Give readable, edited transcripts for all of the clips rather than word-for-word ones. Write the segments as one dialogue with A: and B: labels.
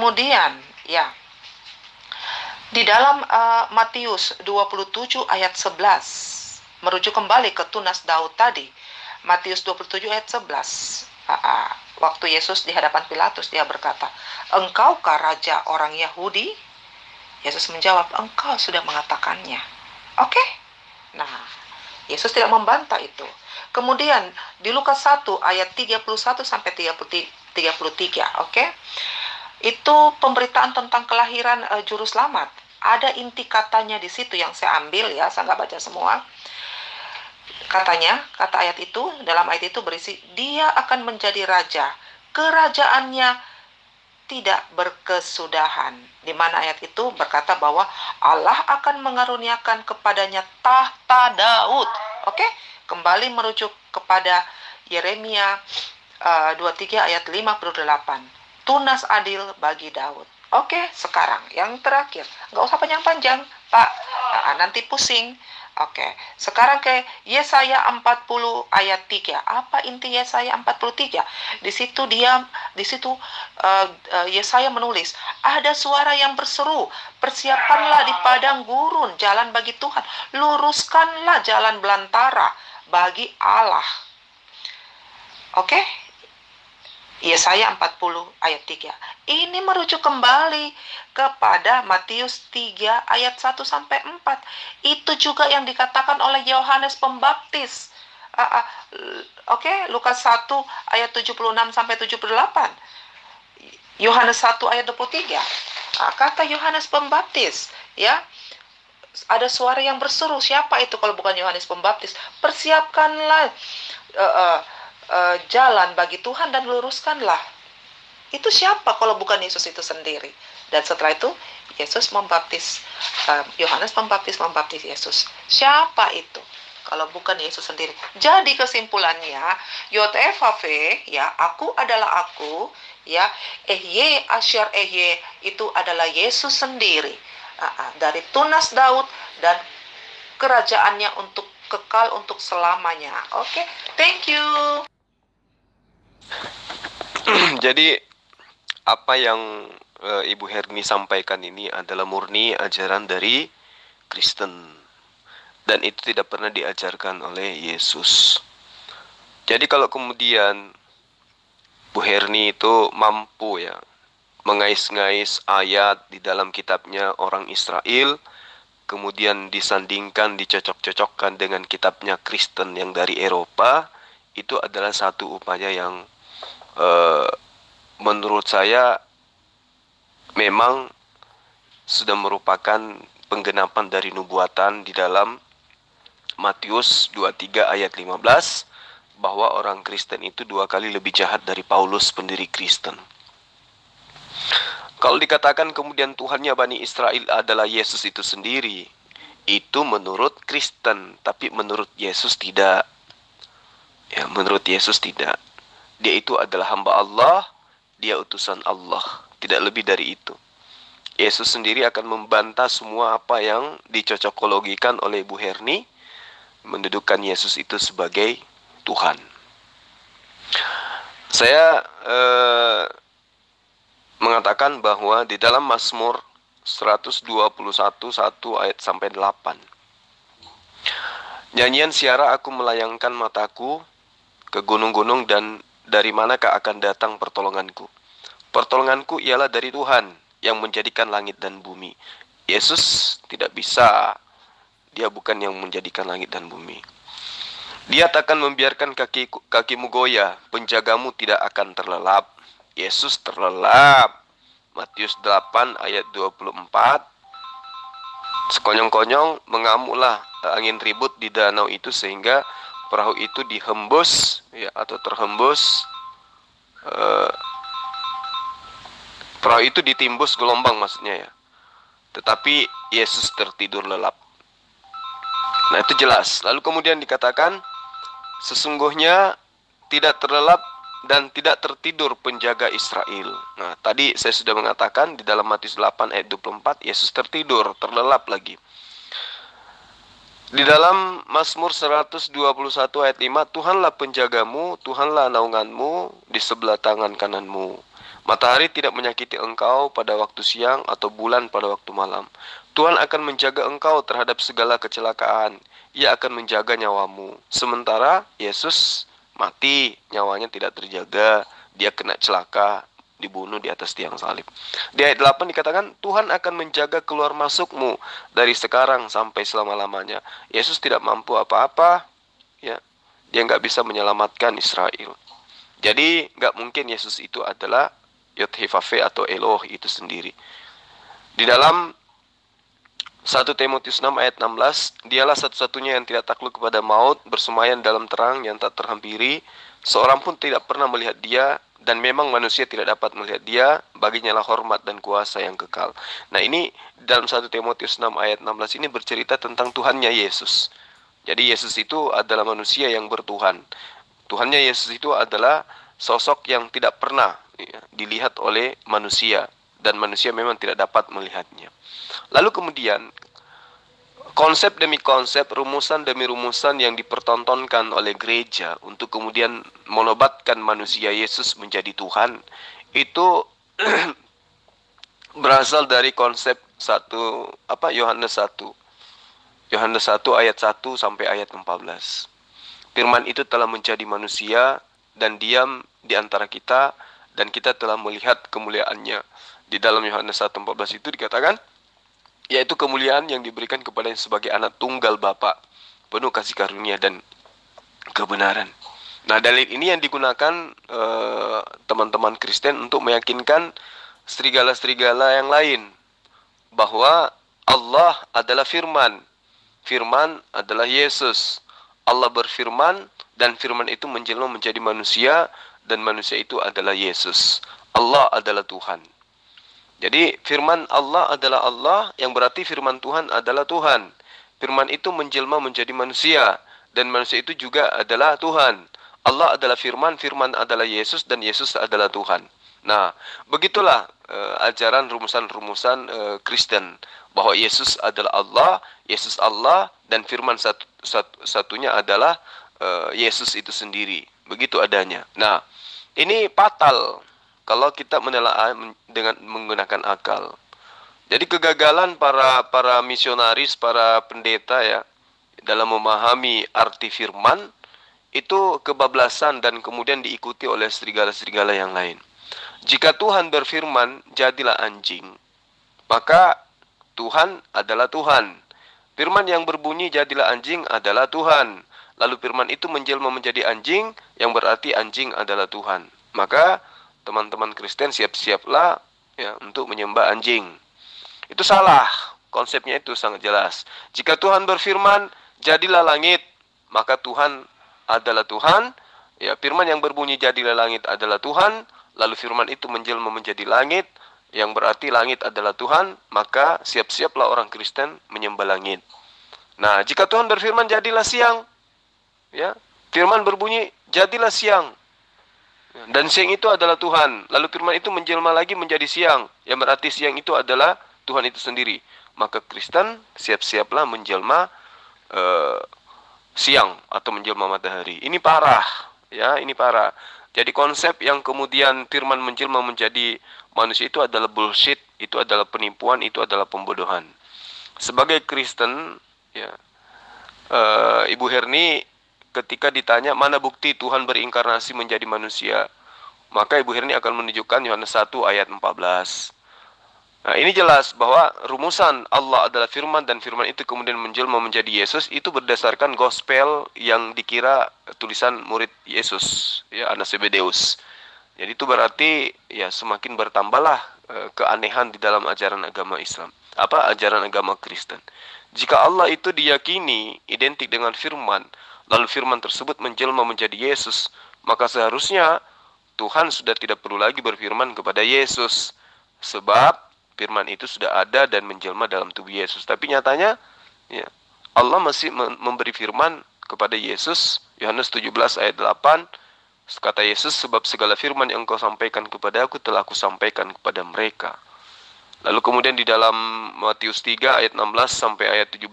A: Kemudian, ya, di dalam Matius 27 ayat 11, merujuk kembali ke tunas Daud tadi. Matius 27 ayat 11. Waktu Yesus di hadapan Pilatus, dia berkata, "Engkaukah raja orang Yahudi?" Yesus menjawab, "Engkau sudah mengatakannya." Oke? Nah, Yesus tidak membantah itu. Kemudian di Lukas 1 ayat 31 sampai 33, oke? Itu pemberitaan tentang kelahiran juru selamat. Ada inti katanya di situ yang saya ambil ya, saya nggak baca semua. Katanya, kata ayat itu, dalam ayat itu berisi, dia akan menjadi raja. Kerajaannya tidak berkesudahan. Di mana ayat itu berkata bahwa Allah akan mengaruniakan kepadanya tahta Daud. Oke? Kembali merujuk kepada Yeremia 23 ayat 58. Tunas adil bagi Daud. Oke, sekarang yang terakhir. Nggak usah panjang-panjang, Pak. Nanti pusing. Oke, sekarang ke Yesaya 40 ayat 3. Apa inti Yesaya 43? Di situ Yesaya menulis, ada suara yang berseru, persiapkanlah di padang gurun jalan bagi Tuhan, luruskanlah jalan belantara bagi Allah. Oke? Yesaya 40 ayat 3. Ini merujuk kembali kepada Matius 3 ayat 1 sampai 4. Itu juga yang dikatakan oleh Yohanes Pembaptis. Oke, Lukas 1 ayat 76 sampai 78. Yohanes 1 ayat 23. Kata Yohanes Pembaptis, ya. Ada suara yang berseru. Siapa itu kalau bukan Yohanes Pembaptis? Persiapkanlah jalan bagi Tuhan dan luruskanlah. Itu siapa kalau bukan Yesus itu sendiri? Dan setelah itu Yesus membaptis, Yohanes membaptis Yesus. Siapa itu kalau bukan Yesus sendiri? Jadi kesimpulannya, YTFV, ya, aku adalah aku, ya, Ehye Asyar Ehye itu adalah Yesus sendiri, dari tunas Daud dan kerajaannya untuk kekal untuk selamanya. Oke, thank you.
B: Jadi apa yang Ibu Herni sampaikan ini adalah murni ajaran dari Kristen, dan itu tidak pernah diajarkan oleh Yesus. Jadi kalau kemudian Bu Herni itu mampu ya mengais-ngais ayat di dalam kitabnya orang Israel, kemudian disandingkan, dicocok-cocokkan dengan kitabnya Kristen yang dari Eropa, itu adalah satu upaya yang menurut saya memang sudah merupakan penggenapan dari nubuatan di dalam Matius 23 ayat 15, bahwa orang Kristen itu 2 kali lebih jahat dari Paulus pendiri Kristen. Kalau dikatakan kemudian Tuhannya Bani Israel adalah Yesus itu sendiri, itu menurut Kristen, tapi menurut Yesus tidak. Ya, menurut Yesus tidak. Dia itu adalah hamba Allah, dia utusan Allah, tidak lebih dari itu. Yesus sendiri akan membantah semua apa yang dicocokologikan oleh Bu Herni, mendudukan Yesus itu sebagai Tuhan. Saya mengatakan bahwa di dalam Mazmur 121 1 ayat sampai 8. Nyanyian siara aku melayangkan mataku ke gunung-gunung, dan dari manakah akan datang pertolonganku? Pertolonganku ialah dari Tuhan yang menjadikan langit dan bumi. Yesus tidak bisa. Dia bukan yang menjadikan langit dan bumi. Dia tak akan membiarkan kakimu goyah, penjagamu tidak akan terlelap. Yesus terlelap. Matius 8 ayat 24. Sekonyong-konyong mengamuklah angin ribut di danau itu sehingga perahu itu dihembus, ya, atau terhembus. Perahu itu ditimbus gelombang maksudnya ya. Tetapi Yesus tertidur lelap. Nah, itu jelas. Lalu kemudian dikatakan, sesungguhnya tidak terlelap dan tidak tertidur penjaga Israel. Nah, tadi saya sudah mengatakan di dalam Matius 8 ayat 24, Yesus tertidur, terlelap lagi. Di dalam Mazmur 121 ayat 5, Tuhanlah penjagamu, Tuhanlah naunganmu di sebelah tangan kananmu. Matahari tidak menyakiti engkau pada waktu siang atau bulan pada waktu malam. Tuhan akan menjaga engkau terhadap segala kecelakaan. Ia akan menjaga nyawamu. Sementara Yesus mati, nyawanya tidak terjaga. Dia kena celaka, dibunuh di atas tiang salib. Di ayat 8 dikatakan, Tuhan akan menjaga keluar masukmu dari sekarang sampai selama-lamanya. Yesus tidak mampu apa-apa, ya. Dia nggak bisa menyelamatkan Israel. Jadi nggak mungkin Yesus itu adalah Yod-Heh-Vav-He atau Eloh itu sendiri. Di dalam 1 Timotius 6 ayat 16, dialah satu-satunya yang tidak takluk kepada maut, bersemayam dalam terang yang tak terhampiri. Seorang pun tidak pernah melihat dia, dan memang manusia tidak dapat melihat dia, baginya lah hormat dan kuasa yang kekal. Nah ini dalam 1 Timotius 6 ayat 16 ini bercerita tentang Tuhannya Yesus. Jadi Yesus itu adalah manusia yang bertuhan. Tuhannya Yesus itu adalah sosok yang tidak pernah dilihat oleh manusia, dan manusia memang tidak dapat melihatnya. Lalu kemudian konsep demi konsep, rumusan demi rumusan yang dipertontonkan oleh gereja untuk kemudian menobatkan manusia Yesus menjadi Tuhan, itu berasal dari konsep Yohanes 1 ayat 1 sampai ayat 14. Firman itu telah menjadi manusia dan diam di antara kita, dan kita telah melihat kemuliaannya. Di dalam Yohanes 1:14 itu dikatakan, yaitu kemuliaan yang diberikan kepadanya sebagai anak tunggal Bapa, penuh kasih karunia dan kebenaran. Nah, dalil ini yang digunakan teman-teman Kristen untuk meyakinkan serigala-serigala yang lain bahwa Allah adalah firman. Firman adalah Yesus. Allah berfirman, dan firman itu menjelma menjadi manusia, dan manusia itu adalah Yesus. Allah adalah Tuhan. Jadi firman Allah adalah Allah, yang berarti firman Tuhan adalah Tuhan. Firman itu menjelma menjadi manusia, dan manusia itu juga adalah Tuhan. Allah adalah firman, firman adalah Yesus, dan Yesus adalah Tuhan. Nah, begitulah ajaran rumusan-rumusan Kristen, bahwa Yesus adalah Allah, Yesus Allah, dan firman satunya adalah Yesus itu sendiri. Begitu adanya. Nah, ini fatal kalau kita menelaah dengan menggunakan akal. Jadi kegagalan para misionaris, para pendeta ya, dalam memahami arti firman itu kebablasan dan kemudian diikuti oleh serigala-serigala yang lain. Jika Tuhan berfirman, jadilah anjing, maka Tuhan adalah Tuhan. Firman yang berbunyi jadilah anjing adalah Tuhan. Lalu firman itu menjelma menjadi anjing, yang berarti anjing adalah Tuhan. Maka teman-teman Kristen siap-siaplah ya untuk menyembah anjing. Itu salah. Konsepnya itu sangat jelas. Jika Tuhan berfirman, jadilah langit, maka Tuhan adalah Tuhan. Ya, firman yang berbunyi jadilah langit adalah Tuhan. Lalu firman itu menjelma menjadi langit, yang berarti langit adalah Tuhan, maka siap-siaplah orang Kristen menyembah langit. Nah, jika Tuhan berfirman jadilah siang, ya, firman berbunyi jadilah siang, dan siang itu adalah Tuhan. Lalu firman itu menjelma lagi menjadi siang, yang berarti siang itu adalah Tuhan itu sendiri. Maka Kristen siap-siaplah menjelma siang atau menjelma matahari. Ini parah, ya, ini parah. Jadi konsep yang kemudian firman menjelma menjadi manusia itu adalah bullshit, itu adalah penipuan, itu adalah pembodohan. Sebagai Kristen, ya, Ibu Herni ketika ditanya mana bukti Tuhan berinkarnasi menjadi manusia, maka Ibu Herni akan menunjukkan Yohanes 1 ayat 14. Nah, ini jelas bahwa rumusan Allah adalah firman, dan firman itu kemudian menjelma menjadi Yesus, itu berdasarkan gospel yang dikira tulisan murid Yesus, ya, anak Zebedeus. Jadi itu berarti ya semakin bertambahlah keanehan di dalam ajaran agama Islam, ajaran agama Kristen. Jika Allah itu diyakini identik dengan firman, lalu firman tersebut menjelma menjadi Yesus, maka seharusnya Tuhan sudah tidak perlu lagi berfirman kepada Yesus, sebab firman itu sudah ada dan menjelma dalam tubuh Yesus. Tapi nyatanya ya, Allah masih memberi firman kepada Yesus. Yohanes 17 ayat 8, kata Yesus, sebab segala firman yang engkau sampaikan kepada aku telah aku sampaikan kepada mereka. Lalu kemudian di dalam Matius 3 ayat 16 sampai ayat 17,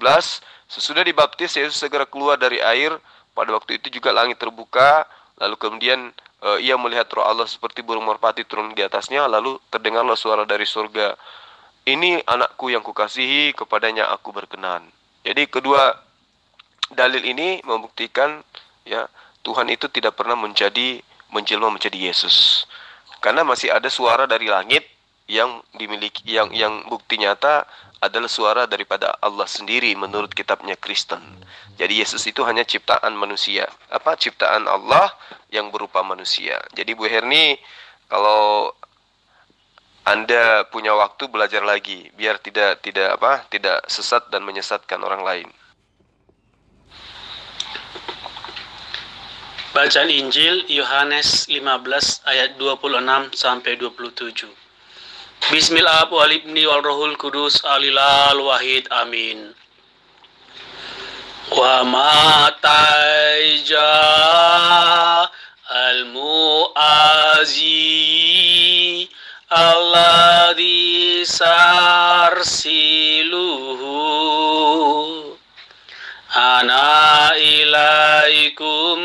B: sesudah dibaptis Yesus segera keluar dari air. Pada waktu itu juga langit terbuka, lalu kemudian ia melihat roh Allah seperti burung merpati turun di atasnya, lalu terdengarlah suara dari surga, "Ini anakku yang kukasihi, kepadanya aku berkenan." Jadi kedua dalil ini membuktikan ya Tuhan itu tidak pernah menjelma menjadi Yesus. Karena masih ada suara dari langit yang dimiliki yang bukti nyata adalah suara daripada Allah sendiri menurut kitabnya Kristen. Jadi Yesus itu hanya ciptaan manusia, ciptaan Allah yang berupa manusia. Jadi Bu Herni, kalau Anda punya waktu belajar lagi biar tidak sesat dan menyesatkan orang lain.
C: Bacaan Injil Yohanes 15 ayat 26 sampai 27. Bismillah wal ibni wal rohul kudus alilal wahid amin. Wa mataija al muazi alladhi sarsiluhu ana ilaikum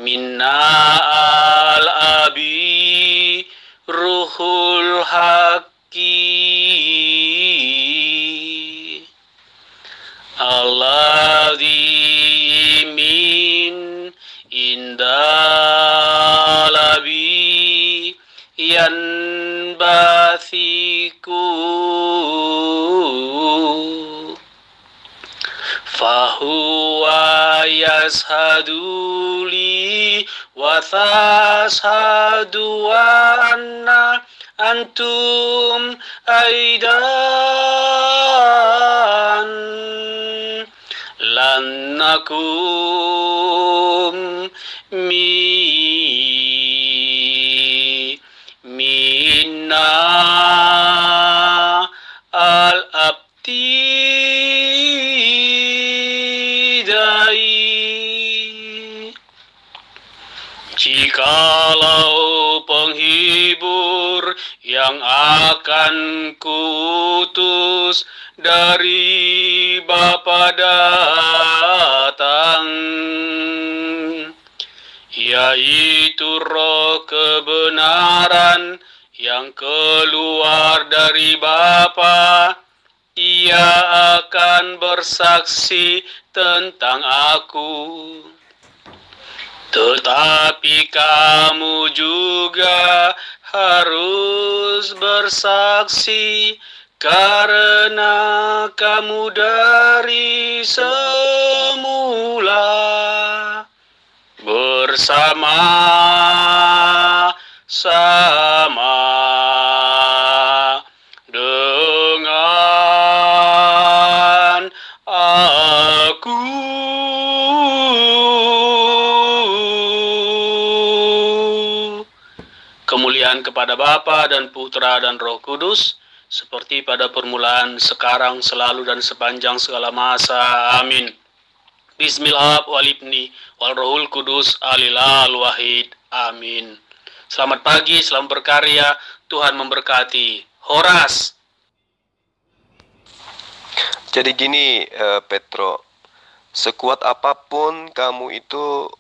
C: minna al-abi ruhul haqqi alladhi min indalabi yanbathiku fahuwa yashadu li wa tashadu anna antum aidan lannakum minna al-abti jikalau penghibur yang akan kuutus dari Bapa datang, yaitu roh kebenaran yang keluar dari Bapa, ia akan bersaksi tentang aku. Tetapi kamu juga harus bersaksi, karena kamu dari semula bersama-sama dengan aku. Kemuliaan kepada Bapa dan Putra dan Roh Kudus, seperti pada permulaan, sekarang, selalu, dan sepanjang segala masa. Amin. Bismillah wal ibni wal rohul kudus alilal wahid. Amin. Selamat pagi, selamat berkarya. Tuhan memberkati. Horas.
B: Jadi gini, Petro, sekuat apapun kamu itu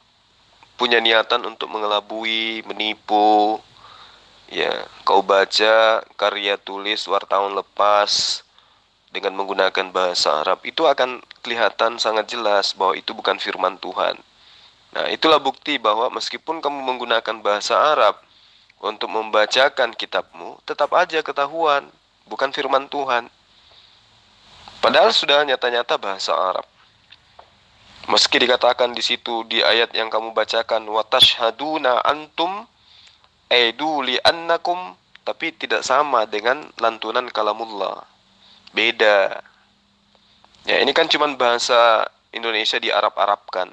B: punya niatan untuk mengelabui, menipu, ya, kau baca karya tulis wartawan lepas dengan menggunakan bahasa Arab, itu akan kelihatan sangat jelas bahwa itu bukan firman Tuhan. Nah, itulah bukti bahwa meskipun kamu menggunakan bahasa Arab untuk membacakan kitabmu, tetap aja ketahuan bukan firman Tuhan. Padahal sudah nyata-nyata bahasa Arab. Meski dikatakan di situ di ayat yang kamu bacakan, wa tashhaduna antum aidu li annakum, tapi tidak sama dengan lantunan kalamullah. Beda. Ya, ini kan cuma bahasa Indonesia di Arab-Arabkan.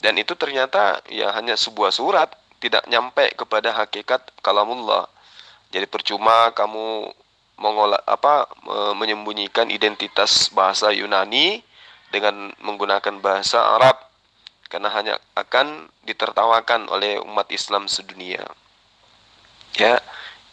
B: Dan itu ternyata ya hanya sebuah surat, tidak nyampe kepada hakikat kalamullah. Jadi percuma kamu menyembunyikan identitas bahasa Yunani dengan menggunakan bahasa Arab, karena hanya akan ditertawakan oleh umat Islam sedunia. Ya,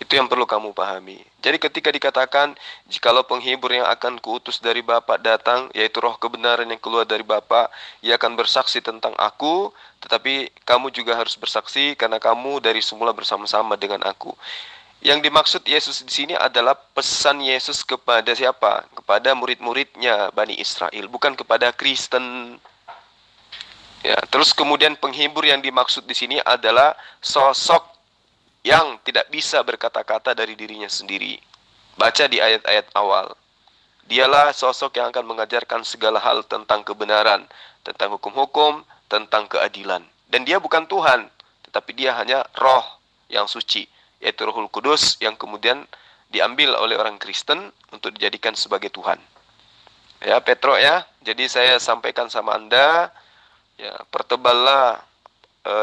B: Itu yang perlu kamu pahami. Jadi ketika dikatakan, jikalau penghibur yang akan kuutus dari Bapa datang, yaitu roh kebenaran yang keluar dari Bapa, ia akan bersaksi tentang aku, tetapi kamu juga harus bersaksi karena kamu dari semula bersama-sama dengan aku. Yang dimaksud Yesus di sini adalah pesan Yesus kepada siapa? Kepada murid-muridnya Bani Israel, bukan kepada Kristen. Ya, terus kemudian penghibur yang dimaksud di sini adalah sosok yang tidak bisa berkata-kata dari dirinya sendiri. Baca di ayat-ayat awal. Dialah sosok yang akan mengajarkan segala hal tentang kebenaran, tentang hukum-hukum, tentang keadilan. Dan dia bukan Tuhan, tetapi dia hanya roh yang suci, yaitu Rohul Kudus yang kemudian diambil oleh orang Kristen untuk dijadikan sebagai Tuhan. Ya, Petro ya. Jadi saya sampaikan sama Anda, ya, perteballah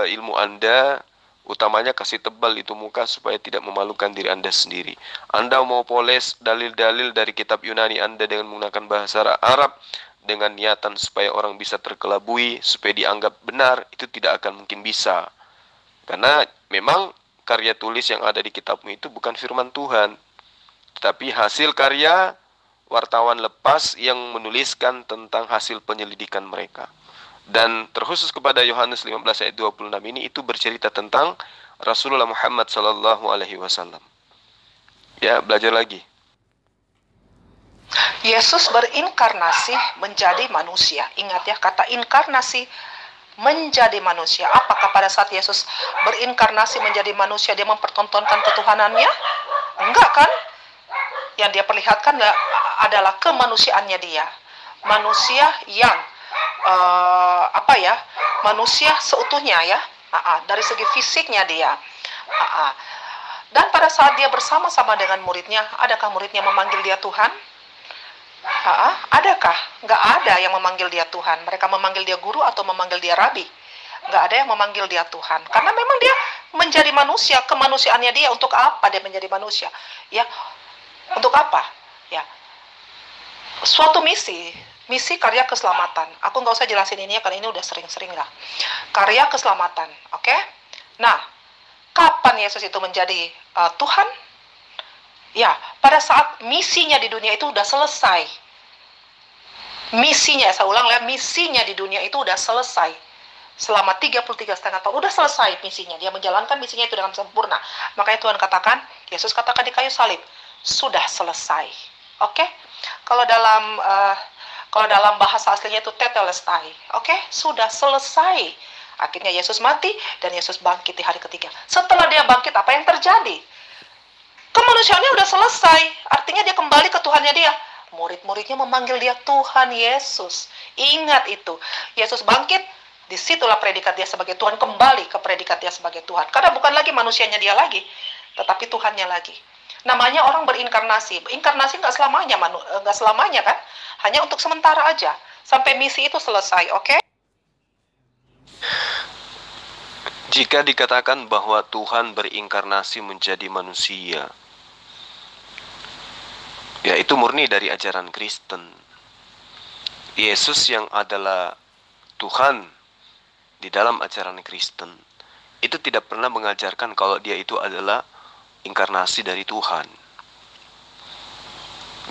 B: ilmu Anda. Utamanya kasih tebal itu muka supaya tidak memalukan diri Anda sendiri. Anda mau poles dalil-dalil dari kitab Yunani Anda dengan menggunakan bahasa Arab dengan niatan supaya orang bisa terkelabui, supaya dianggap benar, itu tidak akan mungkin bisa. Karena memang karya tulis yang ada di kitabmu itu bukan firman Tuhan, tetapi hasil karya wartawan lepas yang menuliskan tentang hasil penyelidikan mereka. Dan terkhusus kepada Yohanes 15 ayat 26 ini, itu bercerita tentang Rasulullah Muhammad sallallahu alaihi wasallam. Ya, belajar lagi.
A: Yesus berinkarnasi menjadi manusia. Ingat ya, kata inkarnasi, menjadi manusia. Apakah pada saat Yesus berinkarnasi menjadi manusia dia mempertontonkan ketuhanannya? Enggak kan? Yang dia perlihatkan adalah kemanusiaannya dia. Manusia yang manusia seutuhnya ya, dari segi fisiknya dia. Dan pada saat dia bersama-sama dengan muridnya, adakah muridnya memanggil dia Tuhan? Adakah? Nggak ada yang memanggil dia Tuhan. Mereka memanggil dia guru atau memanggil dia rabi. Nggak ada yang memanggil dia Tuhan. Karena memang dia menjadi manusia, kemanusiaannya dia. Untuk apa dia menjadi manusia? Ya, untuk apa? Ya, suatu misi karya keselamatan. Aku nggak usah jelasin ini ya, karena ini udah sering-sering lah. Karya keselamatan, oke? Nah, kapan Yesus itu menjadi Tuhan? Ya, pada saat misinya di dunia itu udah selesai. Misinya, saya ulang ya, misinya di dunia itu udah selesai. Selama 33,5 tahun, udah selesai misinya. Dia menjalankan misinya itu dengan sempurna. Makanya Tuhan katakan, Yesus katakan di kayu salib, sudah selesai. Oke? Kalau dalam bahasa aslinya itu tetelestai. Oke? Sudah selesai. Akhirnya Yesus mati dan Yesus bangkit di hari ketiga. Setelah dia bangkit, apa yang terjadi? Kemanusiaannya udah selesai. Artinya dia kembali ke Tuhannya dia. Murid-muridnya memanggil dia Tuhan Yesus. Ingat itu. Yesus bangkit, disitulah predikat dia sebagai Tuhan. Kembali ke predikat dia sebagai Tuhan. Karena bukan lagi manusianya dia lagi, tetapi Tuhannya lagi. Namanya orang berinkarnasi. Inkarnasi nggak selamanya kan? Hanya untuk sementara aja. Sampai misi itu selesai, oke?
B: Jika dikatakan bahwa Tuhan berinkarnasi menjadi manusia, ya itu murni dari ajaran Kristen. Yesus yang adalah Tuhan di dalam ajaran Kristen itu tidak pernah mengajarkan kalau dia itu adalah inkarnasi dari Tuhan.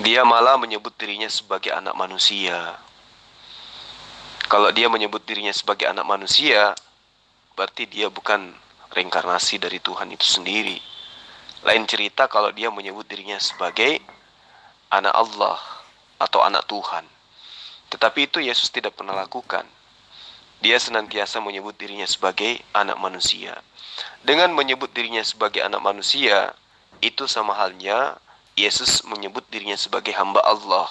B: Dia malah menyebut dirinya sebagai anak manusia. Kalau dia menyebut dirinya sebagai anak manusia, berarti dia bukan reinkarnasi dari Tuhan itu sendiri. Lain cerita kalau dia menyebut dirinya sebagai anak Allah atau anak Tuhan. Tetapi itu Yesus tidak pernah lakukan. Dia senantiasa menyebut dirinya sebagai anak manusia. Dengan menyebut dirinya sebagai anak manusia, itu sama halnya Yesus menyebut dirinya sebagai hamba Allah.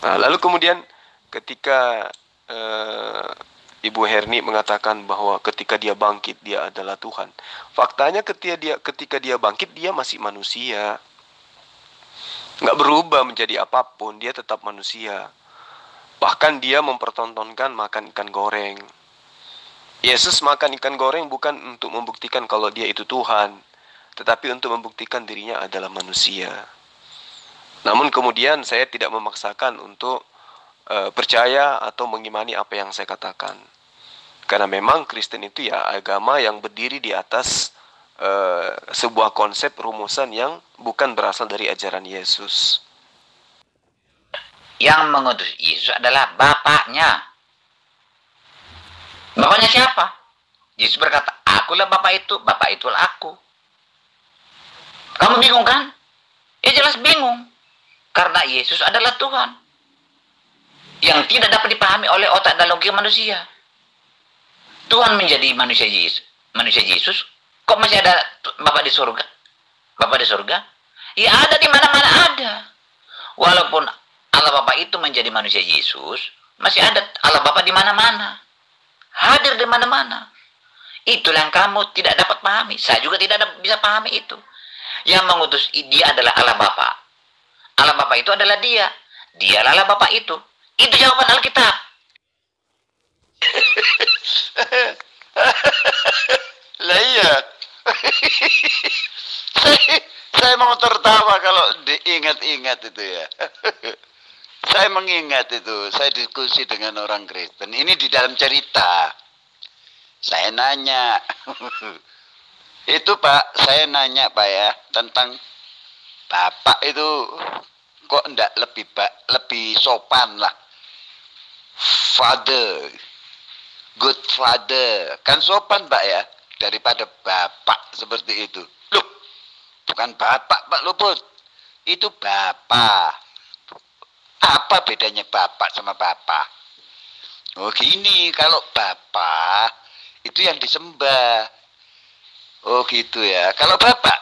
B: Nah, lalu kemudian ketika Ibu Herni mengatakan bahwa ketika dia bangkit dia adalah Tuhan. Faktanya ketika dia bangkit dia masih manusia. Nggak berubah menjadi apapun, dia tetap manusia. Bahkan dia mempertontonkan makan ikan goreng. Yesus makan ikan goreng bukan untuk membuktikan kalau dia itu Tuhan, tetapi untuk membuktikan dirinya adalah manusia. Namun kemudian saya tidak memaksakan untuk percaya atau mengimani apa yang saya katakan. Karena memang Kristen itu ya agama yang berdiri di atas sebuah konsep rumusan yang bukan berasal dari ajaran Yesus.
D: Yang mengutus Yesus adalah Bapaknya. Bapaknya siapa? Yesus berkata, akulah Bapak itu, Bapak itulah aku. Kamu bingung kan? Ya jelas bingung. Karena Yesus adalah Tuhan. Yang tidak dapat dipahami oleh otak dan logika manusia. Tuhan menjadi manusia Yesus. Kok masih ada Bapak di surga? Bapak di surga? Ya ada, di mana-mana ada. Walaupun Allah Bapa itu menjadi manusia Yesus, masih ada Allah Bapa di mana-mana. Hadir di mana-mana. Itulah yang kamu tidak dapat pahami. Saya juga tidak bisa pahami itu. Yang mengutus dia adalah Allah Bapa. Allah Bapa itu adalah dia. Dialah Allah Bapa itu. Itu jawaban Alkitab.
E: Lah iya. Saya mau tertawa kalau diingat-ingat itu ya. Saya mengingat itu, saya diskusi dengan orang Kristen. Ini di dalam cerita. Saya nanya. Itu Pak, saya nanya Pak ya, tentang Bapak itu kok enggak lebih sopan lah. Father, good father. Kan sopan Pak ya, daripada Bapak seperti itu. Loh, bukan Bapak Pak Luput. Itu Bapak. Apa bedanya Bapak sama Bapak? Oh gini, kalau Bapak itu yang disembah. Oh gitu ya. Kalau Bapak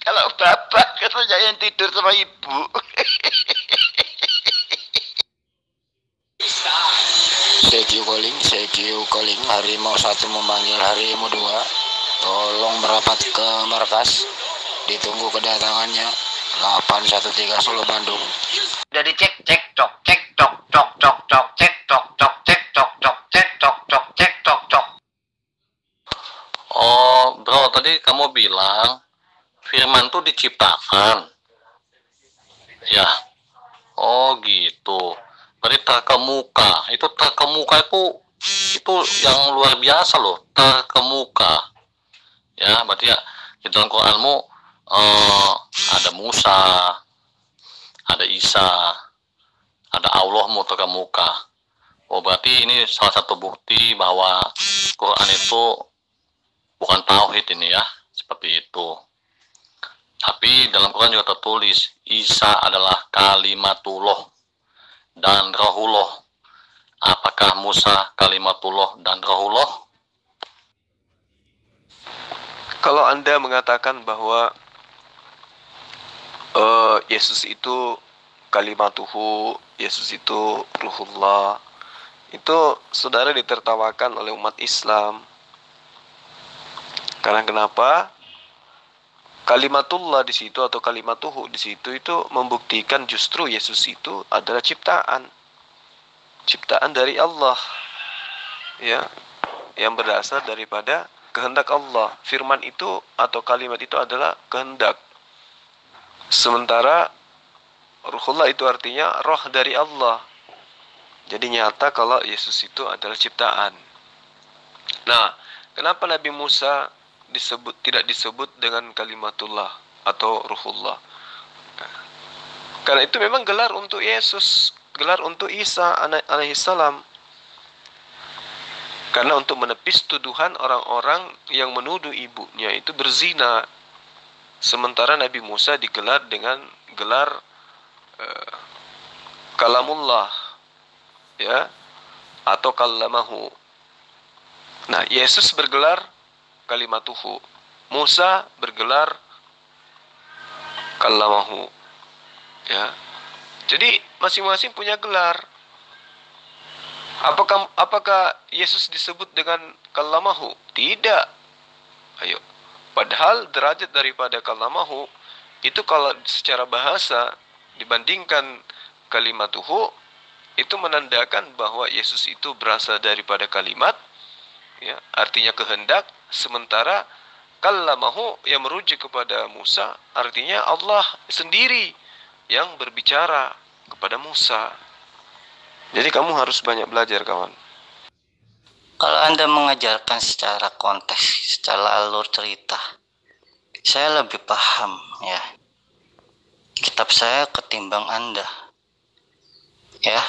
E: kalau Bapak katanya yang tidur sama Ibu. Sekiu calling, harimau 1 memanggil harimau 2. Tolong merapat ke markas. Ditunggu kedatangannya. 813 Solo Bandung.
D: Jadi cek cok cek cok cok cok cok cek cok cok cek cok cok cek cok cok cek cok cok.
F: Oh, bro, tadi kamu bilang firman tuh diciptakan. Ya. Oh, gitu. Berarti terkemuka. Itu terkemuka itu yang luar biasa loh, terkemuka. Ya, berarti ya di dalam Quranmu ada Musa, ada Isa, ada Allahmu terkemuka. Oh, berarti ini salah satu bukti bahwa Quran itu bukan tauhid ini ya, seperti itu. Tapi dalam Quran juga tertulis Isa adalah kalimatullah dan rohullah. Apakah Musa kalimatullah dan rohullah?
B: Kalau Anda mengatakan bahwa Yesus itu kalimatuhu, Yesus itu ruhullah, itu saudara ditertawakan oleh umat Islam. Karena kenapa? Kalimatullah di situ atau kalimatuhu di situ itu membuktikan justru Yesus itu adalah ciptaan dari Allah, ya, yang berasal daripada kehendak Allah. Firman itu atau kalimat itu adalah kehendak. Sementara Ruhullah itu artinya roh dari Allah. Jadi nyata kalau Yesus itu adalah ciptaan. Nah, kenapa Nabi Musa tidak disebut dengan kalimatullah atau ruhullah? Karena itu memang gelar untuk Yesus, gelar untuk Isa alaihissalam. Karena untuk menepis tuduhan orang-orang yang menuduh ibunya itu berzina. Sementara Nabi Musa digelar dengan gelar kalamullah, ya, atau kallamahu. Nah, Yesus bergelar kalimatuhu, Musa bergelar kallamahu, ya. Jadi masing-masing punya gelar. Apakah Yesus disebut dengan kallamahu? Tidak. Ayo. Padahal derajat daripada kallamahu itu kalau secara bahasa dibandingkan kalimatuhu itu menandakan bahwa Yesus itu berasal daripada kalimat, ya, artinya kehendak, sementara Kallamahu yang merujuk kepada Musa, artinya Allah sendiri yang berbicara kepada Musa. Jadi kamu harus banyak belajar, kawan.
G: Kalau Anda mengajarkan secara konteks, secara alur cerita, saya lebih paham ya kitab saya ketimbang Anda. Ya.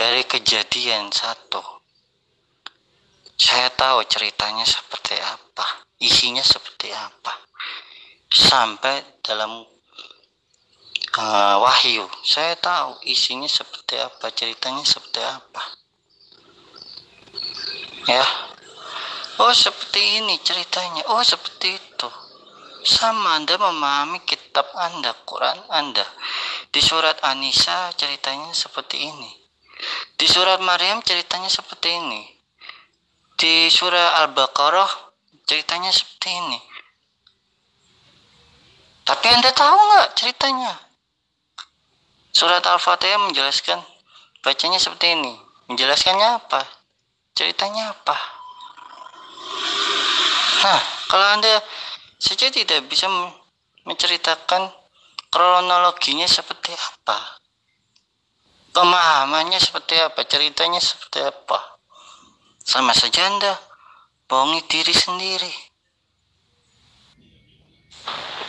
G: Dari Kejadian 1, saya tahu ceritanya seperti apa, isinya seperti apa. Sampai dalam Wahyu, saya tahu isinya seperti apa, ceritanya seperti apa. Ya, oh seperti ini ceritanya, oh seperti itu. Sama Anda memahami kitab Anda, Quran Anda. Di surat An-Nisa ceritanya seperti ini. Di surat Maryam ceritanya seperti ini. Di surah Al-Baqarah ceritanya seperti ini. Tapi Anda tahu nggak ceritanya? Surat Al-Fatihah menjelaskan, bacanya seperti ini. Menjelaskannya apa? Ceritanya apa? Nah, kalau Anda saja tidak bisa menceritakan kronologinya seperti apa, pemahamannya seperti apa, ceritanya seperti apa, sama saja Anda bohongi diri sendiri.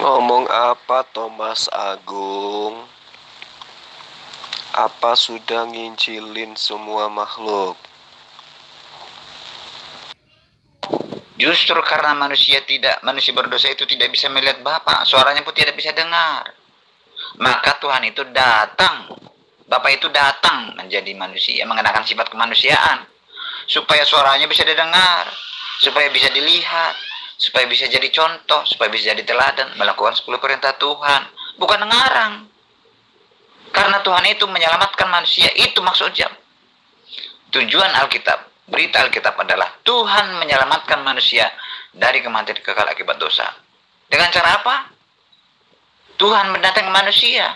B: Ngomong apa Thomas Agung? Apa sudah ngincilin semua makhluk?
D: Justru karena manusia berdosa itu tidak bisa melihat Bapa, suaranya pun tidak bisa dengar. Maka Tuhan itu datang, Bapa itu datang menjadi manusia, mengenakan sifat kemanusiaan, supaya suaranya bisa didengar, supaya bisa dilihat, supaya bisa jadi contoh, supaya bisa jadi teladan, melakukan 10 perintah Tuhan, bukan ngarang. Karena Tuhan itu menyelamatkan manusia, itu maksudnya. Tujuan Alkitab, berita Alkitab adalah Tuhan menyelamatkan manusia dari kematian kekal akibat dosa. Dengan cara apa? Tuhan mendatangkan manusia.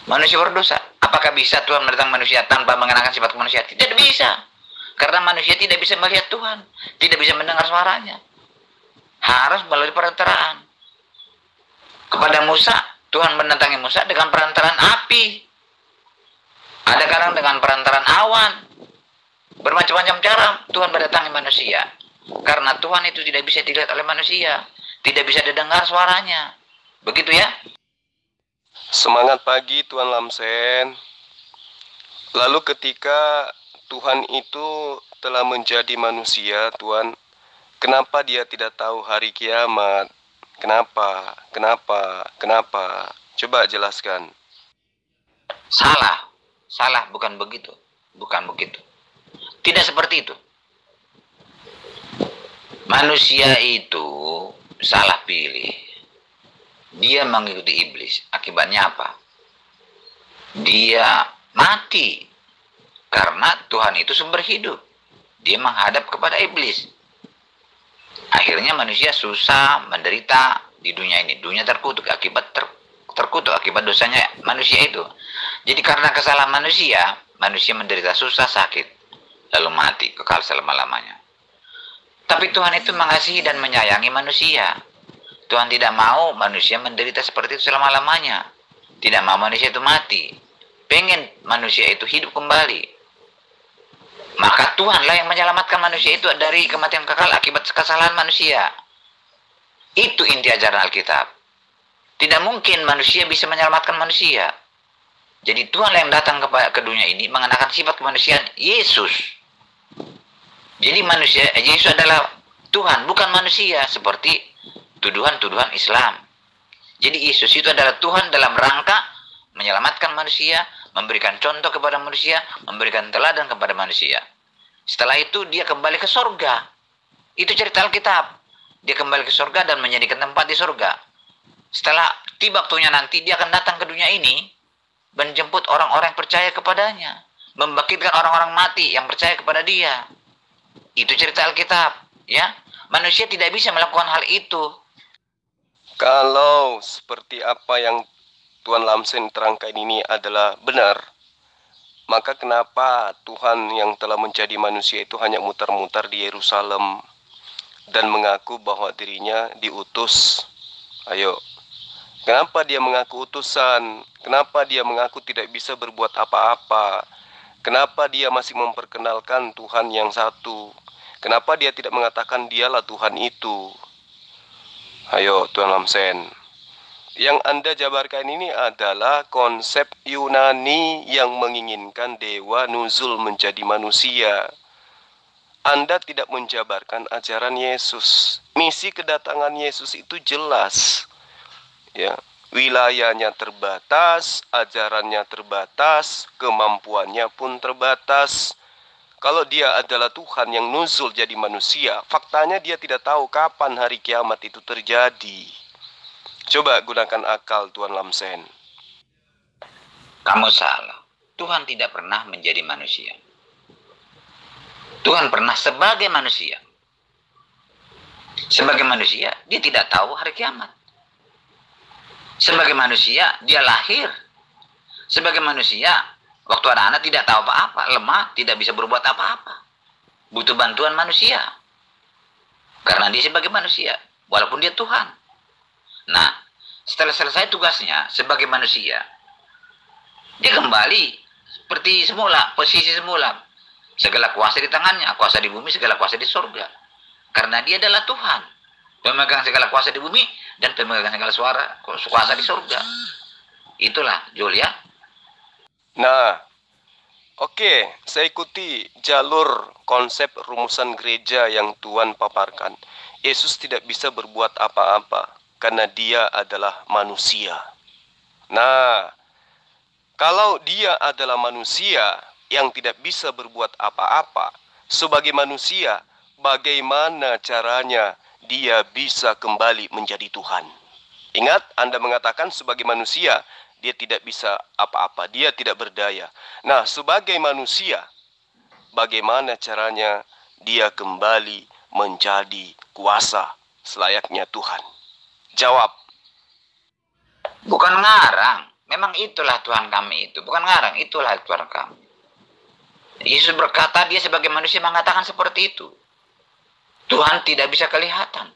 D: Manusia berdosa. Apakah bisa Tuhan mendatangkan manusia tanpa mengenakan sifat manusia? Tidak bisa. Karena manusia tidak bisa melihat Tuhan, tidak bisa mendengar suaranya. Harus melalui perantaraan. Kepada Musa, Tuhan mendatangi Musa dengan perantaraan api. Ada kadang dengan perantaraan awan. Bermacam-macam cara Tuhan mendatangi manusia. Karena Tuhan itu tidak bisa dilihat oleh manusia, tidak bisa didengar suaranya. Begitu ya?
B: Semangat pagi Tuan Lamsen. Lalu ketika Tuhan itu telah menjadi manusia, Tuhan, kenapa dia tidak tahu hari kiamat? Kenapa? Coba jelaskan.
D: Salah, bukan begitu. Tidak seperti itu. Manusia itu salah pilih. Dia mengikuti iblis. Akibatnya apa? Dia mati. Karena Tuhan itu sumber hidup. Dia menghadap kepada iblis. Akhirnya manusia susah, menderita di dunia ini. Dunia terkutuk akibat terkutuk akibat dosanya manusia itu. Jadi karena kesalahan manusia menderita susah, sakit, lalu mati, kekal selama-lamanya. Tapi Tuhan itu mengasihi dan menyayangi manusia. Tuhan tidak mau manusia menderita seperti itu selama-lamanya. Tidak mau manusia itu mati. Pengen manusia itu hidup kembali. Maka Tuhanlah yang menyelamatkan manusia itu dari kematian kekal akibat kesalahan manusia. Itu inti ajaran Alkitab. Tidak mungkin manusia bisa menyelamatkan manusia. Jadi Tuhanlah yang datang ke dunia ini mengenakan sifat kemanusiaan Yesus. Jadi Yesus adalah Tuhan, bukan manusia seperti tuduhan-tuduhan Islam. Jadi Yesus itu adalah Tuhan dalam rangka menyelamatkan manusia, memberikan contoh kepada manusia, memberikan teladan kepada manusia. Setelah itu dia kembali ke surga. Itu cerita Alkitab. Dia kembali ke surga dan menjadikan tempat di surga. Setelah tiba waktunya nanti dia akan datang ke dunia ini menjemput orang-orang yang percaya kepadanya, membangkitkan orang-orang mati yang percaya kepada dia. Itu cerita Alkitab, ya. Manusia tidak bisa melakukan hal itu.
B: Kalau seperti apa yang Tuan Lamsen terangkan ini adalah benar, maka kenapa Tuhan yang telah menjadi manusia itu hanya mutar-mutar di Yerusalem dan mengaku bahwa dirinya diutus. Ayo, kenapa dia mengaku utusan? Kenapa dia mengaku tidak bisa berbuat apa-apa? Kenapa dia masih memperkenalkan Tuhan yang satu? Kenapa dia tidak mengatakan dialah Tuhan itu? Ayo, Tuan Lamsen. Yang Anda jabarkan ini adalah konsep Yunani yang menginginkan dewa nuzul menjadi manusia. Anda tidak menjabarkan ajaran Yesus. Misi kedatangan Yesus itu jelas. Ya. Wilayahnya terbatas, ajarannya terbatas, kemampuannya pun terbatas. Kalau dia adalah Tuhan yang nuzul jadi manusia, faktanya dia tidak tahu kapan hari kiamat itu terjadi. Coba gunakan akal, Tuan Lamsen.
D: Kamu salah. Tuhan tidak pernah menjadi manusia. Tuhan pernah sebagai manusia. Sebagai manusia, dia tidak tahu hari kiamat. Sebagai manusia, dia lahir. Sebagai manusia, waktu anak-anak tidak tahu apa-apa, lemah, tidak bisa berbuat apa-apa. Butuh bantuan manusia. Karena dia sebagai manusia, walaupun dia Tuhan. Nah, setelah selesai tugasnya sebagai manusia, dia kembali seperti semula, posisi semula. Segala kuasa di tangannya, kuasa di bumi, segala kuasa di surga. Karena dia adalah Tuhan, pemegang segala kuasa di bumi dan pemegang segala kuasa di surga. Itulah, Julia.
B: Nah, oke, saya ikuti jalur konsep rumusan gereja yang Tuhan paparkan. Yesus tidak bisa berbuat apa-apa karena dia adalah manusia. Nah, kalau dia adalah manusia yang tidak bisa berbuat apa-apa, sebagai manusia, bagaimana caranya dia bisa kembali menjadi Tuhan? Ingat, Anda mengatakan sebagai manusia, dia tidak bisa apa-apa, dia tidak berdaya. Nah, sebagai manusia, bagaimana caranya dia kembali menjadi kuasa selayaknya Tuhan? Jawab.
D: Bukan ngarang. Memang itulah Tuhan kami itu. Bukan ngarang, itulah Tuhan kami. Yesus berkata, dia sebagai manusia mengatakan seperti itu. Tuhan tidak bisa kelihatan.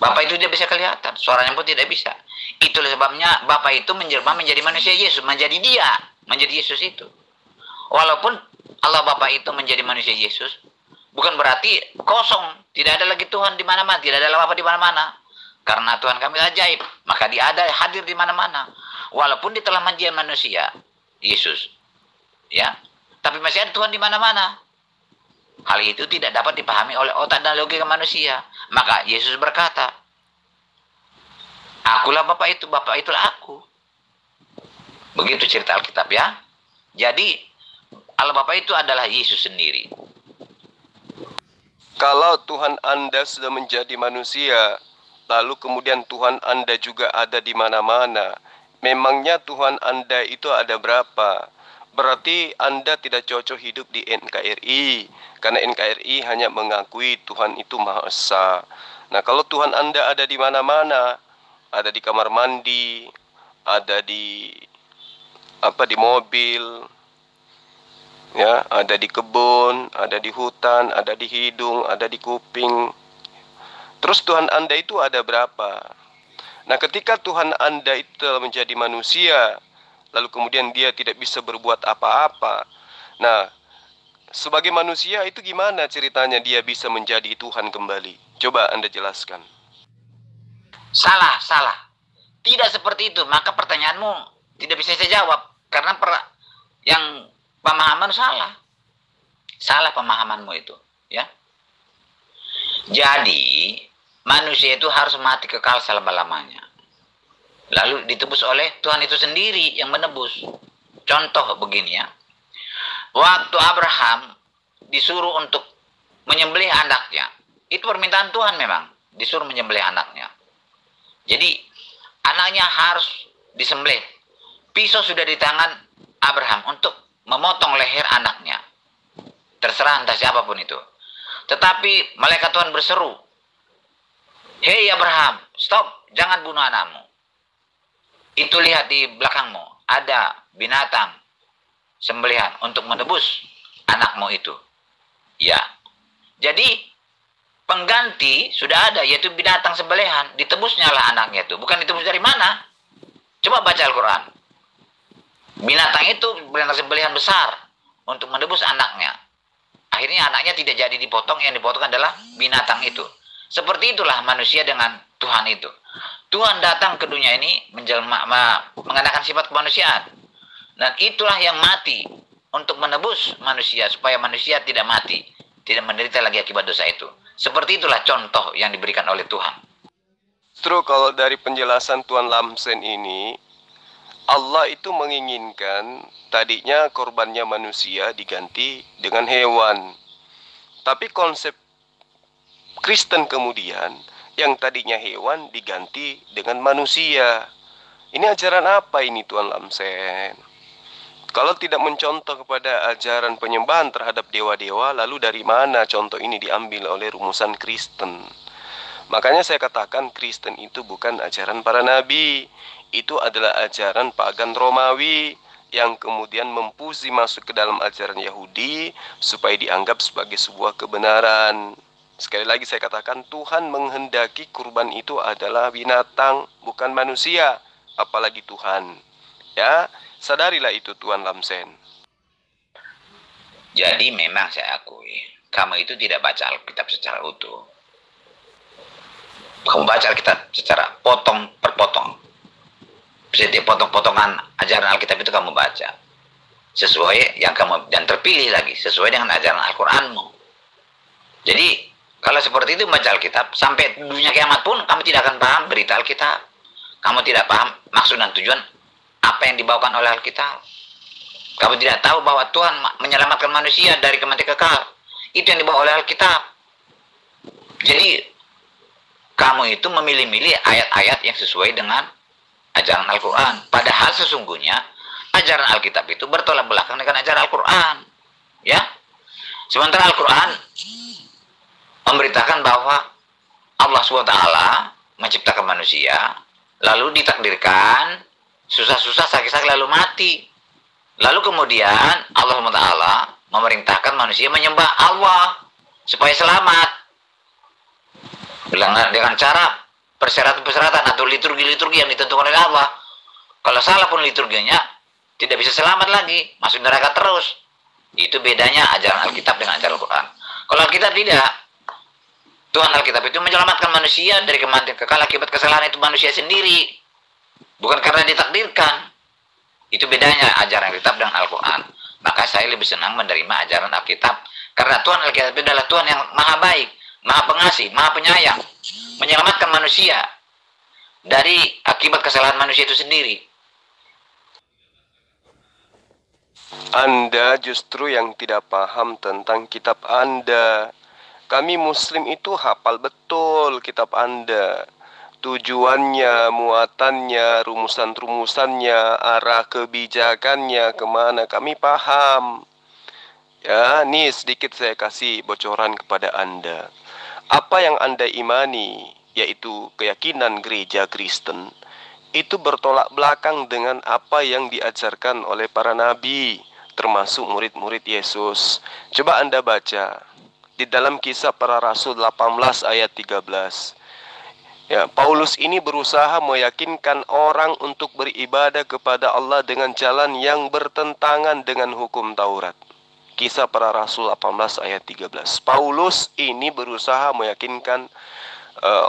D: Bapa itu tidak bisa kelihatan. Suaranya pun tidak bisa. Itulah sebabnya Bapa itu menjelma menjadi manusia Yesus. Menjadi dia. Menjadi Yesus itu. Walaupun Allah Bapa itu menjadi manusia Yesus, bukan berarti kosong. Tidak ada lagi Tuhan di mana-mana. Tidak ada Bapa di mana-mana. Karena Tuhan kami ajaib. Maka dia ada hadir di mana-mana. Walaupun dia telah menjadi manusia Yesus. Ya. Tapi masih ada Tuhan di mana-mana. Hal itu tidak dapat dipahami oleh otak dan logika manusia. Maka Yesus berkata, akulah Bapa itu, Bapa itulah aku. Begitu cerita Alkitab ya. Jadi Allah Bapa itu adalah Yesus sendiri.
B: Kalau Tuhan Anda sudah menjadi manusia, lalu kemudian Tuhan Anda juga ada di mana-mana, memangnya Tuhan Anda itu ada berapa? Berarti Anda tidak cocok hidup di NKRI, karena NKRI hanya mengakui Tuhan itu Maha Esa. Nah, kalau Tuhan Anda ada di mana-mana, ada di kamar mandi, ada di mobil, ya, ada di kebun, ada di hutan, ada di hidung, ada di kuping. Terus Tuhan Anda itu ada berapa? Nah, ketika Tuhan Anda itu telah menjadi manusia, lalu kemudian dia tidak bisa berbuat apa-apa. Nah, sebagai manusia itu gimana ceritanya dia bisa menjadi Tuhan kembali? Coba Anda jelaskan.
D: Salah. Tidak seperti itu. Maka pertanyaanmu tidak bisa saya jawab. Karena yang pemahaman salah. Salah pemahamanmu itu. Ya. Jadi, manusia itu harus mati kekal selama-lamanya. Lalu ditebus oleh Tuhan itu sendiri yang menebus. Contoh begini ya. Waktu Abraham disuruh untuk menyembelih anaknya. Itu permintaan Tuhan memang. Disuruh menyembelih anaknya. Jadi anaknya harus disembelih. Pisau sudah di tangan Abraham untuk memotong leher anaknya. Terserah entah siapapun itu. Tetapi malaikat Tuhan berseru. Hei Abraham, stop. Jangan bunuh anakmu. Itu lihat di belakangmu, ada binatang sembelihan untuk menebus anakmu itu. Ya. Jadi pengganti sudah ada, yaitu binatang sembelihan. Ditebusnya lah anaknya itu. Bukan ditebus dari mana? Coba baca Al-Quran. Binatang itu binatang sembelihan besar untuk menebus anaknya. Akhirnya anaknya tidak jadi dipotong, yang dipotong adalah binatang itu. Seperti itulah manusia dengan Tuhan itu. Tuhan datang ke dunia ini mengenakan sifat kemanusiaan. Dan itulah yang mati untuk menebus manusia, supaya manusia tidak mati, tidak menderita lagi akibat dosa itu. Seperti itulah contoh yang diberikan oleh Tuhan.
B: Justru kalau dari penjelasan Tuan Lamsen ini, Allah itu menginginkan tadinya korbannya manusia diganti dengan hewan. Tapi konsep Kristen kemudian, yang tadinya hewan diganti dengan manusia. Ini ajaran apa ini Tuan Lamsen? Kalau tidak mencontoh kepada ajaran penyembahan terhadap dewa-dewa, lalu dari mana contoh ini diambil oleh rumusan Kristen? Makanya saya katakan Kristen itu bukan ajaran para nabi. Itu adalah ajaran pagan Romawi yang kemudian memfusi masuk ke dalam ajaran Yahudi supaya dianggap sebagai sebuah kebenaran. Sekali lagi saya katakan, Tuhan menghendaki kurban itu adalah binatang, bukan manusia, apalagi Tuhan. Ya, sadarilah itu Tuan Lamsen.
D: Jadi memang saya akui, kamu itu tidak baca Alkitab secara utuh. Kamu baca Alkitab secara potong per potong. Setiap potong-potongan ajaran Alkitab itu kamu baca. Sesuai yang kamu, dan terpilih lagi, sesuai dengan ajaran Al-Quranmu. Jadi, kalau seperti itu baca Alkitab, sampai dunia kiamat pun kamu tidak akan paham berita Alkitab. Kamu tidak paham maksud dan tujuan apa yang dibawakan oleh Alkitab. Kamu tidak tahu bahwa Tuhan menyelamatkan manusia dari kematian kekal. Itu yang dibawa oleh Alkitab. Jadi, kamu itu memilih-milih ayat-ayat yang sesuai dengan ajaran Al-Quran. Padahal sesungguhnya ajaran Alkitab itu bertolak belakang dengan ajaran Al-Quran. Ya, sementara Al-Quran memberitakan bahwa Allah SWT menciptakan manusia, lalu ditakdirkan susah-susah, sakit-sakit, lalu mati. Lalu kemudian Allah SWT memerintahkan manusia menyembah Allah supaya selamat dengan cara persyaratan-persyaratan atau liturgi-liturgi yang ditentukan oleh Allah. Kalau salah pun liturginya, tidak bisa selamat lagi, masuk neraka terus. Itu bedanya ajaran Alkitab dengan ajaran Al-Quran. Kalau Alkitab tidak, Tuhan Alkitab itu menyelamatkan manusia dari kematian kekal akibat kesalahan itu manusia sendiri, bukan karena ditakdirkan. Itu bedanya ajaran Alkitab dengan Al-Quran. Maka saya lebih senang menerima ajaran Alkitab, karena Tuhan Alkitab itu adalah Tuhan yang maha baik, maha pengasih, maha penyayang, menyelamatkan manusia dari akibat kesalahan manusia itu sendiri.
B: Anda justru yang tidak paham tentang kitab Anda. Kami Muslim itu hafal betul kitab Anda. Tujuannya, muatannya, rumusan-rumusannya, arah kebijakannya, kemana kami paham. Ya, nih sedikit saya kasih bocoran kepada Anda. Apa yang Anda imani, yaitu keyakinan gereja Kristen, itu bertolak belakang dengan apa yang diajarkan oleh para nabi, termasuk murid-murid Yesus. Coba Anda baca di dalam Kisah Para Rasul 18 ayat 13. Ya, Paulus ini berusaha meyakinkan orang untuk beribadah kepada Allah dengan jalan yang bertentangan dengan hukum Taurat. Kisah Para Rasul 18 ayat 13. Paulus ini berusaha meyakinkan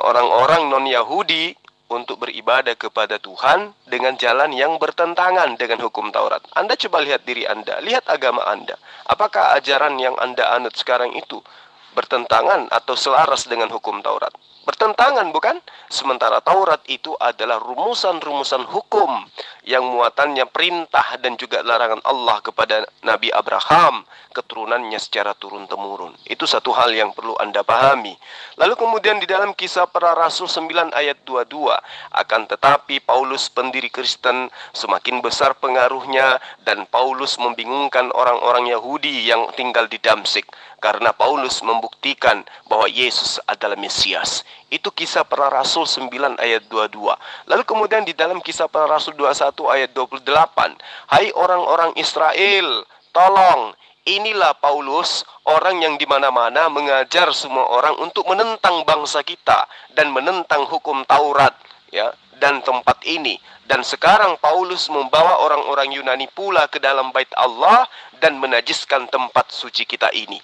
B: orang-orang non-Yahudi untuk beribadah kepada Tuhan dengan jalan yang bertentangan dengan hukum Taurat. Anda coba lihat diri Anda, lihat agama Anda. Apakah ajaran yang Anda anut sekarang itu bertentangan atau selaras dengan hukum Taurat? Bertentangan, bukan? Sementara Taurat itu adalah rumusan-rumusan hukum yang muatannya perintah dan juga larangan Allah kepada Nabi Abraham, keturunannya secara turun-temurun. Itu satu hal yang perlu Anda pahami. Lalu kemudian di dalam Kisah Para Rasul 9 ayat 22, akan tetapi Paulus pendiri Kristen semakin besar pengaruhnya, dan Paulus membingungkan orang-orang Yahudi yang tinggal di Damsyik, karena Paulus membuktikan bahwa Yesus adalah Mesias. Itu Kisah Para Rasul 9 ayat 22. Lalu kemudian di dalam Kisah Para Rasul 21 ayat 28, hai orang-orang Israel, tolong, inilah Paulus, orang yang di mana-mana mengajar semua orang untuk menentang bangsa kita dan menentang hukum Taurat, ya, dan tempat ini. Dan sekarang Paulus membawa orang-orang Yunani pula ke dalam bait Allah dan menajiskan tempat suci kita ini.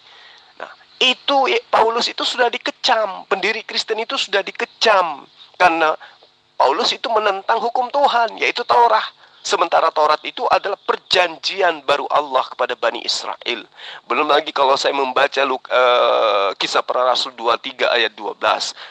B: Nah, itu Paulus itu sudah dikecam, pendiri Kristen itu sudah dikecam karena Paulus itu menentang hukum Tuhan, yaitu Taurat. Sementara Taurat itu adalah perjanjian baru Allah kepada Bani Israel. Belum lagi kalau saya membaca Kisah Para Rasul 23 ayat 12.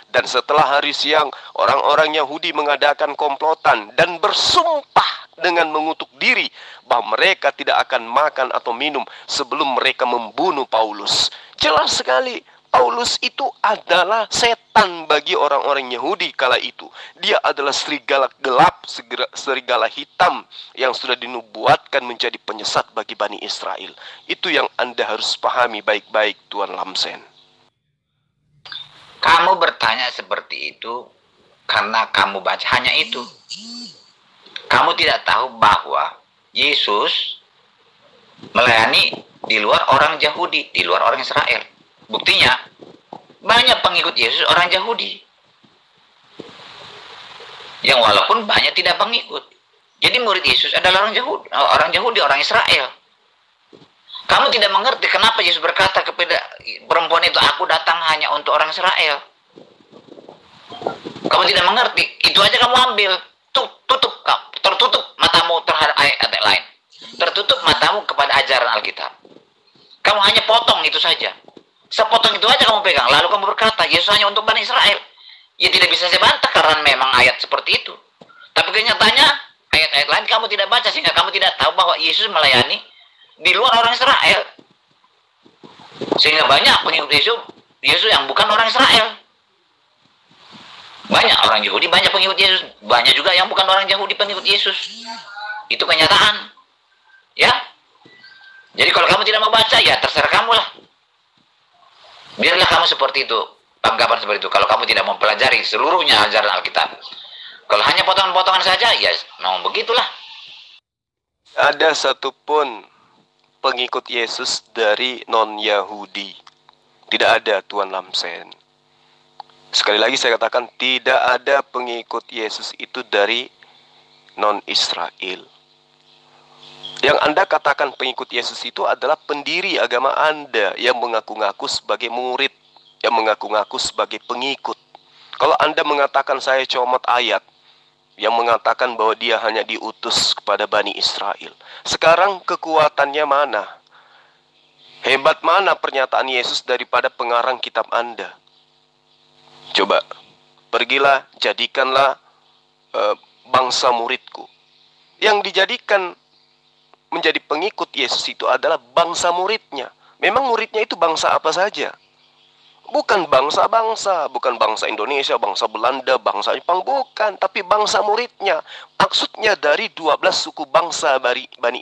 B: Dan setelah hari siang, orang-orang Yahudi mengadakan komplotan dan bersumpah dengan mengutuk diri bahwa mereka tidak akan makan atau minum sebelum mereka membunuh Paulus. Jelas sekali, Paulus itu adalah setan bagi orang-orang Yahudi kala itu. Dia adalah serigala gelap, serigala hitam yang sudah dinubuatkan menjadi penyesat bagi Bani Israel. Itu yang Anda harus pahami baik-baik, Tuan Lamsen.
D: Kamu bertanya seperti itu karena kamu baca hanya itu. Kamu tidak tahu bahwa Yesus melayani di luar orang Yahudi, di luar orang Israel. Buktinya, banyak pengikut Yesus orang Yahudi. Yang walaupun banyak tidak pengikut. Jadi murid Yesus adalah orang Yahudi, orang Israel. Kamu tidak mengerti kenapa Yesus berkata kepada perempuan itu, aku datang hanya untuk orang Israel. Kamu tidak mengerti, itu aja kamu ambil. Tertutup matamu terhadap ayat lain. Tertutup matamu kepada ajaran Alkitab. Kamu hanya potong itu saja. Sepotong itu aja kamu pegang. Lalu kamu berkata, Yesus hanya untuk Bani Israel. Ya tidak bisa saya bantah karena memang ayat seperti itu. Tapi kenyataannya, ayat-ayat lain kamu tidak baca sehingga kamu tidak tahu bahwa Yesus melayani di luar orang Israel. Sehingga banyak pengikut Yesus yang bukan orang Israel. Banyak orang Yahudi, banyak pengikut Yesus. Banyak juga yang bukan orang Yahudi pengikut Yesus. Itu kenyataan. Ya. Jadi kalau kamu tidak mau baca, ya terserah kamu lah. Biarlah kamu seperti itu, anggapan seperti itu. Kalau kamu tidak mempelajari seluruhnya ajaran Alkitab. Kalau hanya potongan-potongan saja, ya memang begitulah.
B: Ada satupun pengikut Yesus dari non-Yahudi. Tidak ada, Tuan Lamsen. Sekali lagi saya katakan, tidak ada pengikut Yesus itu dari non-Israel. Yang Anda katakan pengikut Yesus itu adalah pendiri agama Anda yang mengaku-ngaku sebagai murid, yang mengaku-ngaku sebagai pengikut. Kalau Anda mengatakan saya comot ayat, yang mengatakan bahwa dia hanya diutus kepada Bani Israel. Sekarang kekuatannya mana? Hebat mana pernyataan Yesus daripada pengarang kitab Anda? Coba, pergilah, jadikanlah bangsa muridku. Yang dijadikan menjadi pengikut Yesus itu adalah bangsa muridnya. Memang muridnya itu bangsa apa saja? Bukan bangsa-bangsa, bukan bangsa Indonesia, bangsa Belanda, bangsa Jepang, bukan. Tapi bangsa muridnya. Maksudnya dari 12 suku bangsa Bani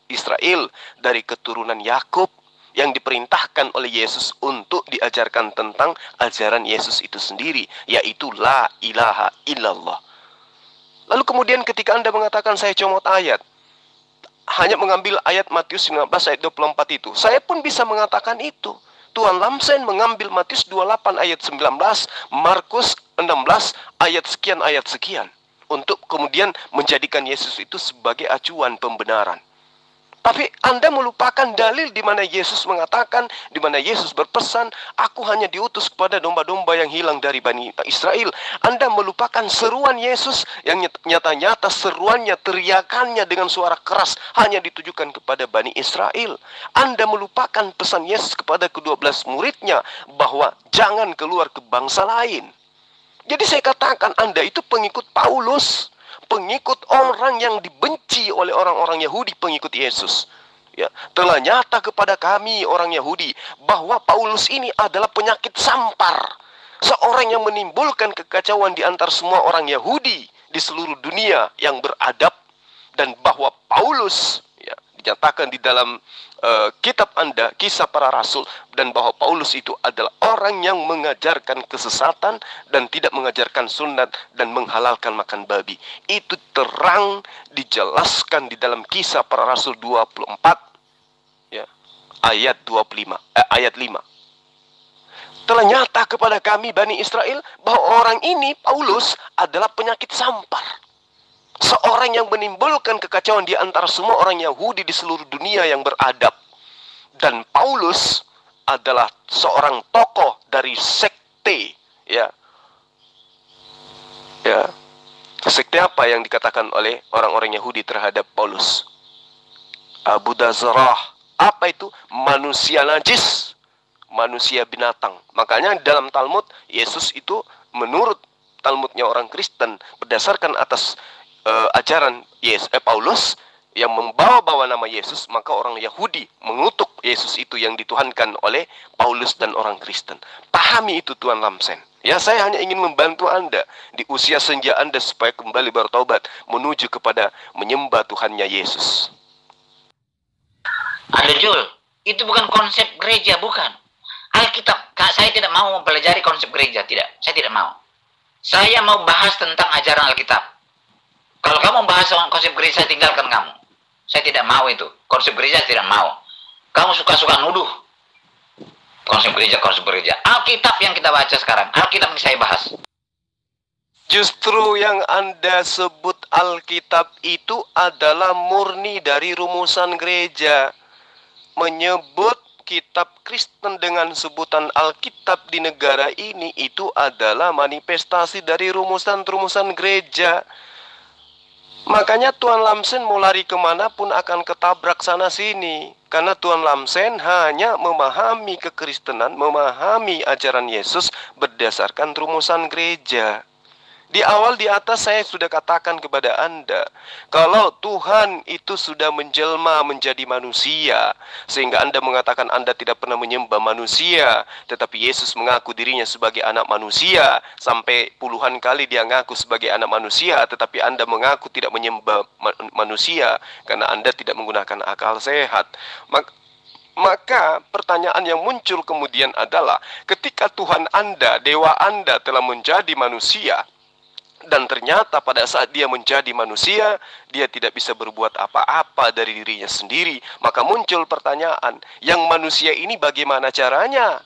B: Israel, dari keturunan Yakub, yang diperintahkan oleh Yesus untuk diajarkan tentang ajaran Yesus itu sendiri, yaitu la ilaha illallah. Lalu kemudian ketika Anda mengatakan saya comot ayat, hanya mengambil ayat Matius 19 ayat 24 itu, saya pun bisa mengatakan itu. Tuan Lamsen mengambil Matius 28 ayat 19, Markus 16 ayat sekian, untuk kemudian menjadikan Yesus itu sebagai acuan pembenaran. Tapi Anda melupakan dalil di mana Yesus mengatakan, di mana Yesus berpesan, aku hanya diutus kepada domba-domba yang hilang dari Bani Israel. Anda melupakan seruan Yesus yang nyata-nyata seruannya, teriakannya dengan suara keras hanya ditujukan kepada Bani Israel. Anda melupakan pesan Yesus kepada ke-12 muridnya bahwa jangan keluar ke bangsa lain. Jadi saya katakan Anda itu pengikut Paulus, pengikut orang yang dibenci oleh orang-orang Yahudi, pengikut Yesus. Ya, telah nyata kepada kami orang Yahudi bahwa Paulus ini adalah penyakit sampar, seorang yang menimbulkan kekacauan di antara semua orang Yahudi di seluruh dunia yang beradab, dan bahwa Paulus, ya, dinyatakan di dalam kitab Anda, Kisah Para Rasul, dan bahwa Paulus itu adalah orang yang mengajarkan kesesatan dan tidak mengajarkan sunat dan menghalalkan makan babi. Itu terang dijelaskan di dalam Kisah Para Rasul 24. Ya. ayat 5. Telah nyata kepada kami Bani Israel bahwa orang ini, Paulus, adalah penyakit sampar. Seorang yang menimbulkan kekacauan di antara semua orang Yahudi di seluruh dunia yang beradab. Dan Paulus adalah seorang tokoh dari sekte, ya. Sekte apa yang dikatakan oleh orang-orang Yahudi terhadap Paulus? Abu Dazrah. Apa itu? Manusia najis, manusia binatang. Makanya dalam Talmud, Yesus itu menurut Talmudnya orang Kristen, berdasarkan atas ajaran Paulus yang membawa-bawa nama Yesus, maka orang Yahudi mengutuk Yesus itu yang dituhankan oleh Paulus dan orang Kristen. Pahami itu Tuan Lamsen. Ya, saya hanya ingin membantu Anda di usia senja Anda supaya kembali bertobat menuju kepada menyembah Tuhannya Yesus.
D: Ada Jul, itu bukan konsep gereja, bukan. Alkitab, saya tidak mau mempelajari konsep gereja, tidak. Saya tidak mau. Saya mau bahas tentang ajaran Alkitab. Kalau kamu bahas soal konsep gereja, saya tinggalkan kamu. Saya tidak mau itu. Konsep gereja saya tidak mau. Kamu suka-suka nuduh. Konsep gereja. Alkitab yang kita baca sekarang. Alkitab yang saya bahas.
B: Justru yang Anda sebut Alkitab itu adalah murni dari rumusan gereja. Menyebut kitab Kristen dengan sebutan Alkitab di negara ini itu adalah manifestasi dari rumusan-rumusan gereja. Makanya Tuan Lamsen mau lari kemanapun akan ketabrak sana sini. Karena Tuan Lamsen hanya memahami kekristenan, memahami ajaran Yesus berdasarkan rumusan gereja. Di awal di atas saya sudah katakan kepada Anda, kalau Tuhan itu sudah menjelma menjadi manusia, sehingga Anda mengatakan Anda tidak pernah menyembah manusia, tetapi Yesus mengaku dirinya sebagai anak manusia, sampai puluhan kali dia mengaku sebagai anak manusia, tetapi Anda mengaku tidak menyembah manusia, karena Anda tidak menggunakan akal sehat. Maka pertanyaan yang muncul kemudian adalah, ketika Tuhan Anda, dewa Anda telah menjadi manusia, dan ternyata pada saat dia menjadi manusia, dia tidak bisa berbuat apa-apa dari dirinya sendiri. Maka muncul pertanyaan, yang manusia ini bagaimana caranya?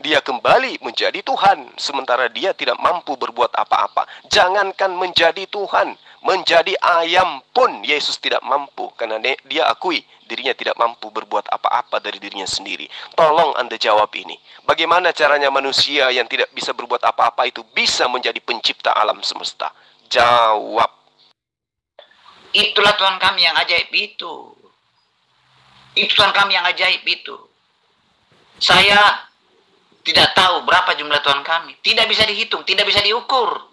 B: Dia kembali menjadi Tuhan, sementara dia tidak mampu berbuat apa-apa. Jangankan menjadi Tuhan, menjadi ayam pun Yesus tidak mampu, karena dia akui dirinya tidak mampu berbuat apa-apa dari dirinya sendiri. Tolong Anda jawab ini. Bagaimana caranya manusia yang tidak bisa berbuat apa-apa itu bisa menjadi pencipta alam semesta? Jawab.
D: Itulah Tuhan kami yang ajaib itu. Itu Tuhan kami yang ajaib itu. Saya tidak tahu berapa jumlah Tuhan kami. Tidak bisa dihitung, tidak bisa diukur.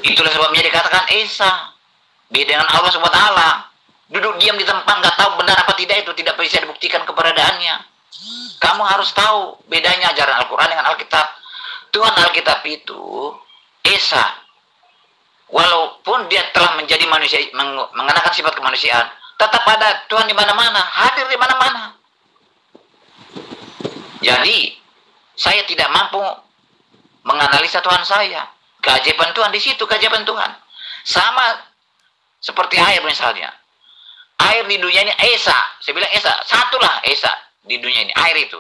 D: Itulah sebabnya dikatakan Esa. Beda dengan Allah SWT. Duduk diam di tempat, nggak tahu benar apa tidak, itu tidak bisa dibuktikan keberadaannya. Kamu harus tahu bedanya ajaran Al-Quran dengan Alkitab. Tuhan Alkitab itu Esa. Walaupun dia telah menjadi manusia, mengenakan sifat kemanusiaan, tetap ada Tuhan di mana-mana, hadir di mana-mana. Jadi, saya tidak mampu menganalisa Tuhan saya. Keajaiban Tuhan di situ, keajaiban Tuhan. Sama seperti air misalnya. Air di dunia ini Esa. Saya bilang Esa, satulah Esa di dunia ini, air itu.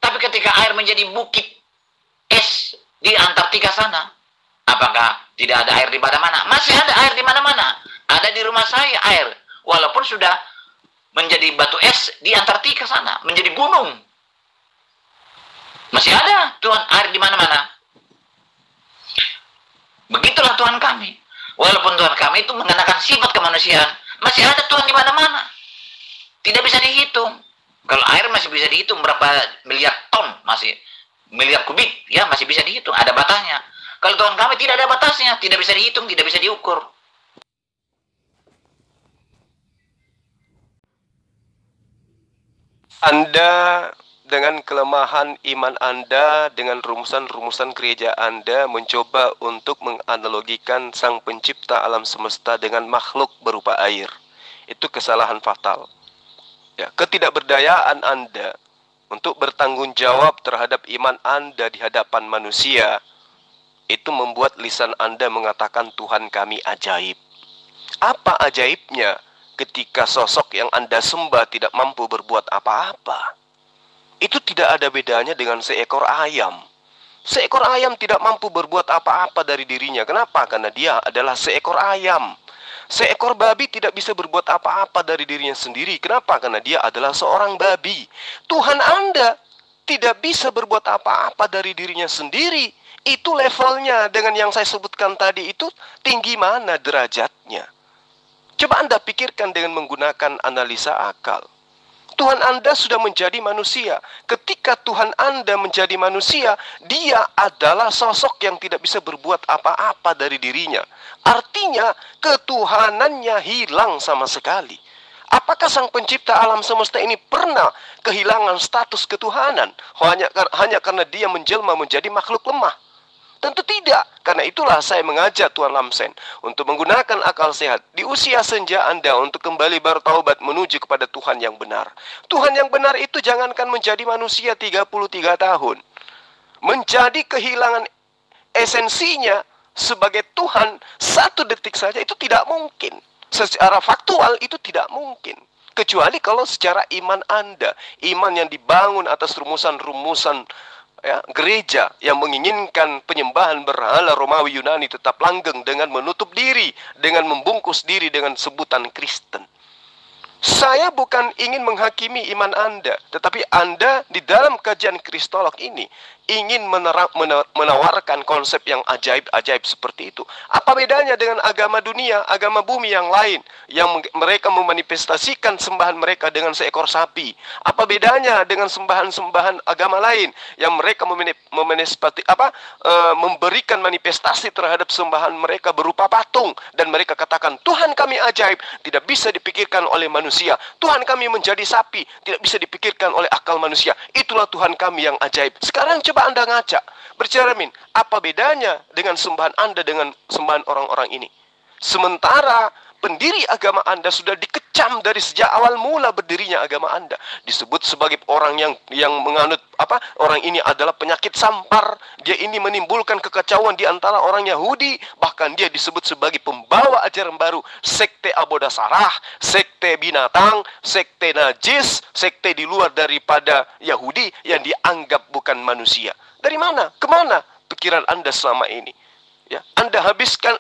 D: Tapi ketika air menjadi bukit es di Antartika sana, apakah tidak ada air di mana-mana? Masih ada air di mana-mana. Ada di rumah saya air. Walaupun sudah menjadi batu es di Antartika sana, menjadi gunung. Masih ada Tuhan air di mana-mana. Begitulah Tuhan kami. Walaupun Tuhan kami itu mengenakan sifat kemanusiaan, masih ada Tuhan di mana-mana. Tidak bisa dihitung. Kalau air masih bisa dihitung berapa miliar ton, masih miliar kubik, ya masih bisa dihitung, ada batasnya. Kalau Tuhan kami tidak ada batasnya, tidak bisa dihitung, tidak bisa diukur.
B: Anda dengan kelemahan iman Anda, dengan rumusan-rumusan gereja Anda, mencoba untuk menganalogikan Sang Pencipta alam semesta dengan makhluk berupa air. Itu kesalahan fatal. Ya, ketidakberdayaan Anda untuk bertanggung jawab terhadap iman Anda di hadapan manusia, itu membuat lisan Anda mengatakan Tuhan kami ajaib. Apa ajaibnya? ketika sosok yang Anda sembah tidak mampu berbuat apa-apa. Itu tidak ada bedanya dengan seekor ayam. Seekor ayam tidak mampu berbuat apa-apa dari dirinya. Kenapa? Karena dia adalah seekor ayam. Seekor babi tidak bisa berbuat apa-apa dari dirinya sendiri. Kenapa? Karena dia adalah seorang babi. Tuhan Anda tidak bisa berbuat apa-apa dari dirinya sendiri. Itu levelnya dengan yang saya sebutkan tadi itu tinggi mana derajatnya. Coba Anda pikirkan dengan menggunakan analisa akal. Tuhan Anda sudah menjadi manusia. Ketika Tuhan Anda menjadi manusia, dia adalah sosok yang tidak bisa berbuat apa-apa dari dirinya. Artinya, ketuhanannya hilang sama sekali. Apakah Sang Pencipta alam semesta ini pernah kehilangan status ketuhanan hanya karena dia menjelma menjadi makhluk lemah? Tentu tidak. Karena itulah saya mengajak Tuan Lamsen untuk menggunakan akal sehat di usia senja Anda untuk kembali bertaubat menuju kepada Tuhan yang benar. Tuhan yang benar itu jangankan menjadi manusia 33 tahun. Menjadi kehilangan esensinya sebagai Tuhan 1 detik saja itu tidak mungkin. Secara faktual itu tidak mungkin. Kecuali kalau secara iman Anda, iman yang dibangun atas rumusan-rumusan gereja yang menginginkan penyembahan berhala Romawi Yunani tetap langgeng dengan menutup diri, dengan membungkus diri dengan sebutan Kristen. Saya bukan ingin menghakimi iman Anda, tetapi Anda di dalam kajian Kristolog ini ingin menawarkan konsep yang ajaib-ajaib seperti itu. Apa bedanya dengan agama dunia, agama bumi yang lain, yang mereka memanifestasikan sembahan mereka dengan seekor sapi? Apa bedanya dengan sembahan-sembahan agama lain yang mereka memberikan manifestasi terhadap sembahan mereka berupa patung, dan mereka katakan, Tuhan kami ajaib, tidak bisa dipikirkan oleh manusia. Tuhan kami menjadi sapi, tidak bisa dipikirkan oleh akal manusia. Itulah Tuhan kami yang ajaib. Sekarang coba Anda ngaca, bercermin, apa bedanya dengan sembahan Anda dengan sembahan orang-orang ini? Sementara pendiri agama Anda sudah dikecam dari sejak awal mula berdirinya agama Anda. Disebut sebagai orang yang menganut orang ini adalah penyakit sampar. Dia ini menimbulkan kekacauan di antara orang Yahudi. Bahkan dia disebut sebagai pembawa ajaran baru, sekte Abodasarah, sekte binatang, sekte najis, sekte di luar daripada Yahudi yang dianggap bukan manusia. Dari mana? Kemana pikiran Anda selama ini? Ya, Anda habiskan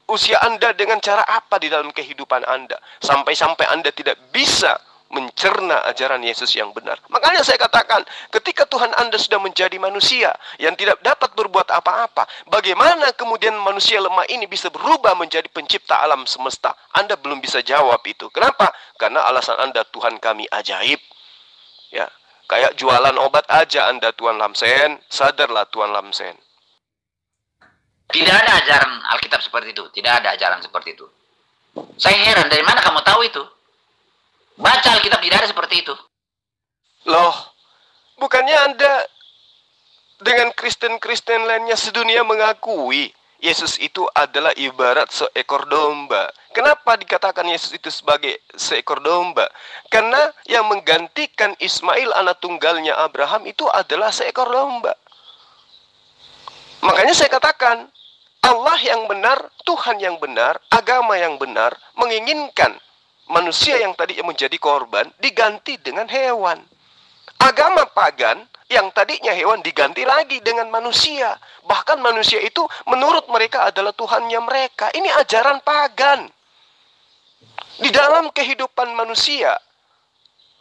B: usia Anda dengan cara apa di dalam kehidupan Anda, sampai-sampai Anda tidak bisa mencerna ajaran Yesus yang benar. Makanya saya katakan, ketika Tuhan Anda sudah menjadi manusia yang tidak dapat berbuat apa-apa, bagaimana kemudian manusia lemah ini bisa berubah menjadi pencipta alam semesta? Anda belum bisa jawab itu. Kenapa? Karena alasan Anda, Tuhan kami ajaib. Ya, kayak jualan obat aja Anda, Tuan Lamsen. Sadarlah Tuan Lamsen.
D: Tidak ada ajaran Alkitab seperti itu. Tidak ada ajaran seperti itu. Saya heran, dari mana kamu tahu itu? Baca Alkitab, tidak ada seperti itu.
B: Loh, bukannya Anda dengan Kristen-Kristen lainnya sedunia mengakui Yesus itu adalah ibarat seekor domba. Kenapa dikatakan Yesus itu sebagai seekor domba? Karena yang menggantikan Ismail anak tunggalnya Abraham itu adalah seekor domba. Makanya saya katakan, Allah yang benar, Tuhan yang benar, agama yang benar, menginginkan manusia yang tadi menjadi korban diganti dengan hewan. Agama pagan yang tadinya hewan diganti lagi dengan manusia. Bahkan manusia itu menurut mereka adalah Tuhannya mereka. Ini ajaran pagan. Di dalam kehidupan manusia,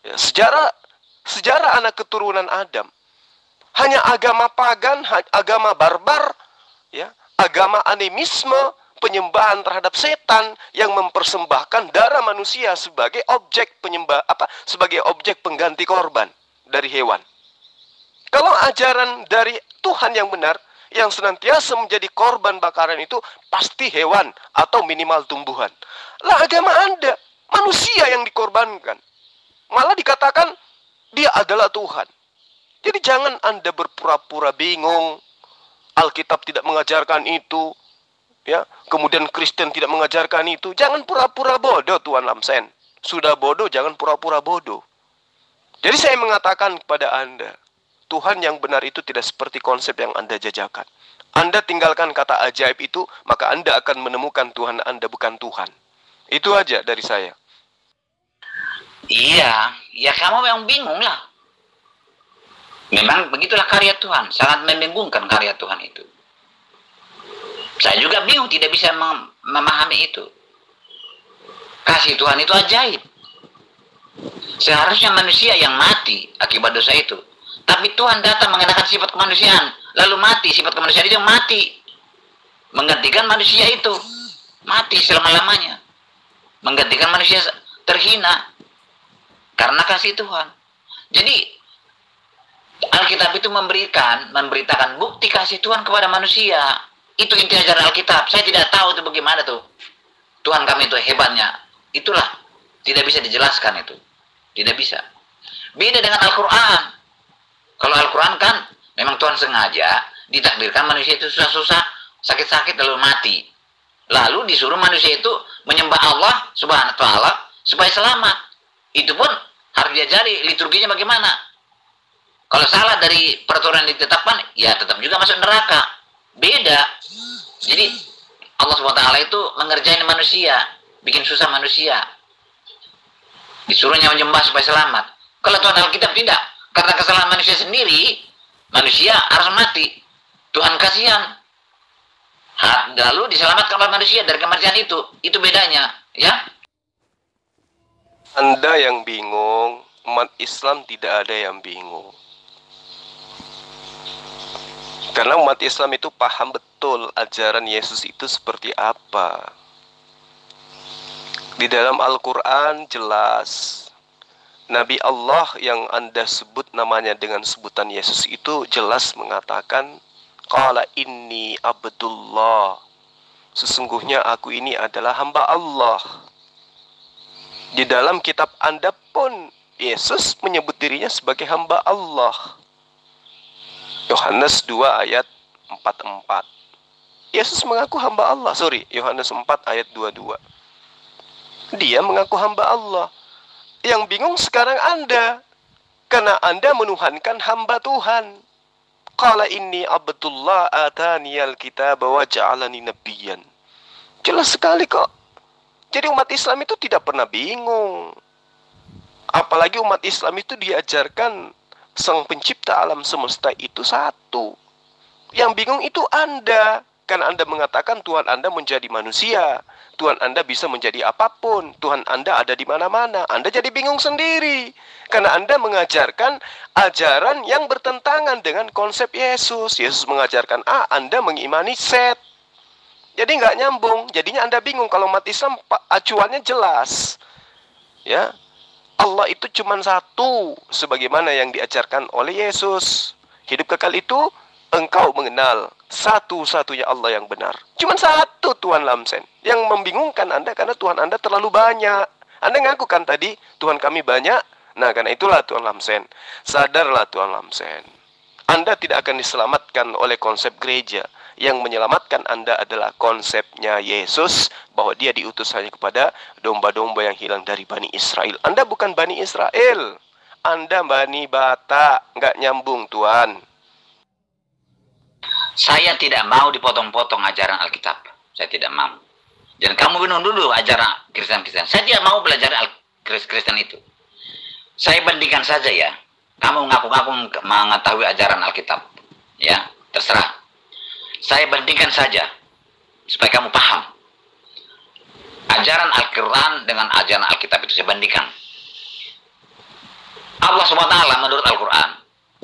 B: sejarah anak keturunan Adam, hanya agama pagan, agama barbar, ya, agama animisme, penyembahan terhadap setan yang mempersembahkan darah manusia sebagai objek sebagai objek pengganti korban dari hewan. Kalau ajaran dari Tuhan yang benar, yang senantiasa menjadi korban bakaran itu pasti hewan atau minimal tumbuhan. Lah agama Anda, manusia yang dikorbankan. Malah dikatakan dia adalah Tuhan. Jadi jangan Anda berpura-pura bingung. Alkitab tidak mengajarkan itu. Ya, kemudian Kristen tidak mengajarkan itu. Jangan pura-pura bodoh, Tuan Lamsen. Sudah bodoh, jangan pura-pura bodoh. Jadi saya mengatakan kepada Anda, Tuhan yang benar itu tidak seperti konsep yang Anda jajakan. Anda tinggalkan kata ajaib itu, maka Anda akan menemukan Tuhan Anda bukan Tuhan. Itu aja dari saya.
D: Iya, ya kamu memang bingung lah. Memang begitulah karya Tuhan, sangat membingungkan karya Tuhan itu. Saya juga bingung, tidak bisa memahami itu. Kasih Tuhan itu ajaib. Seharusnya manusia yang mati akibat dosa itu. Tapi Tuhan datang mengenakan sifat kemanusiaan, lalu mati, sifat kemanusiaan itu mati. Menggantikan manusia itu, mati selama-lamanya. Menggantikan manusia terhina. Karena kasih Tuhan. Jadi Alkitab itu memberitakan bukti kasih Tuhan kepada manusia. Itu inti ajaran Alkitab. Saya tidak tahu itu bagaimana tuh. Tuhan kami itu hebatnya. Itulah tidak bisa dijelaskan itu. Tidak bisa. Beda dengan Al-Quran. Kalau Al-Quran kan memang Tuhan sengaja ditakdirkan manusia itu susah-susah, sakit-sakit lalu mati. Lalu disuruh manusia itu menyembah Allah Subhanahu wa taala supaya selamat. Itu pun harus diajari liturginya bagaimana. Kalau salah dari peraturan yang ditetapkan, ya tetap juga masuk neraka. Beda. Jadi Allah SWT itu mengerjain manusia, bikin susah manusia. Disuruhnya menyembah supaya selamat. Kalau Tuhan Alkitab tidak, karena kesalahan manusia sendiri, manusia harus mati. Tuhan kasihan. Lalu diselamatkan oleh manusia dari kematian itu. Itu bedanya, ya.
B: Anda yang bingung, umat Islam tidak ada yang bingung. Karena umat Islam itu paham betul ajaran Yesus itu seperti apa. Di dalam Al-Quran jelas, Nabi Allah yang Anda sebut namanya dengan sebutan Yesus itu jelas mengatakan, Qala inni abdullah. Sesungguhnya aku ini adalah hamba Allah. Di dalam kitab Anda pun Yesus menyebut dirinya sebagai hamba Allah. Yohanes 2 ayat 44. Yesus mengaku hamba Allah. Yohanes 4 ayat 22. Dia mengaku hamba Allah. Yang bingung sekarang Anda. Karena Anda menuhankan hamba Tuhan. Qala inni abdullah ataniyal kitab wa ja'alani nabiyyan. Jelas sekali kok. Jadi umat Islam itu tidak pernah bingung. Apalagi umat Islam itu diajarkan Sang Pencipta alam semesta itu satu. Yang bingung itu Anda. Karena Anda mengatakan Tuhan Anda menjadi manusia. Tuhan Anda bisa menjadi apapun. Tuhan Anda ada di mana-mana. Anda jadi bingung sendiri. Karena Anda mengajarkan ajaran yang bertentangan dengan konsep Yesus. Yesus mengajarkan A, Anda mengimani Z. Jadi nggak nyambung. Jadinya Anda bingung. Kalau umat Islam acuannya jelas. Ya, Allah itu cuma satu. Sebagaimana yang diajarkan oleh Yesus. Hidup kekal itu engkau mengenal satu-satunya Allah yang benar. Cuma satu Tuhan Lamsen. Yang membingungkan Anda karena Tuhan Anda terlalu banyak. Anda ngaku kan tadi Tuhan kami banyak. Nah karena itulah Tuhan Lamsen. Sadarlah Tuhan Lamsen. Anda tidak akan diselamatkan oleh konsep gereja. Yang menyelamatkan Anda adalah konsepnya Yesus, bahwa dia diutus hanya kepada domba-domba yang hilang dari Bani Israel. Anda bukan Bani Israel. Anda Bani Bata. Nggak nyambung Tuhan.
D: Saya tidak mau dipotong-potong ajaran Alkitab. Saya tidak mau. Dan kamu minum dulu ajaran Kristen-Kristen. Saya tidak mau belajar Kristen itu. Saya bandingkan saja ya. Kamu ngaku-ngaku mengetahui ajaran Alkitab. Ya, terserah. Saya bandingkan saja. Supaya kamu paham. Ajaran Al-Quran dengan ajaran Alkitab itu saya bandingkan. Allah SWT menurut Al-Quran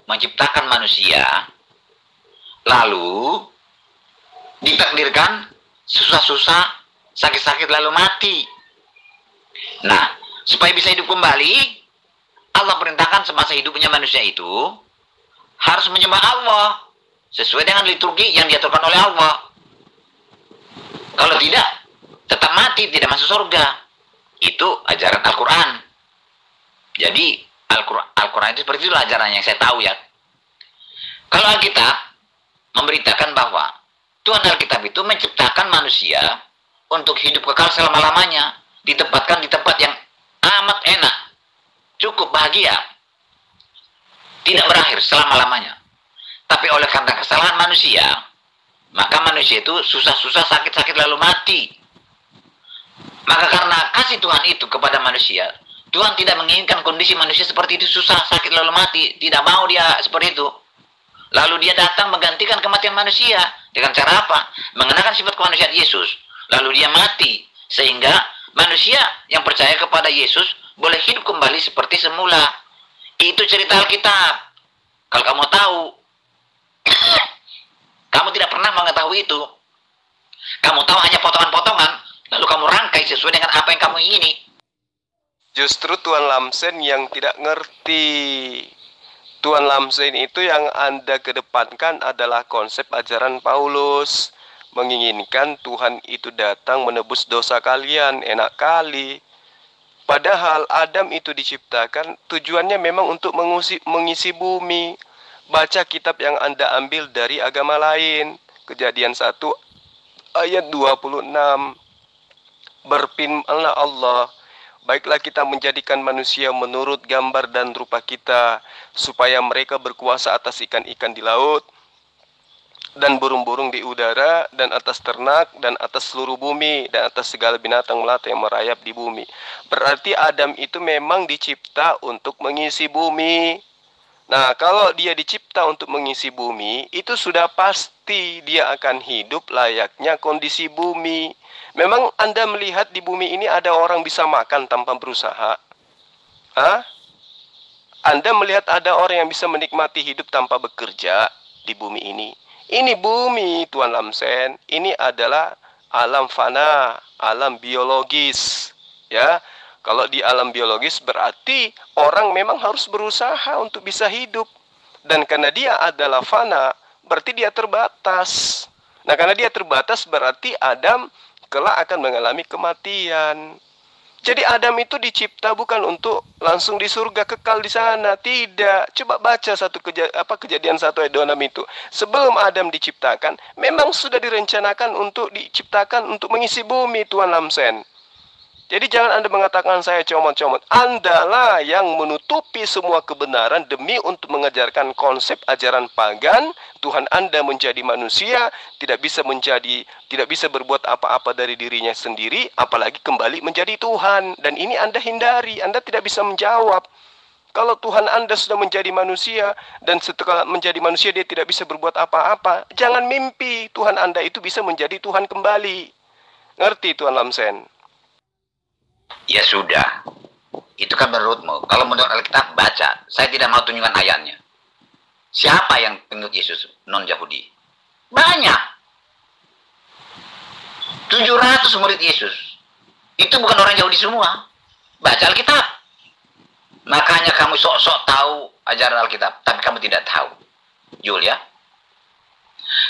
D: menciptakan manusia, lalu ditakdirkan susah-susah, sakit-sakit lalu mati. Nah, supaya bisa hidup kembali, Allah perintahkan semasa hidupnya manusia itu harus menyembah Allah sesuai dengan liturgi yang diaturkan oleh Allah. Kalau tidak, tetap mati, tidak masuk surga. Itu ajaran Al-Quran. Jadi Al-Quran itu seperti itulah ajaran yang saya tahu ya. Kalau Alkitab memberitakan bahwa Tuhan Alkitab itu menciptakan manusia untuk hidup kekal selama-lamanya, ditempatkan di tempat yang amat enak, cukup bahagia, tidak berakhir selama-lamanya. Tapi oleh karena kesalahan manusia, maka manusia itu susah-susah, sakit-sakit lalu mati. Maka karena kasih Tuhan itu kepada manusia, Tuhan tidak menginginkan kondisi manusia seperti itu, susah, sakit, lalu mati. Tidak mau dia seperti itu. Lalu dia datang menggantikan kematian manusia. Dengan cara apa? Mengenakan sifat kemanusiaan Yesus. Lalu dia mati. Sehingga manusia yang percaya kepada Yesus boleh hidup kembali seperti semula. Itu cerita Alkitab. Kalau kamu tahu, kamu tidak pernah mengetahui itu. Kamu tahu hanya potongan-potongan, lalu kamu rangkai sesuai dengan apa yang kamu ingini.
B: Justru Tuan Lamsen yang tidak ngerti. Tuan Lamsen itu yang Anda kedepankan adalah konsep ajaran Paulus. Menginginkan Tuhan itu datang menebus dosa kalian. Enak kali. Padahal Adam itu diciptakan tujuannya memang untuk mengisi bumi. Baca kitab yang Anda ambil dari agama lain. Kejadian 1 ayat 26. Berfirmanlah Allah, baiklah kita menjadikan manusia menurut gambar dan rupa kita, supaya mereka berkuasa atas ikan-ikan di laut, dan burung-burung di udara, dan atas ternak, dan atas seluruh bumi, dan atas segala binatang melata yang merayap di bumi. Berarti Adam itu memang dicipta untuk mengisi bumi. Nah, kalau dia dicipta untuk mengisi bumi, itu sudah pasti dia akan hidup layaknya kondisi bumi. Memang Anda melihat di bumi ini ada orang bisa makan tanpa berusaha? Hah? Anda melihat ada orang yang bisa menikmati hidup tanpa bekerja di bumi ini? Ini bumi, Tuan Lamsen. Ini adalah alam fana, alam biologis. Ya, kalau di alam biologis berarti orang memang harus berusaha untuk bisa hidup. Dan karena dia adalah fana, berarti dia terbatas. Nah, karena dia terbatas berarti Adam kelak akan mengalami kematian. Jadi Adam itu dicipta bukan untuk langsung di surga kekal di sana, tidak. Coba baca Kejadian 1 ayat 26 itu. Sebelum Adam diciptakan, memang sudah direncanakan untuk diciptakan untuk mengisi bumi, Tuan Lamsen. Jadi jangan Anda mengatakan saya comot-comot. Anda lah yang menutupi semua kebenaran demi untuk mengajarkan konsep ajaran pagan. Tuhan Anda menjadi manusia, tidak bisa berbuat apa-apa dari dirinya sendiri, apalagi kembali menjadi Tuhan. Dan ini Anda hindari, Anda tidak bisa menjawab. Kalau Tuhan Anda sudah menjadi manusia, dan setelah menjadi manusia dia tidak bisa berbuat apa-apa, jangan mimpi Tuhan Anda itu bisa menjadi Tuhan kembali. Ngerti Tuan Lamsen?
D: Ya sudah, itu kan menurutmu. Kalau menurut Alkitab, baca. Saya tidak mau tunjukkan ayatnya. Siapa yang pengikut Yesus non-Yahudi? Banyak. 700 murid Yesus. Itu bukan orang Yahudi semua. Baca Alkitab. Makanya kamu sok-sok tahu ajaran Alkitab, tapi kamu tidak tahu. Jul ya.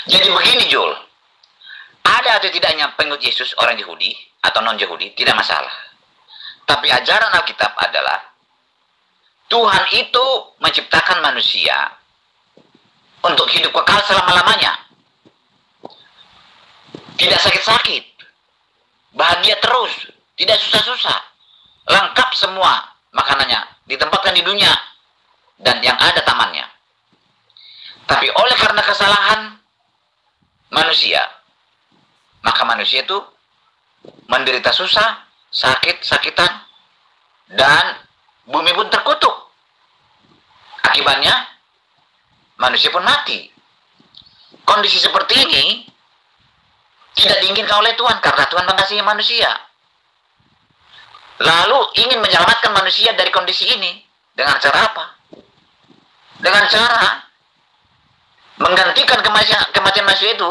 D: Jadi begini Jul. Ada atau tidaknya pengikut Yesus orang Yahudi atau non-Yahudi, tidak masalah. Tapi ajaran Alkitab adalah Tuhan itu menciptakan manusia untuk hidup kekal selama-lamanya. Tidak sakit-sakit. Bahagia terus. Tidak susah-susah. Lengkap semua makanannya. Ditempatkan di dunia. Dan yang ada tamannya. Tapi oleh karena kesalahan manusia, maka manusia itu menderita susah, sakit-sakitan, dan bumi pun terkutuk. Akibatnya manusia pun mati. Kondisi seperti ini tidak diinginkan oleh Tuhan karena Tuhan mengasihi manusia. Lalu ingin menyelamatkan manusia dari kondisi ini dengan cara apa? Dengan cara menggantikan kematian manusia itu.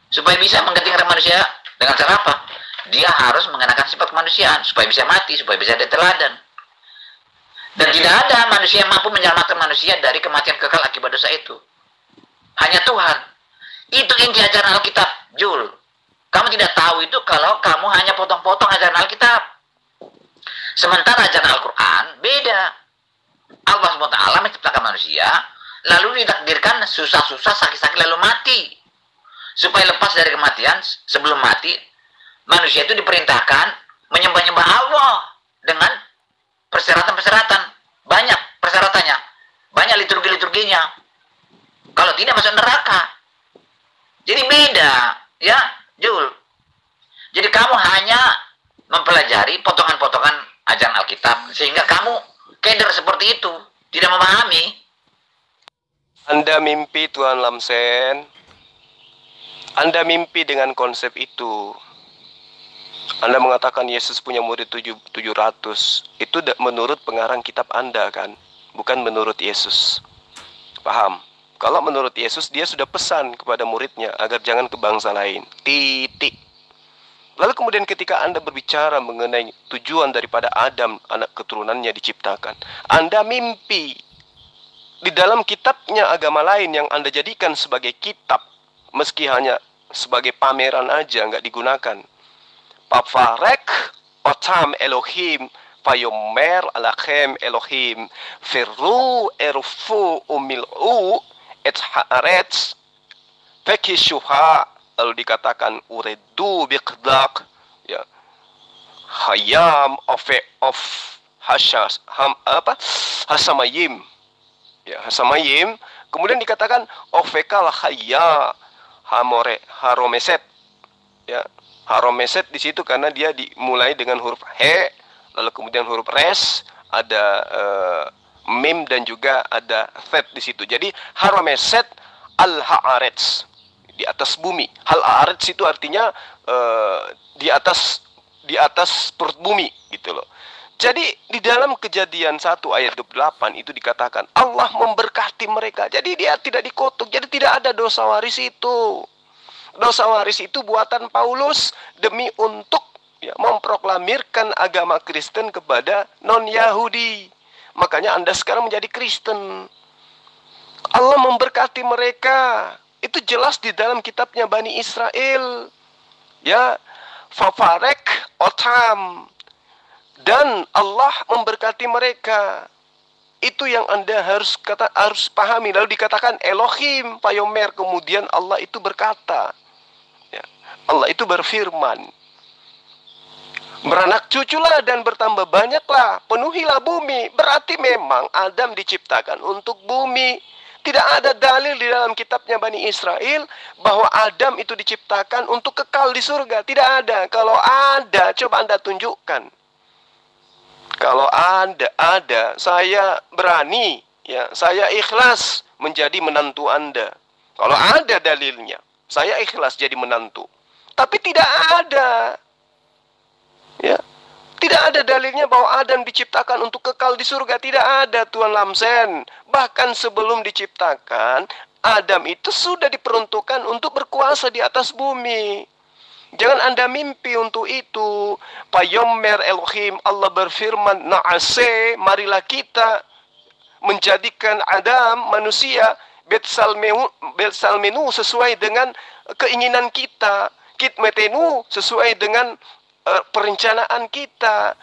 D: Supaya bisa menggantikan manusia dengan cara apa? Dia harus mengenakan sifat kemanusiaan supaya bisa mati, supaya bisa ada teladan. Dan tidak ada manusia yang mampu menyelamatkan manusia dari kematian kekal akibat dosa itu. Hanya Tuhan. Itu inti ajaran Alkitab, Jul. Kamu tidak tahu itu kalau kamu hanya potong-potong ajaran Alkitab. Sementara ajaran Al-Quran beda. Allah SWT menciptakan manusia, lalu ditakdirkan susah-susah, sakit-sakit, lalu mati. Supaya lepas dari kematian, sebelum mati, manusia itu diperintahkan menyembah-nyembah Allah dengan persyaratan-persyaratan. Banyak persyaratannya. Banyak liturgi-liturginya. Kalau tidak masuk neraka. Jadi beda. Ya, Jul. Jadi kamu hanya mempelajari potongan-potongan ajaran Alkitab sehingga kamu keder seperti itu, tidak memahami.
B: Anda mimpi Tuan Lamsen. Anda mimpi dengan konsep itu. Anda mengatakan Yesus punya murid 700. Itu menurut pengarang kitab Anda kan, bukan menurut Yesus. Paham? Kalau menurut Yesus, dia sudah pesan kepada muridnya agar jangan ke bangsa lain. Titik. Lalu kemudian ketika Anda berbicara mengenai tujuan daripada Adam, anak keturunannya diciptakan, Anda mimpi di dalam kitabnya agama lain yang Anda jadikan sebagai kitab, meski hanya sebagai pameran aja, nggak digunakan. Pafarek otam Elohim Fayomer alachem Elohim Firru erfu umil'u et haaretz Fekishuha. Lalu dikatakan uredu biqdak, ya, hayam of hasamayim, ya, hasamayim. Kemudian dikatakan ofekal haya haromeset, ya, haromeset di situ karena dia dimulai dengan huruf he, lalu kemudian huruf res, ada mim dan juga ada thet di situ. Jadi haromeset al haaretz, di atas bumi. Hal haaretz itu artinya di atas perut bumi gitu loh. Jadi di dalam Kejadian 1 ayat 28 itu dikatakan Allah memberkati mereka. Jadi dia tidak dikutuk. Jadi tidak ada dosa waris itu. Dosa waris itu buatan Paulus demi untuk, ya, memproklamirkan agama Kristen kepada non-Yahudi. Makanya Anda sekarang menjadi Kristen. Allah memberkati mereka. Itu jelas di dalam kitabnya Bani Israel. Ya, fafarek otam. Dan Allah memberkati mereka. Itu yang Anda harus pahami. Lalu dikatakan Elohim Payomer, kemudian Allah itu berkata, ya, Allah itu berfirman, beranak cuculah dan bertambah banyaklah, penuhilah bumi. Berarti memang Adam diciptakan untuk bumi. Tidak ada dalil di dalam kitabnya Bani Israel bahwa Adam itu diciptakan untuk kekal di surga. Tidak ada. Kalau ada, coba Anda tunjukkan. Kalau ada, saya berani, ya, saya ikhlas menjadi menantu Anda. Kalau ada dalilnya, saya ikhlas jadi menantu. Tapi tidak ada. Ya. Tidak ada dalilnya bahwa Adam diciptakan untuk kekal di surga. Tidak ada, Tuan Lamsen. Bahkan sebelum diciptakan, Adam itu sudah diperuntukkan untuk berkuasa di atas bumi. Jangan Anda mimpi untuk itu. Payomer Elohim, Allah berfirman, na'ase, marilah kita menjadikan Adam, manusia, betsalmenu sesuai dengan keinginan kita. Kitmetenu sesuai dengan perencanaan kita.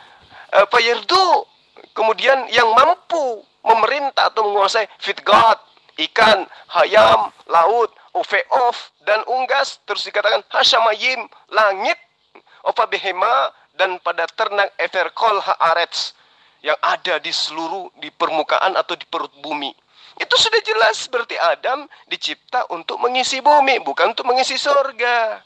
B: Payerdu, kemudian yang mampu memerintah atau menguasai fitgat, ikan, hayam, laut, ofeof, dan unggas. Terus dikatakan hasyamayim, langit, opa behema, dan pada ternak everkol haaretz, yang ada di seluruh, di permukaan atau di perut bumi. Itu sudah jelas berarti Adam dicipta untuk mengisi bumi, bukan untuk mengisi surga.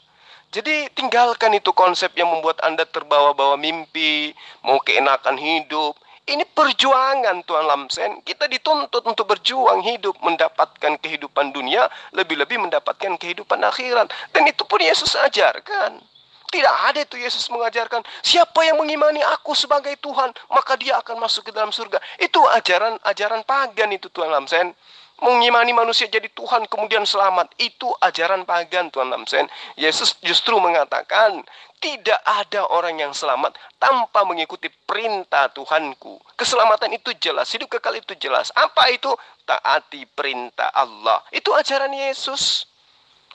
B: Jadi tinggalkan itu konsep yang membuat Anda terbawa-bawa mimpi, mau keenakan hidup. Ini perjuangan, Tuan Lamsen. Kita dituntut untuk berjuang hidup, mendapatkan kehidupan dunia, lebih-lebih mendapatkan kehidupan akhirat. Dan itu pun Yesus ajarkan. Tidak ada itu Yesus mengajarkan, siapa yang mengimani aku sebagai Tuhan, maka dia akan masuk ke dalam surga. Itu ajaran pagan itu, Tuan Lamsen. Mengimani manusia jadi Tuhan kemudian selamat. Itu ajaran pagan, Tuan Lamsen. Yesus justru mengatakan, tidak ada orang yang selamat tanpa mengikuti perintah Tuhanku. Keselamatan itu jelas, hidup kekal itu jelas. Apa itu? Taati perintah Allah. Itu ajaran Yesus.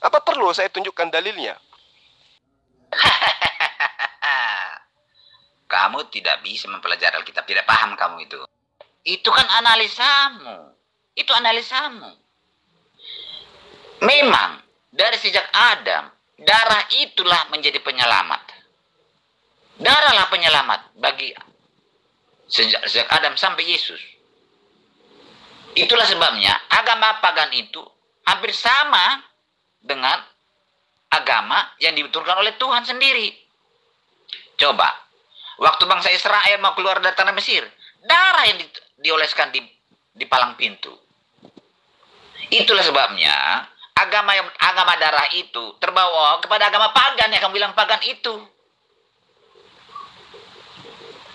B: Apa perlu saya tunjukkan dalilnya?
D: Kamu tidak bisa mempelajari Alkitab, tidak paham kamu itu. Itu kan analisamu. Itu analisamu. Memang dari sejak Adam, darah itulah menjadi penyelamat. Darahlah penyelamat bagi sejak Adam sampai Yesus. Itulah sebabnya agama pagan itu hampir sama dengan agama yang diturunkan oleh Tuhan sendiri. Coba, Waktu bangsa Israel mau keluar dari tanah Mesir, darah yang dioleskan di palang pintu. Itulah sebabnya agama darah itu terbawa kepada agama pagan yang akan bilang pagan itu.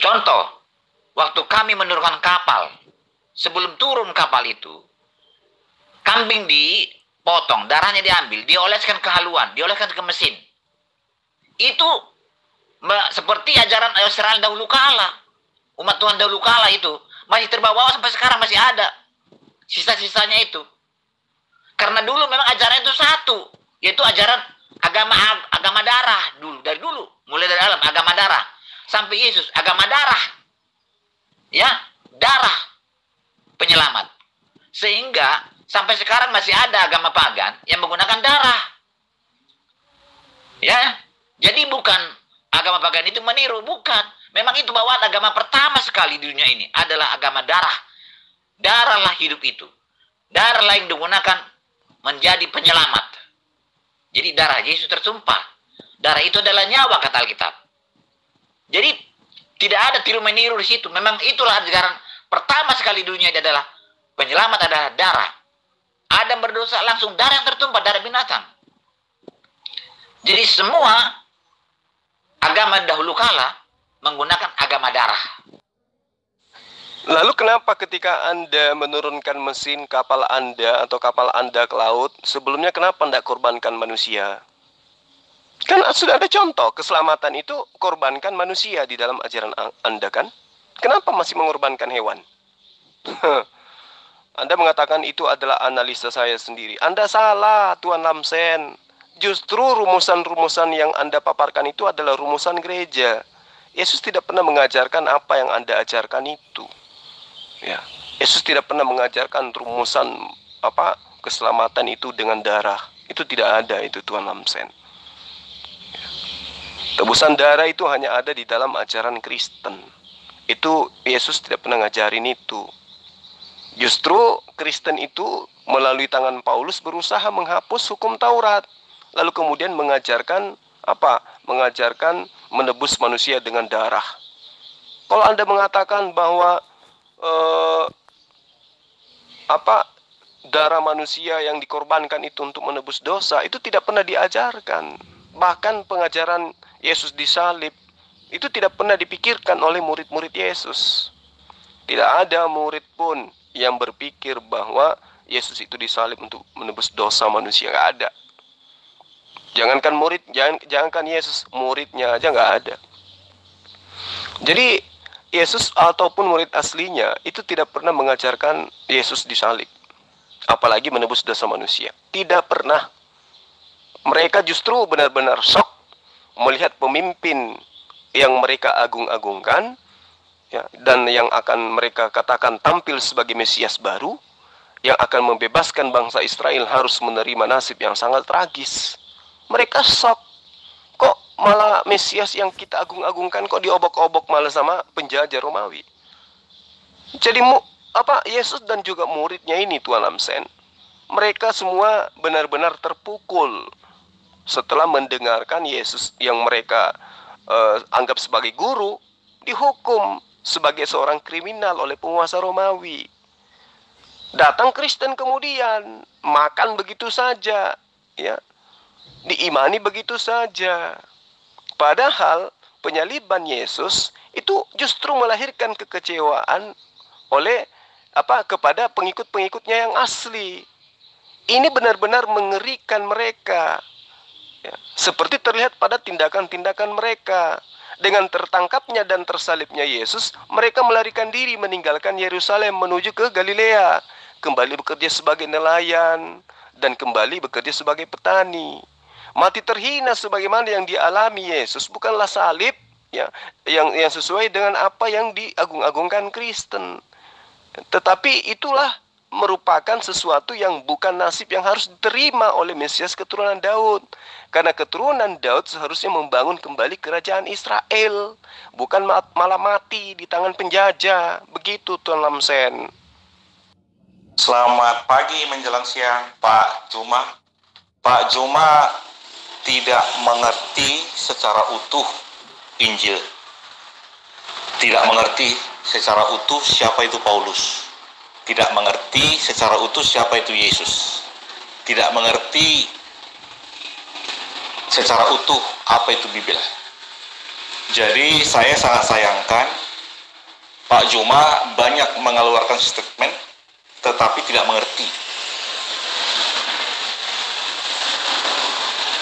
D: Contoh, waktu kami menurunkan kapal, sebelum turun kapal itu, kambing dipotong, darahnya diambil, dioleskan ke haluan, dioleskan ke mesin. Itu seperti ajaran Israel dahulu kala. Umat Tuhan dahulu kala itu masih terbawa sampai sekarang, masih ada sisa-sisanya itu. Karena dulu memang ajaran itu satu, yaitu ajaran agama darah dulu, dari dulu, mulai dari alam agama darah sampai Yesus, agama darah. Ya, darah penyelamat. Sehingga sampai sekarang masih ada agama pagan yang menggunakan darah. Ya, jadi bukan agama pagan itu meniru, bukan. Memang itu bawaan agama pertama sekali di dunia ini adalah agama darah. Darahlah hidup itu. Darahlah yang digunakan menjadi penyelamat. Jadi darah Yesus tertumpah. Darah itu adalah nyawa, kata Alkitab. Jadi tidak ada tiru meniru di situ. Memang itulah ajaran pertama sekali di dunia adalah penyelamat adalah darah. Adam berdosa langsung darah yang tertumpah, darah binatang. Jadi semua agama dahulu kala menggunakan agama darah.
B: Lalu kenapa ketika Anda menurunkan mesin kapal Anda atau kapal Anda ke laut, sebelumnya kenapa tidak korbankan manusia? Kan sudah ada contoh, keselamatan itu korbankan manusia di dalam ajaran Anda kan? Kenapa masih mengorbankan hewan? Anda mengatakan itu adalah analisa saya sendiri. Anda salah, Tuan Lamsen. Justru rumusan-rumusan yang Anda paparkan itu adalah rumusan gereja. Yesus tidak pernah mengajarkan apa yang Anda ajarkan itu. Ya, Yesus tidak pernah mengajarkan rumusan keselamatan itu dengan darah. Itu tidak ada itu, Tuan Lamsen. Tebusan darah itu hanya ada di dalam ajaran Kristen. Itu Yesus tidak pernah ngajarin itu. Justru Kristen itu melalui tangan Paulus berusaha menghapus hukum Taurat. Lalu kemudian mengajarkan Mengajarkan menebus manusia dengan darah. Kalau Anda mengatakan bahwa darah manusia yang dikorbankan itu untuk menebus dosa, itu tidak pernah diajarkan. Bahkan pengajaran Yesus disalib itu tidak pernah dipikirkan oleh murid-murid Yesus. Tidak ada murid pun yang berpikir bahwa Yesus itu disalib untuk menebus dosa manusia, nggak ada. Jangankan murid, jangankan Yesus, muridnya aja nggak ada. Jadi Yesus ataupun murid aslinya itu tidak pernah mengajarkan Yesus disalib, apalagi menebus dosa manusia. Tidak pernah. Mereka justru benar-benar shock melihat pemimpin yang mereka agung-agungkan, ya, dan yang akan mereka katakan tampil sebagai Mesias baru, yang akan membebaskan bangsa Israel harus menerima nasib yang sangat tragis. Mereka shock. Kok malah Mesias yang kita agung-agungkan kok diobok-obok malah sama penjajah Romawi. Jadi Yesus dan juga muridnya ini, Tuan Lamsen, mereka semua benar-benar terpukul setelah mendengarkan Yesus yang mereka anggap sebagai guru dihukum sebagai seorang kriminal oleh penguasa Romawi. Datang Kristen kemudian makan begitu saja, ya, diimani begitu saja. Padahal penyaliban Yesus itu justru melahirkan kekecewaan kepada pengikut-pengikutnya yang asli. Ini benar-benar mengerikan mereka, ya, seperti terlihat pada tindakan-tindakan mereka. Dengan tertangkapnya dan tersalibnya Yesus, mereka melarikan diri meninggalkan Yerusalem menuju ke Galilea, kembali bekerja sebagai nelayan dan kembali bekerja sebagai petani. Mati terhina sebagaimana yang dialami Yesus bukanlah salib, ya, yang sesuai dengan apa yang diagung-agungkan Kristen. Tetapi itulah merupakan sesuatu yang bukan nasib yang harus diterima oleh Mesias keturunan Daud. Karena keturunan Daud seharusnya membangun kembali kerajaan Israel, bukan malah mati di tangan penjajah. Begitu, Tuan Lamsen.
H: Selamat pagi menjelang siang, Pak Juma. Pak Juma tidak mengerti secara utuh Injil. tidak mengerti secara utuh siapa itu Paulus, tidak mengerti secara utuh siapa itu Yesus, tidak mengerti secara utuh apa itu Bible. Jadi saya sangat sayangkan Pak Juma banyak mengeluarkan statement tetapi tidak mengerti.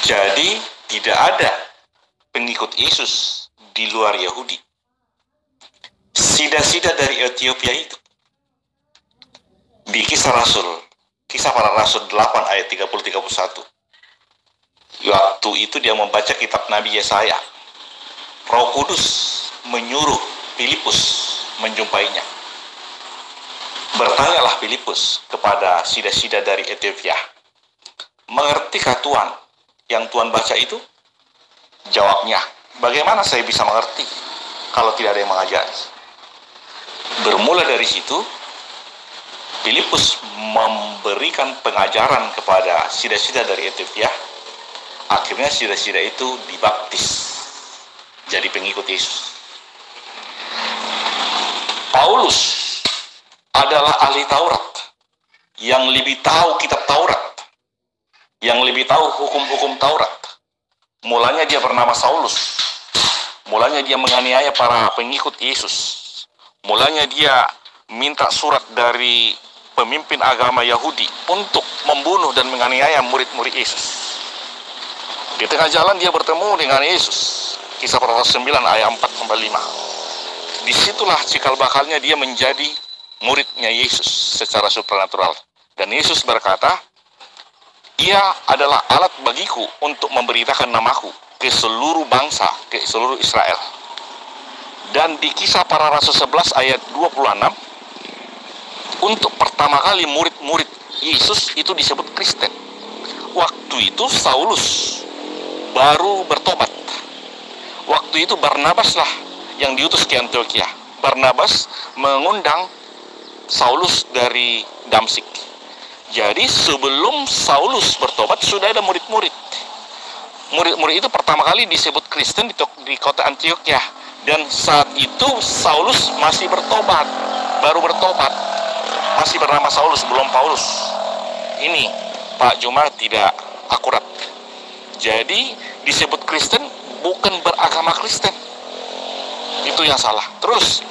H: Jadi tidak ada pengikut Yesus di luar Yahudi. Sida-sida dari Ethiopia itu di Kisah Para Rasul 8 ayat 30-31. Waktu itu dia membaca kitab Nabi Yesaya. Roh Kudus menyuruh Filipus menjumpainya. Bertanyalah Filipus kepada sida-sida dari Ethiopia, mengertikah Tuhan yang Tuhan baca itu? Jawabnya, bagaimana saya bisa mengerti kalau tidak ada yang mengajari? Bermula dari situ, Filipus memberikan pengajaran kepada sida-sida dari Ethiopia. Akhirnya sida-sida itu dibaptis jadi pengikut Yesus. Paulus adalah ahli Taurat yang lebih tahu kitab Taurat, yang lebih tahu hukum-hukum Taurat. Mulanya dia bernama Saulus. Mulanya dia menganiaya para pengikut Yesus. Mulanya dia minta surat dari pemimpin agama Yahudi untuk membunuh dan menganiaya murid-murid Yesus. Di tengah jalan dia bertemu dengan Yesus. Kisah Para Rasul 9 ayat 4-5. Disitulah cikal bakalnya dia menjadi muridnya Yesus secara supranatural. Dan Yesus berkata, ia adalah alat bagiku untuk memberitakan namaku ke seluruh bangsa, ke seluruh Israel. Dan di Kisah Para Rasul 11 ayat 26, untuk pertama kali murid-murid Yesus itu disebut Kristen. Waktu itu Saulus baru bertobat. Waktu itu Barnabas lah yang diutus ke Antioquia. Barnabas mengundang Saulus dari Damsik. Jadi sebelum Saulus bertobat sudah ada murid-murid. Murid-murid itu pertama kali disebut Kristen di kota Antioquia. Dan saat itu Saulus masih bertobat, baru bertobat. Masih bernama Saulus, belum Paulus. Ini Pak Juma tidak akurat. Jadi disebut Kristen bukan beragama Kristen. Itu yang salah. Terus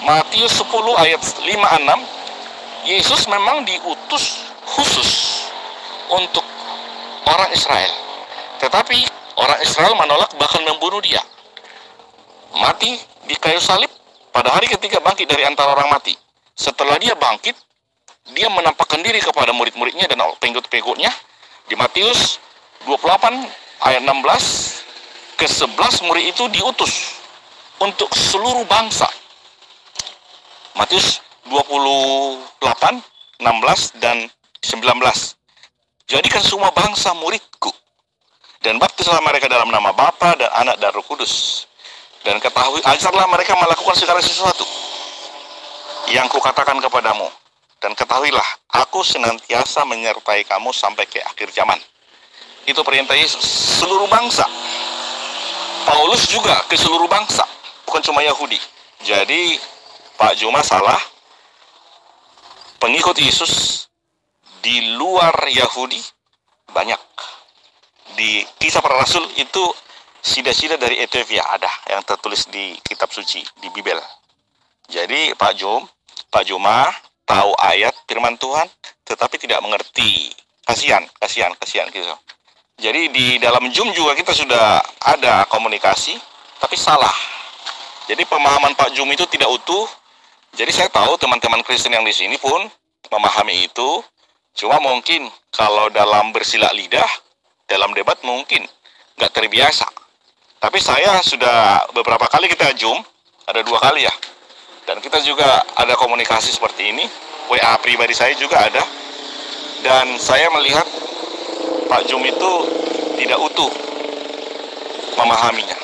H: Matius 10 ayat 5-6, Yesus memang diutus khusus untuk orang Israel. Tetapi orang Israel menolak, bahkan membunuh dia. Mati di kayu salib, pada hari ketiga bangkit dari antara orang mati. Setelah dia bangkit, dia menampakkan diri kepada murid-muridnya dan pengikut-pengikutnya. Di Matius 28 ayat 16, ke-11 murid itu diutus untuk seluruh bangsa. Matius 28, 16 dan 19. Jadikan semua bangsa muridku dan baptislah mereka dalam nama Bapa dan Anak dan Roh Kudus. Dan ketahui, ajarlah mereka melakukan segala sesuatu yang kukatakan kepadamu. Dan ketahuilah, aku senantiasa menyertai kamu sampai ke akhir zaman. Itu perintah Yesus. Seluruh bangsa. Paulus juga ke seluruh bangsa, bukan cuma Yahudi. Jadi Pak Juma salah. Pengikut Yesus di luar Yahudi banyak. Di Kisah Para Rasul itu sida-sida dari Ethiopia ada yang tertulis di kitab suci, di Bible. Jadi Pak Juma tahu ayat firman Tuhan tetapi tidak mengerti. Kasihan gitu. Jadi di dalam Zoom juga kita sudah ada komunikasi tapi salah. Jadi pemahaman Pak Jum itu tidak utuh. Jadi saya tahu teman-teman Kristen yang di sini pun memahami itu. Cuma mungkin kalau dalam bersilat lidah, dalam debat mungkin nggak terbiasa. Tapi saya sudah beberapa kali kita Zoom, ada 2 kali ya. Dan kita juga ada komunikasi seperti ini. WA pribadi saya juga ada. Dan saya melihat Pak Jum itu tidak utuh memahaminya.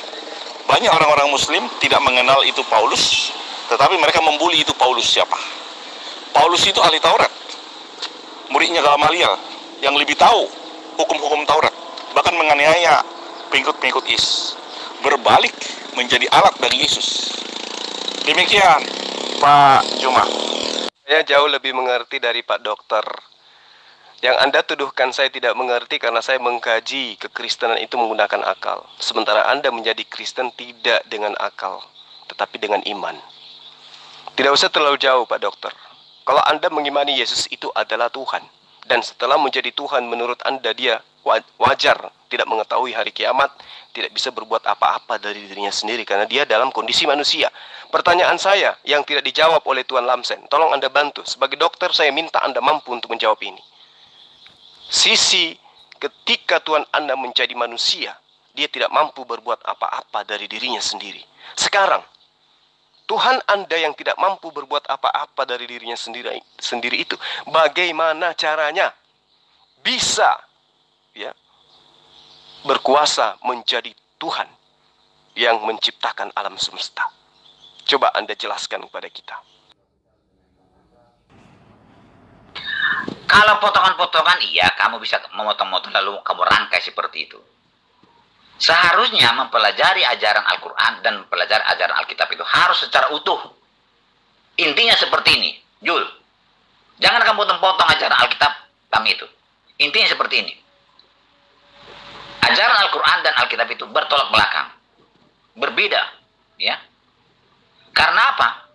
H: Banyak orang-orang Muslim tidak mengenal itu Paulus, tetapi mereka membuli itu Paulus siapa. Paulus itu ahli Taurat, muridnya Gamaliel yang lebih tahu hukum-hukum Taurat, bahkan menganiaya pengikut-pengikut Yesus. Berbalik menjadi alat bagi Yesus. Demikian Pak Juma.
B: Saya jauh lebih mengerti dari Pak Dokter. Yang Anda tuduhkan saya tidak mengerti karena saya mengkaji kekristenan itu menggunakan akal. Sementara Anda menjadi Kristen tidak dengan akal, tetapi dengan iman. Tidak usah terlalu jauh Pak Dokter. Kalau Anda mengimani Yesus itu adalah Tuhan, dan setelah menjadi Tuhan menurut Anda dia wajar tidak mengetahui hari kiamat, tidak bisa berbuat apa-apa dari dirinya sendiri karena dia dalam kondisi manusia. Pertanyaan saya yang tidak dijawab oleh Tuan Lamsen, tolong Anda bantu. Sebagai dokter saya minta Anda mampu untuk menjawab ini. Sisi ketika Tuhan Anda menjadi manusia, dia tidak mampu berbuat apa-apa dari dirinya sendiri. Sekarang, Tuhan Anda yang tidak mampu berbuat apa-apa dari dirinya sendiri itu, bagaimana caranya bisa berkuasa menjadi Tuhan yang menciptakan alam semesta? Coba Anda jelaskan kepada kita.
D: Kalau potongan-potongan, iya, kamu bisa memotong-motong lalu kamu rangkai seperti itu. Seharusnya mempelajari ajaran Al-Quran dan mempelajari ajaran Alkitab itu harus secara utuh. Intinya seperti ini, Jul. Jangan kamu potong-potong ajaran Alkitab kami itu. Intinya seperti ini. Ajaran Al-Quran dan Alkitab itu bertolak belakang. Berbeda. Ya. Karena apa?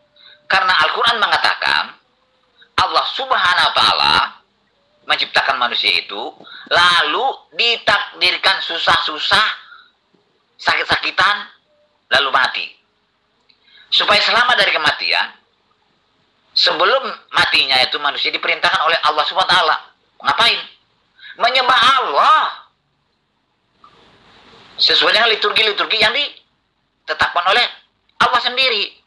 D: Karena Al-Quran mengatakan Allah Subhanahu wa Ta'ala menciptakan manusia itu, lalu ditakdirkan susah-susah, sakit-sakitan, lalu mati. Supaya selamat dari kematian, sebelum matinya itu manusia diperintahkan oleh Allah Subhanahu wa Ta'ala. Ngapain? Menyembah Allah. Sesuai dengan liturgi-liturgi yang ditetapkan oleh Allah sendiri.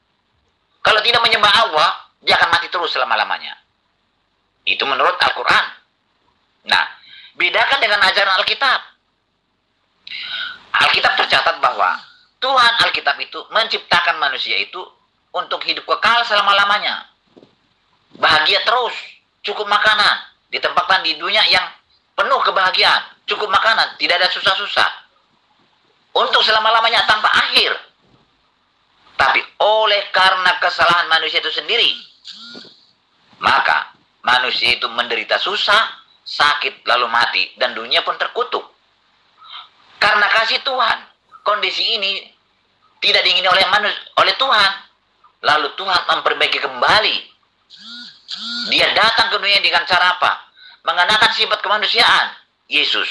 D: Kalau tidak menyembah Allah, dia akan mati terus selama-lamanya. Itu menurut Al-Quran. Nah, bedakan dengan ajaran Alkitab. Alkitab tercatat bahwa Tuhan Alkitab itu menciptakan manusia itu untuk hidup kekal selama-lamanya. Bahagia terus, cukup makanan, ditempatkan di dunia yang penuh kebahagiaan, cukup makanan, tidak ada susah-susah. Untuk selama-lamanya tanpa akhir. Tapi oleh karena kesalahan manusia itu sendiri, maka manusia itu menderita susah, sakit, lalu mati, dan dunia pun terkutuk. Karena kasih Tuhan, kondisi ini tidak diingini oleh Tuhan. Lalu Tuhan memperbaiki kembali. Dia datang ke dunia dengan cara apa? Mengenakan sifat kemanusiaan, Yesus.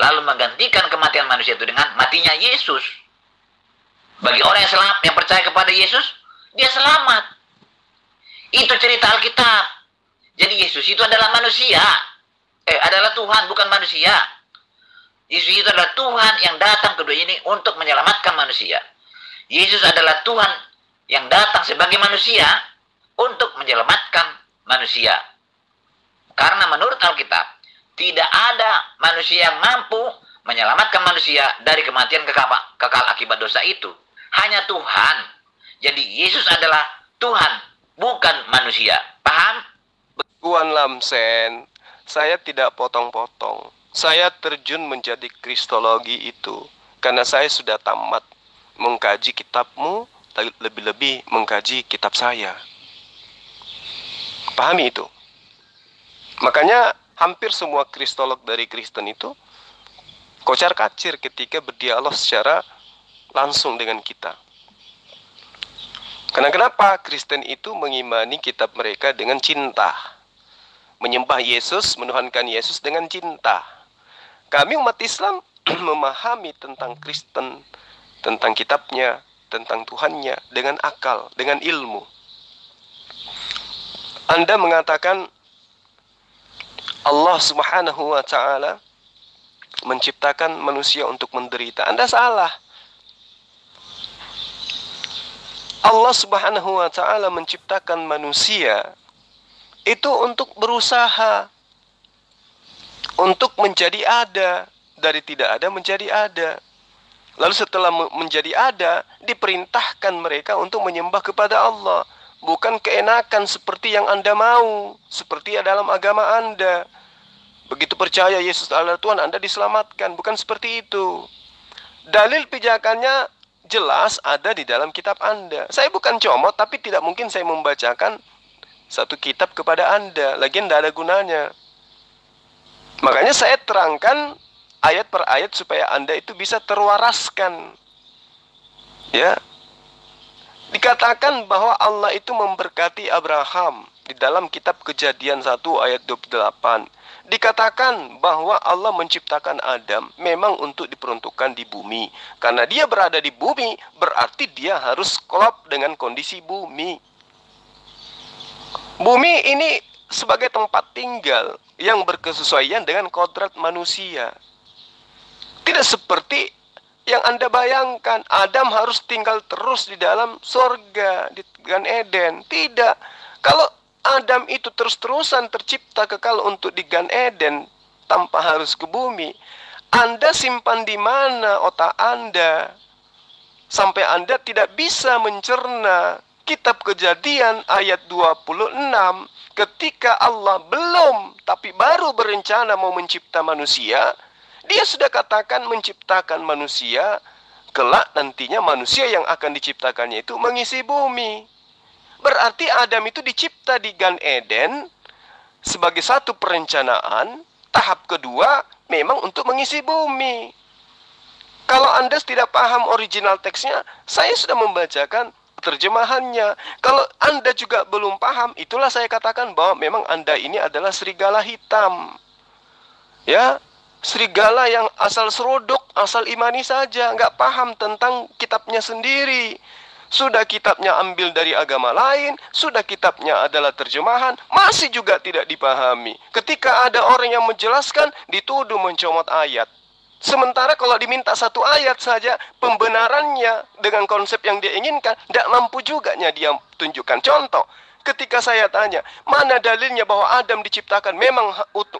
D: Lalu menggantikan kematian manusia itu dengan matinya Yesus. Bagi orang yang selamat, yang percaya kepada Yesus, dia selamat. Itu cerita Alkitab. Jadi Yesus itu adalah manusia. Adalah Tuhan, bukan manusia. Yesus itu adalah Tuhan yang datang ke dunia ini untuk menyelamatkan manusia. Yesus adalah Tuhan yang datang sebagai manusia untuk menyelamatkan manusia. Karena menurut Alkitab, tidak ada manusia yang mampu menyelamatkan manusia dari kematian kekal akibat dosa itu. Hanya Tuhan. Jadi Yesus adalah Tuhan, bukan manusia. Paham?
B: Tuan Lamsen, saya tidak potong-potong. Saya terjun menjadi kristologi itu karena saya sudah tamat mengkaji kitabmu, lebih-lebih mengkaji kitab saya. Pahami itu. Makanya hampir semua kristolog dari Kristen itu kocar-kacir ketika berdialog secara langsung dengan kita. Karena kenapa? Kristen itu mengimani kitab mereka dengan cinta. Menyembah Yesus, menuhankan Yesus dengan cinta. Kami umat Islam memahami tentang Kristen, tentang kitabnya, tentang Tuhannya dengan akal, dengan ilmu. Anda mengatakan Allah Subhanahu wa Ta'ala menciptakan manusia untuk menderita. Anda salah. Allah Subhanahu wa Ta'ala menciptakan manusia itu untuk berusaha, untuk menjadi ada, dari tidak ada menjadi ada. Lalu setelah menjadi ada, diperintahkan mereka untuk menyembah kepada Allah. Bukan keenakan seperti yang Anda mau, seperti dalam agama Anda. Begitu percaya Yesus adalah Tuhan, Anda diselamatkan. Bukan seperti itu. Dalil pijakannya jelas ada di dalam kitab Anda. Saya bukan comot, tapi tidak mungkin saya membacakan satu kitab kepada Anda. Lagian tidak ada gunanya. Makanya saya terangkan ayat per ayat supaya Anda itu bisa terwaraskan. Ya. Dikatakan bahwa Allah itu memberkati Abraham di dalam kitab Kejadian 1 ayat 28. Dikatakan bahwa Allah menciptakan Adam memang untuk diperuntukkan di bumi. Karena dia berada di bumi, berarti dia harus klop dengan kondisi bumi. Bumi ini sebagai tempat tinggal yang berkesesuaian dengan kodrat manusia. Tidak seperti yang Anda bayangkan, Adam harus tinggal terus di dalam sorga, di Gan Eden. Tidak. Kalau Adam itu terus-terusan tercipta kekal untuk di Gan Eden tanpa harus ke bumi, Anda simpan di mana otak Anda sampai Anda tidak bisa mencerna kitab Kejadian ayat 26 ketika Allah belum tapi baru berencana mau mencipta manusia. Dia sudah katakan menciptakan manusia, kelak nantinya manusia yang akan diciptakannya itu mengisi bumi. Berarti Adam itu dicipta di Gan Eden sebagai satu perencanaan. Tahap kedua memang untuk mengisi bumi. Kalau Anda tidak paham original teksnya, saya sudah membacakan terjemahannya. Kalau Anda juga belum paham, itulah saya katakan bahwa memang Anda ini adalah serigala hitam. Ya, serigala yang asal serodok, asal imani saja, nggak paham tentang kitabnya sendiri. Sudah kitabnya ambil dari agama lain, sudah kitabnya adalah terjemahan, masih juga tidak dipahami. Ketika ada orang yang menjelaskan, dituduh mencomot ayat. Sementara kalau diminta satu ayat saja, pembenarannya dengan konsep yang dia inginkan, tidak mampu juga dia tunjukkan. Contoh, ketika saya tanya, mana dalilnya bahwa Adam diciptakan memang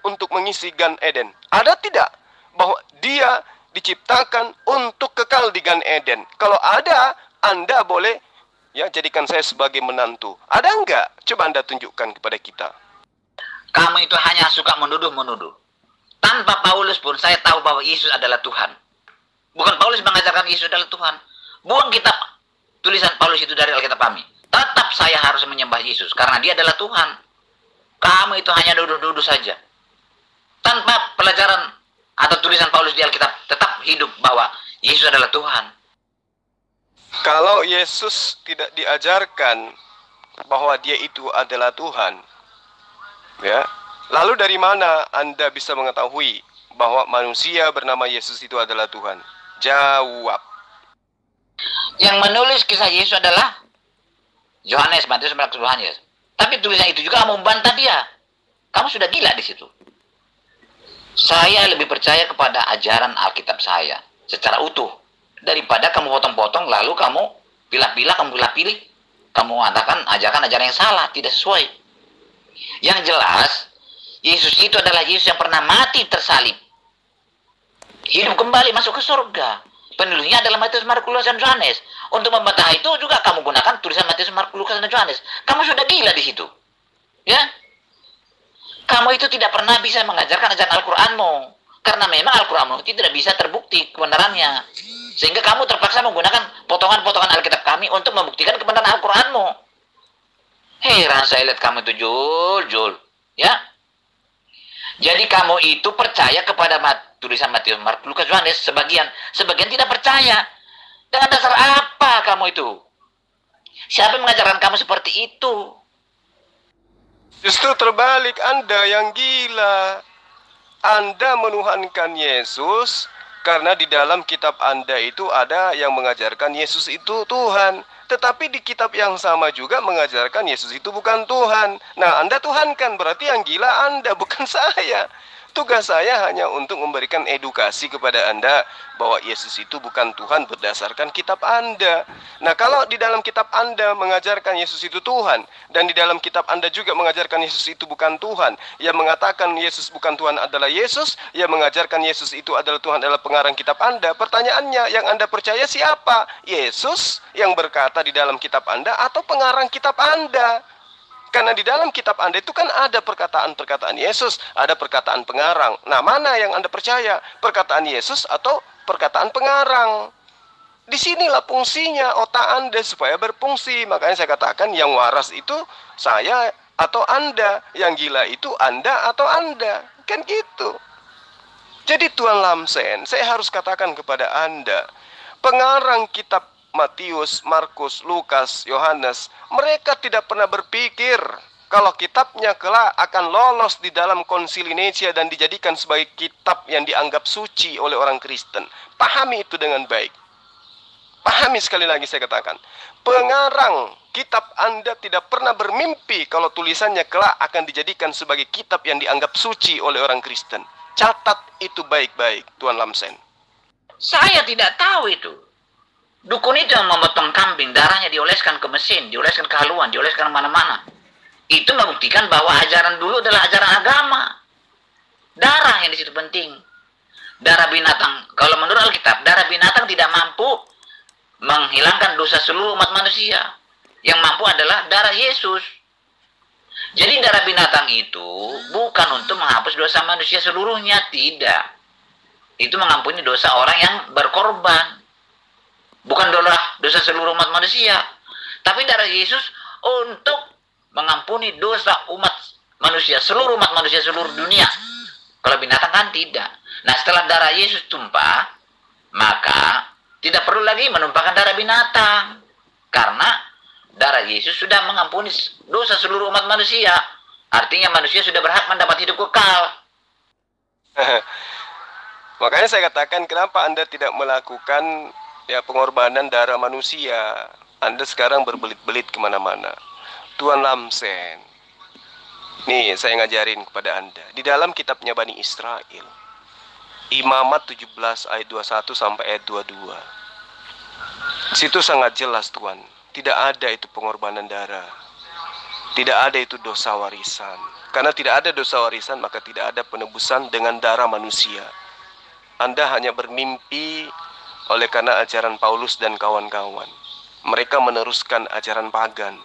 B: untuk mengisi Gan Eden? Ada tidak? Bahwa dia diciptakan untuk kekal di Gan Eden. Kalau ada, Anda boleh ya jadikan saya sebagai menantu. Ada enggak? Coba Anda tunjukkan kepada kita.
D: Kamu itu hanya suka menuduh-menuduh. Tanpa Paulus pun saya tahu bahwa Yesus adalah Tuhan. Bukan Paulus mengajarkan Yesus adalah Tuhan. Buang kitab tulisan Paulus itu dari Alkitab kami. Tetap saya harus menyembah Yesus karena dia adalah Tuhan. Kamu itu hanya duduk-duduk saja. Tanpa pelajaran atau tulisan Paulus di Alkitab, tetap hidup bahwa Yesus adalah Tuhan.
B: Kalau Yesus tidak diajarkan bahwa dia itu adalah Tuhan, ya, lalu dari mana Anda bisa mengetahui bahwa manusia bernama Yesus itu adalah Tuhan? Jawab.
D: Yang menulis kisah Yesus adalah Yohanes, Matius, Markus, Yohanes. Tapi tulisan itu juga kamu membantah dia. Kamu sudah gila di situ. Saya lebih percaya kepada ajaran Alkitab saya secara utuh daripada kamu potong-potong lalu kamu pilah-pilah, kamu pilih-pilih, kamu mengatakan ajaran-ajaran yang salah, tidak sesuai. Yang jelas, Yesus itu adalah Yesus yang pernah mati tersalib, hidup kembali masuk ke surga. Penulisnya adalah Matius, Markus, Lukas, dan Yohanes. Untuk membantah itu juga kamu gunakan tulisan Matius, Markus, Lukas, dan Yohanes. Kamu sudah gila di situ, ya? Kamu itu tidak pernah bisa mengajarkan ajaran Al-Quranmu, karena memang Al-Quranmu itu tidak bisa terbukti kebenarannya. Sehingga kamu terpaksa menggunakan potongan-potongan Alkitab kami untuk membuktikan kebenaran Al-Quranmu. Heran saya lihat kamu itu, Jul. Ya. Jadi kamu itu percaya kepada tulisan Matius, Markus, Lukas, Yohanes sebagian. Sebagian tidak percaya. Dengan dasar apa kamu itu? Siapa yang mengajarkan kamu seperti itu?
B: Justru terbalik, Anda yang gila. Anda menuhankan Yesus karena di dalam kitab Anda itu ada yang mengajarkan Yesus itu Tuhan. Tetapi di kitab yang sama juga mengajarkan Yesus itu bukan Tuhan. Nah, Anda tuhankan, berarti yang gila Anda, bukan saya. Tugas saya hanya untuk memberikan edukasi kepada Anda bahwa Yesus itu bukan Tuhan berdasarkan kitab Anda. Nah, kalau di dalam kitab Anda mengajarkan Yesus itu Tuhan, dan di dalam kitab Anda juga mengajarkan Yesus itu bukan Tuhan, yang mengatakan Yesus bukan Tuhan adalah Yesus, yang mengajarkan Yesus itu adalah Tuhan adalah pengarang kitab Anda. Pertanyaannya, yang Anda percaya siapa? Yesus yang berkata di dalam kitab Anda atau pengarang kitab Anda? Karena di dalam kitab Anda itu kan ada perkataan-perkataan Yesus, ada perkataan pengarang. Nah, mana yang Anda percaya? Perkataan Yesus atau perkataan pengarang? Disinilah fungsinya otak Anda supaya berfungsi. Makanya saya katakan yang waras itu saya atau Anda, yang gila itu Anda atau Anda. Kan gitu. Jadi Tuan Lamsen, saya harus katakan kepada Anda, pengarang kitab Matius, Markus, Lukas, Yohanes, mereka tidak pernah berpikir kalau kitabnya kelak akan lolos di dalam konsili Nicea dan dijadikan sebagai kitab yang dianggap suci oleh orang Kristen. Pahami itu dengan baik. Pahami, sekali lagi saya katakan, pengarang kitab Anda tidak pernah bermimpi kalau tulisannya kelak akan dijadikan sebagai kitab yang dianggap suci oleh orang Kristen. Catat itu baik-baik, Tuan Lamsen.
D: Saya tidak tahu itu. Dukun itu yang memotong kambing, darahnya dioleskan ke mesin, dioleskan ke haluan, dioleskan kemana-mana. Itu membuktikan bahwa ajaran dulu adalah ajaran agama. Darah yang di situ penting. Darah binatang, kalau menurut Alkitab, darah binatang tidak mampu menghilangkan dosa seluruh umat manusia. Yang mampu adalah darah Yesus. Jadi darah binatang itu bukan untuk menghapus dosa manusia seluruhnya, tidak. Itu mengampuni dosa orang yang berkorban. Bukan dosa seluruh umat manusia. Tapi darah Yesus untuk mengampuni dosa umat manusia, seluruh umat manusia seluruh dunia. Kalau binatang kan tidak. Nah, setelah darah Yesus tumpah, maka tidak perlu lagi menumpahkan darah binatang. Karena darah Yesus sudah mengampuni dosa seluruh umat manusia. Artinya manusia sudah berhak mendapat hidup kekal.
B: Makanya saya katakan, kenapa Anda tidak melakukan pengorbanan darah manusia? Anda sekarang berbelit-belit kemana-mana. Tuan Lamsen, nih saya ngajarin kepada Anda. Di dalam kitabnya Bani Israel, Imamat 17 ayat 21 sampai ayat 22. Situ sangat jelas, Tuan. Tidak ada itu pengorbanan darah. Tidak ada itu dosa warisan. Karena tidak ada dosa warisan, maka tidak ada penebusan dengan darah manusia. Anda hanya bermimpi oleh karena ajaran Paulus dan kawan-kawan. Mereka meneruskan ajaran pagan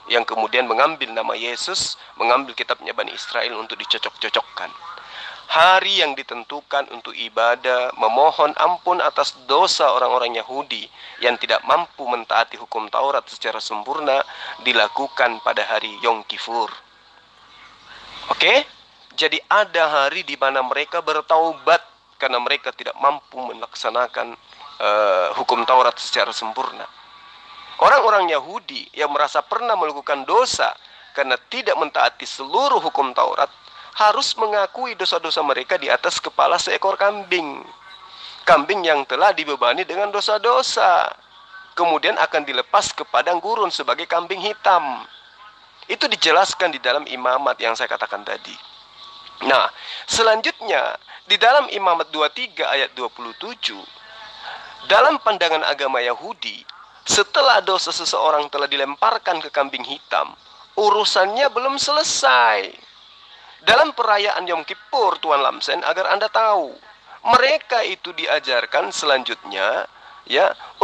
B: yang kemudian mengambil nama Yesus, mengambil kitabnya Bani Israel untuk dicocok-cocokkan. Hari yang ditentukan untuk ibadah, memohon ampun atas dosa orang-orang Yahudi yang tidak mampu mentaati hukum Taurat secara sempurna, dilakukan pada hari Yom Kippur. Oke? Jadi ada hari di mana mereka bertaubat karena mereka tidak mampu melaksanakan hukum Taurat secara sempurna. Orang-orang Yahudi yang merasa pernah melakukan dosa karena tidak mentaati seluruh hukum Taurat harus mengakui dosa-dosa mereka di atas kepala seekor kambing. Kambing yang telah dibebani dengan dosa-dosa. Kemudian akan dilepas ke padang gurun sebagai kambing hitam. Itu dijelaskan di dalam Imamat yang saya katakan tadi. Nah, selanjutnya di dalam Imamat 23 ayat 27, dalam pandangan agama Yahudi, setelah dosa seseorang telah dilemparkan ke kambing hitam, urusannya belum selesai. Dalam perayaan Yom Kippur, Tuan Lamsen, agar Anda tahu, mereka itu diajarkan selanjutnya,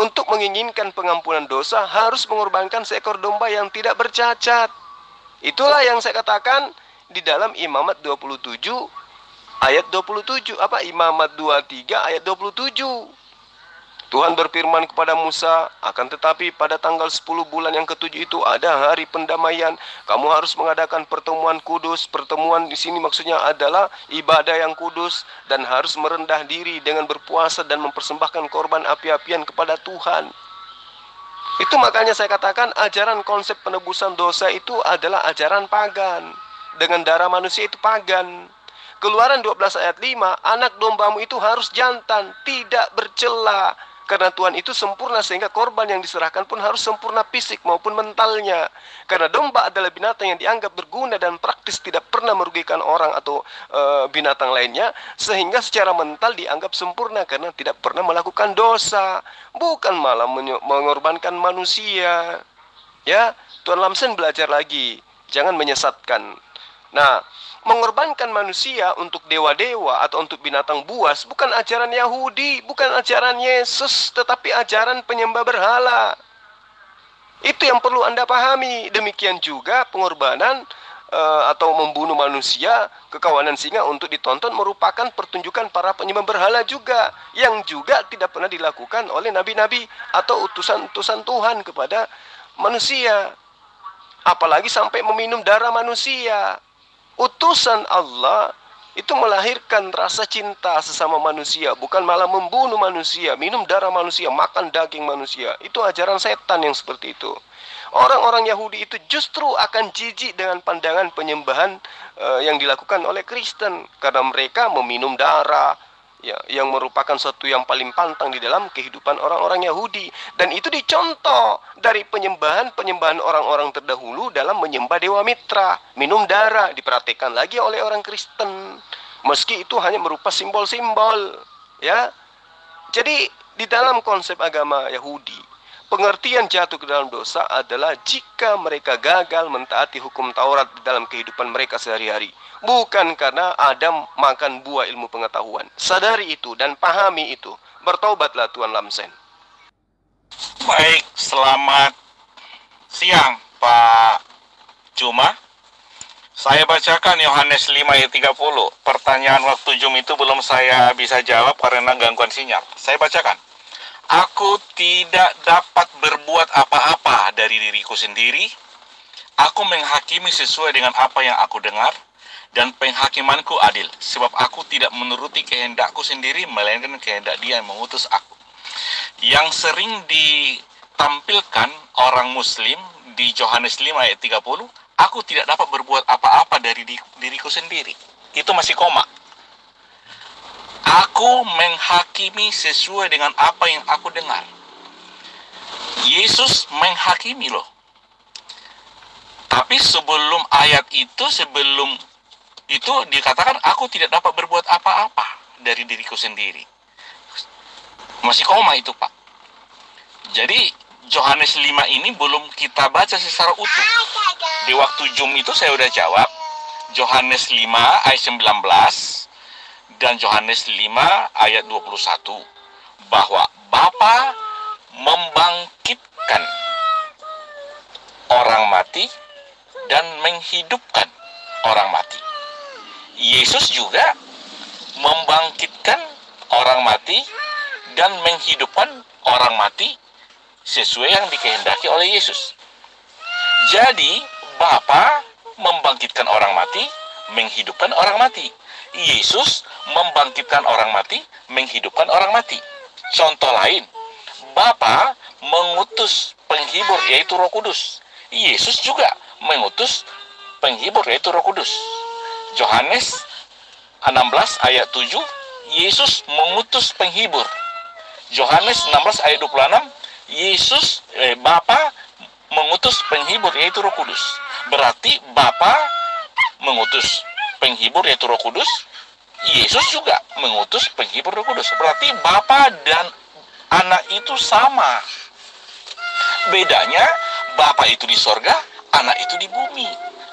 B: untuk menginginkan pengampunan dosa harus mengorbankan seekor domba yang tidak bercacat. Itulah yang saya katakan di dalam Imamat 27 ayat 27. Imamat 23 ayat 27. Tuhan berfirman kepada Musa, akan tetapi pada tanggal 10 bulan yang ke-7 itu ada hari pendamaian. Kamu harus mengadakan pertemuan kudus. Pertemuan di sini maksudnya adalah ibadah yang kudus dan harus merendah diri dengan berpuasa dan mempersembahkan korban api-apian kepada Tuhan. Itu makanya saya katakan ajaran konsep penebusan dosa itu adalah ajaran pagan. Dengan darah manusia itu pagan. Keluaran 12 ayat 5, anak dombamu itu harus jantan, tidak bercela. Karena Tuhan itu sempurna sehingga korban yang diserahkan pun harus sempurna fisik maupun mentalnya. Karena domba adalah binatang yang dianggap berguna dan praktis, tidak pernah merugikan orang atau binatang lainnya. Sehingga secara mental dianggap sempurna karena tidak pernah melakukan dosa. Bukan malah mengorbankan manusia. Ya, Tuan Lamsen belajar lagi. Jangan menyesatkan. Nah, mengorbankan manusia untuk dewa-dewa atau untuk binatang buas bukan ajaran Yahudi, bukan ajaran Yesus, tetapi ajaran penyembah berhala. Itu yang perlu Anda pahami. Demikian juga pengorbanan atau membunuh manusia, kekawanan singa untuk ditonton merupakan pertunjukan para penyembah berhala juga, yang juga tidak pernah dilakukan oleh nabi-nabi atau utusan-utusan Tuhan kepada manusia. Apalagi sampai meminum darah manusia. Utusan Allah itu melahirkan rasa cinta sesama manusia, bukan malah membunuh manusia, minum darah manusia, makan daging manusia. Itu ajaran setan yang seperti itu. Orang-orang Yahudi itu justru akan jijik dengan pandangan penyembahan yang dilakukan oleh Kristen, karena mereka meminum darah, ya, yang merupakan sesuatu yang paling pantang di dalam kehidupan orang-orang Yahudi. Dan itu dicontoh dari penyembahan orang-orang terdahulu dalam menyembah Dewa Mitra. Minum darah diperhatikan lagi oleh orang Kristen, meski itu hanya berupa simbol-simbol, ya. Jadi di dalam konsep agama Yahudi, pengertian jatuh ke dalam dosa adalah jika mereka gagal mentaati hukum Taurat di dalam kehidupan mereka sehari-hari. Bukan karena Adam makan buah ilmu pengetahuan. Sadari itu dan pahami itu. Bertobatlah Tuan Lamsen.
H: Baik, selamat siang Pak Juma. Saya bacakan Yohanes 5 ayat 30. Pertanyaan waktu Jum itu belum saya bisa jawab karena gangguan sinyal. Saya bacakan. Aku tidak dapat berbuat apa-apa dari diriku sendiri. Aku menghakimi sesuai dengan apa yang aku dengar, dan penghakimanku adil, sebab aku tidak menuruti kehendakku sendiri, melainkan kehendak Dia yang mengutus aku. Yang sering ditampilkan orang Muslim di Yohanes 5 ayat 30, aku tidak dapat berbuat apa-apa dari diriku sendiri. Itu masih koma. Aku menghakimi sesuai dengan apa yang aku dengar. Yesus menghakimi loh. Tapi sebelum ayat itu, sebelum itu dikatakan aku tidak dapat berbuat apa-apa dari diriku sendiri. Masih koma itu Pak. Jadi Yohanes 5 ini belum kita baca secara utuh. Di waktu Jum itu saya udah jawab. Yohanes 5 ayat 19 dan Yohanes 5 ayat 21 bahwa Bapa membangkitkan orang mati dan menghidupkan orang mati. Yesus juga membangkitkan orang mati dan menghidupkan orang mati sesuai yang dikehendaki oleh Yesus. Jadi Bapa membangkitkan orang mati, menghidupkan orang mati. Yesus membangkitkan orang mati, menghidupkan orang mati. Contoh lain, Bapa mengutus penghibur yaitu Roh Kudus. Yesus juga mengutus penghibur yaitu Roh Kudus. Yohanes 16 ayat 7, Yesus mengutus penghibur. Yohanes 16 ayat 26, Bapa mengutus penghibur yaitu Roh Kudus. Berarti Bapa mengutus penghibur yaitu Roh Kudus, Yesus juga mengutus penghibur Roh Kudus. Berarti Bapa dan Anak itu sama. Bedanya Bapa itu di sorga, Anak itu di bumi.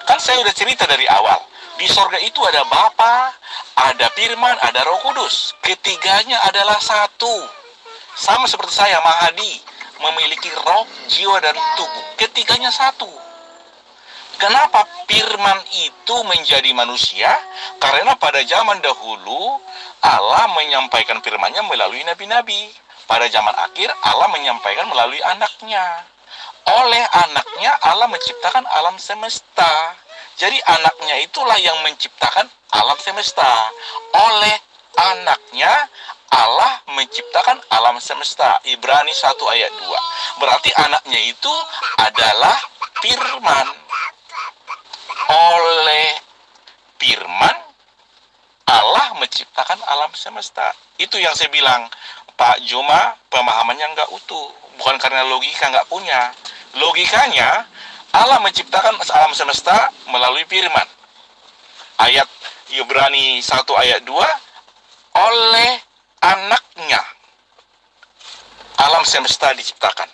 H: Kan saya udah cerita dari awal. Di sorga itu ada Bapa, ada Firman, ada Roh Kudus. Ketiganya adalah satu. Sama seperti saya, Mahadi, memiliki roh, jiwa, dan tubuh. Ketiganya satu. Kenapa Firman itu menjadi manusia? Karena pada zaman dahulu Allah menyampaikan firman-Nya melalui nabi-nabi. Pada zaman akhir Allah menyampaikan melalui anaknya. Oleh anaknya Allah menciptakan alam semesta. Jadi anaknya itulah yang menciptakan alam semesta. Oleh anaknya Allah menciptakan alam semesta. Ibrani 1 ayat 2. Berarti anaknya itu adalah Firman. Oleh Firman Allah menciptakan alam semesta. Itu yang saya bilang, Pak Juma pemahamannya nggak utuh. Bukan karena logika nggak punya. Logikanya Allah menciptakan alam semesta melalui Firman. Ayat Ibrani 1 ayat 2, oleh anaknya alam semesta diciptakan.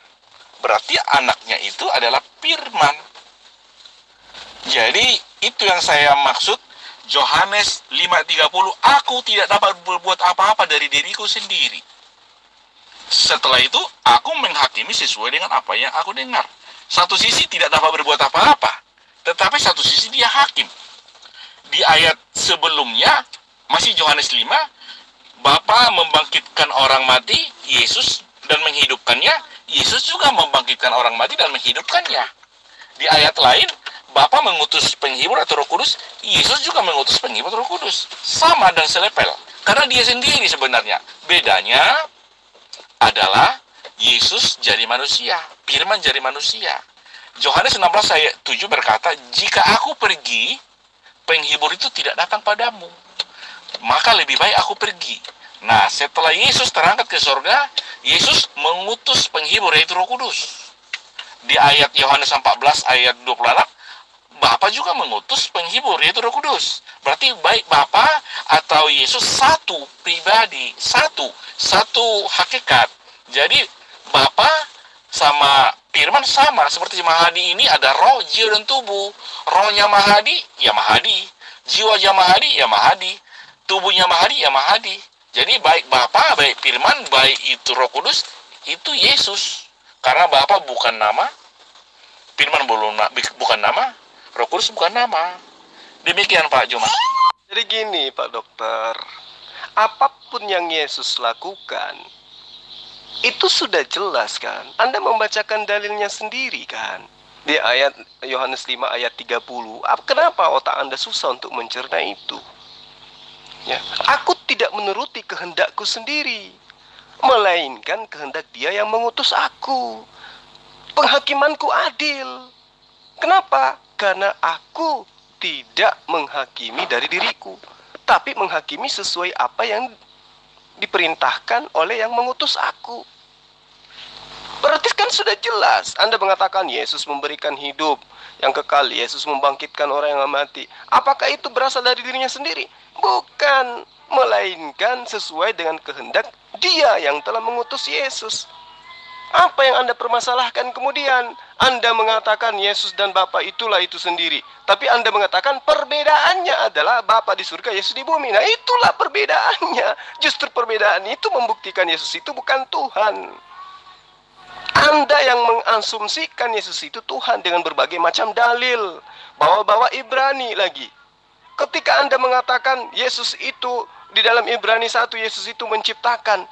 H: Berarti anaknya itu adalah Firman. Jadi itu yang saya maksud Yohanes 5:30, aku tidak dapat berbuat apa-apa dari diriku sendiri. Setelah itu aku menghakimi sesuai dengan apa yang aku dengar. Satu sisi tidak dapat berbuat apa-apa, tetapi satu sisi dia hakim. Di ayat sebelumnya, masih Yohanes 5, Bapa membangkitkan orang mati, Yesus, dan menghidupkannya. Yesus juga membangkitkan orang mati dan menghidupkannya. Di ayat lain, Bapa mengutus penghibur atau Roh Kudus, Yesus juga mengutus penghibur atau Roh Kudus. Sama dan selepel. Karena dia sendiri sebenarnya. Bedanya adalah Yesus jadi manusia, Firman jadi manusia. Yohanes 16 ayat 7 berkata, jika aku pergi, penghibur itu tidak datang padamu, maka lebih baik aku pergi. Nah, setelah Yesus terangkat ke surga, Yesus mengutus penghibur, yaitu Roh Kudus. Di ayat Yohanes 14 ayat 26, Bapa juga mengutus penghibur, yaitu Roh Kudus. Berarti baik Bapa atau Yesus satu pribadi, satu hakikat. Jadi Bapa sama Firman sama, seperti Mahadi ini ada roh, jiwa, dan tubuh. Rohnya Mahadi, ya Mahadi. Jiwanya Mahadi, ya Mahadi. Tubuhnya Mahadi, ya Mahadi. Jadi baik Bapa, baik Firman, baik itu Roh Kudus, itu Yesus. Karena Bapa bukan nama, Firman bukan nama, Roh Kudus bukan nama. Demikian Pak Juma.
B: Jadi gini Pak Dokter, apapun yang Yesus lakukan, itu sudah jelas kan? Anda membacakan dalilnya sendiri kan? Di ayat Yohanes 5 ayat 30, kenapa otak Anda susah untuk mencerna itu? Ya, aku tidak menuruti kehendakku sendiri, melainkan kehendak Dia yang mengutus aku. Penghakimanku adil. Kenapa? Karena aku tidak menghakimi dari diriku, tapi menghakimi sesuai apa yang diperintahkan oleh yang mengutus aku. Berarti kan sudah jelas. Anda mengatakan Yesus memberikan hidup yang kekal, Yesus membangkitkan orang yang mati. Apakah itu berasal dari dirinya sendiri? Bukan, melainkan sesuai dengan kehendak Dia yang telah mengutus Yesus. Apa yang Anda permasalahkan kemudian? Anda mengatakan Yesus dan Bapa itulah itu sendiri. Tapi Anda mengatakan perbedaannya adalah Bapa di surga, Yesus di bumi. Nah, itulah perbedaannya. Justru perbedaan itu membuktikan Yesus itu bukan Tuhan. Anda yang mengasumsikan Yesus itu Tuhan dengan berbagai macam dalil. Bawa-bawa Ibrani lagi. Ketika Anda mengatakan Yesus itu, di dalam Ibrani 1, Yesus itu menciptakan,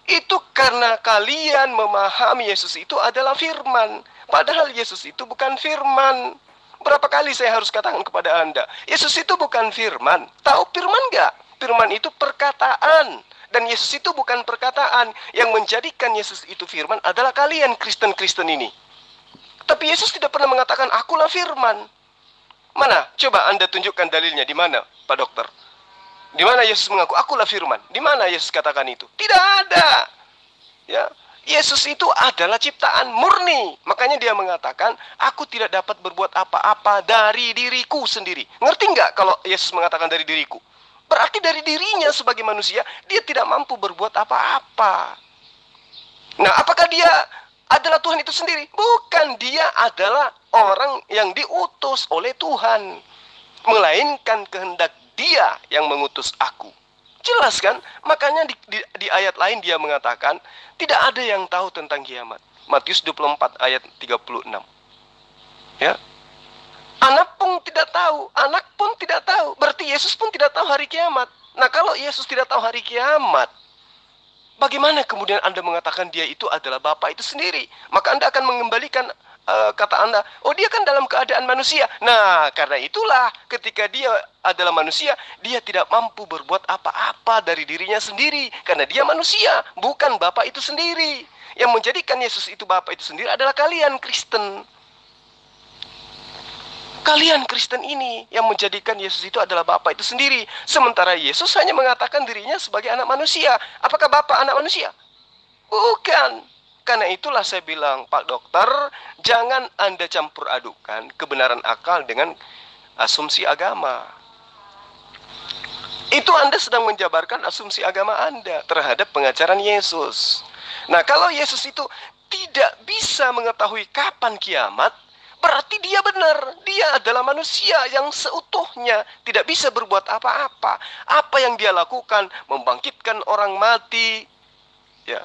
B: itu karena kalian memahami Yesus itu adalah firman. Padahal Yesus itu bukan firman. Berapa kali saya harus katakan kepada Anda, Yesus itu bukan firman. Tahu firman nggak? Firman itu perkataan. Dan Yesus itu bukan perkataan. Yang menjadikan Yesus itu firman adalah kalian Kristen-Kristen ini. Tapi Yesus tidak pernah mengatakan, akulah firman. Mana? Coba Anda tunjukkan dalilnya. Di mana, Pak Dokter? Di mana Yesus mengaku, akulah firman? Di mana Yesus katakan itu? Tidak ada. Ya, Yesus itu adalah ciptaan murni. Makanya dia mengatakan, aku tidak dapat berbuat apa-apa dari diriku sendiri. Ngerti nggak kalau Yesus mengatakan dari diriku? Berarti dari dirinya sebagai manusia, dia tidak mampu berbuat apa-apa. Nah, apakah dia adalah Tuhan itu sendiri? Bukan, dia adalah orang yang diutus oleh Tuhan. Melainkan kehendak Dia yang mengutus aku. Jelas kan? Makanya di ayat lain dia mengatakan, tidak ada yang tahu tentang kiamat. Matius 24 ayat 36. Ya. Anak pun tidak tahu, anak pun tidak tahu. Berarti Yesus pun tidak tahu hari kiamat. Nah, kalau Yesus tidak tahu hari kiamat, bagaimana kemudian Anda mengatakan Dia itu adalah Bapa itu sendiri? Maka Anda akan mengembalikan kata Anda, oh dia kan dalam keadaan manusia. Nah, karena itulah ketika dia adalah manusia, dia tidak mampu berbuat apa-apa dari dirinya sendiri. Karena dia manusia, bukan Bapa itu sendiri. Yang menjadikan Yesus itu Bapa itu sendiri adalah kalian Kristen. Kalian Kristen ini yang menjadikan Yesus itu adalah Bapa itu sendiri. Sementara Yesus hanya mengatakan dirinya sebagai anak manusia. Apakah Bapa anak manusia? Bukan. Karena itulah saya bilang, Pak Dokter, jangan Anda campur adukan kebenaran akal dengan asumsi agama. Itu Anda sedang menjabarkan asumsi agama Anda terhadap pengajaran Yesus. Nah, kalau Yesus itu tidak bisa mengetahui kapan kiamat, berarti dia benar. Dia adalah manusia yang seutuhnya tidak bisa berbuat apa-apa. Apa yang dia lakukan, membangkitkan orang mati, ya.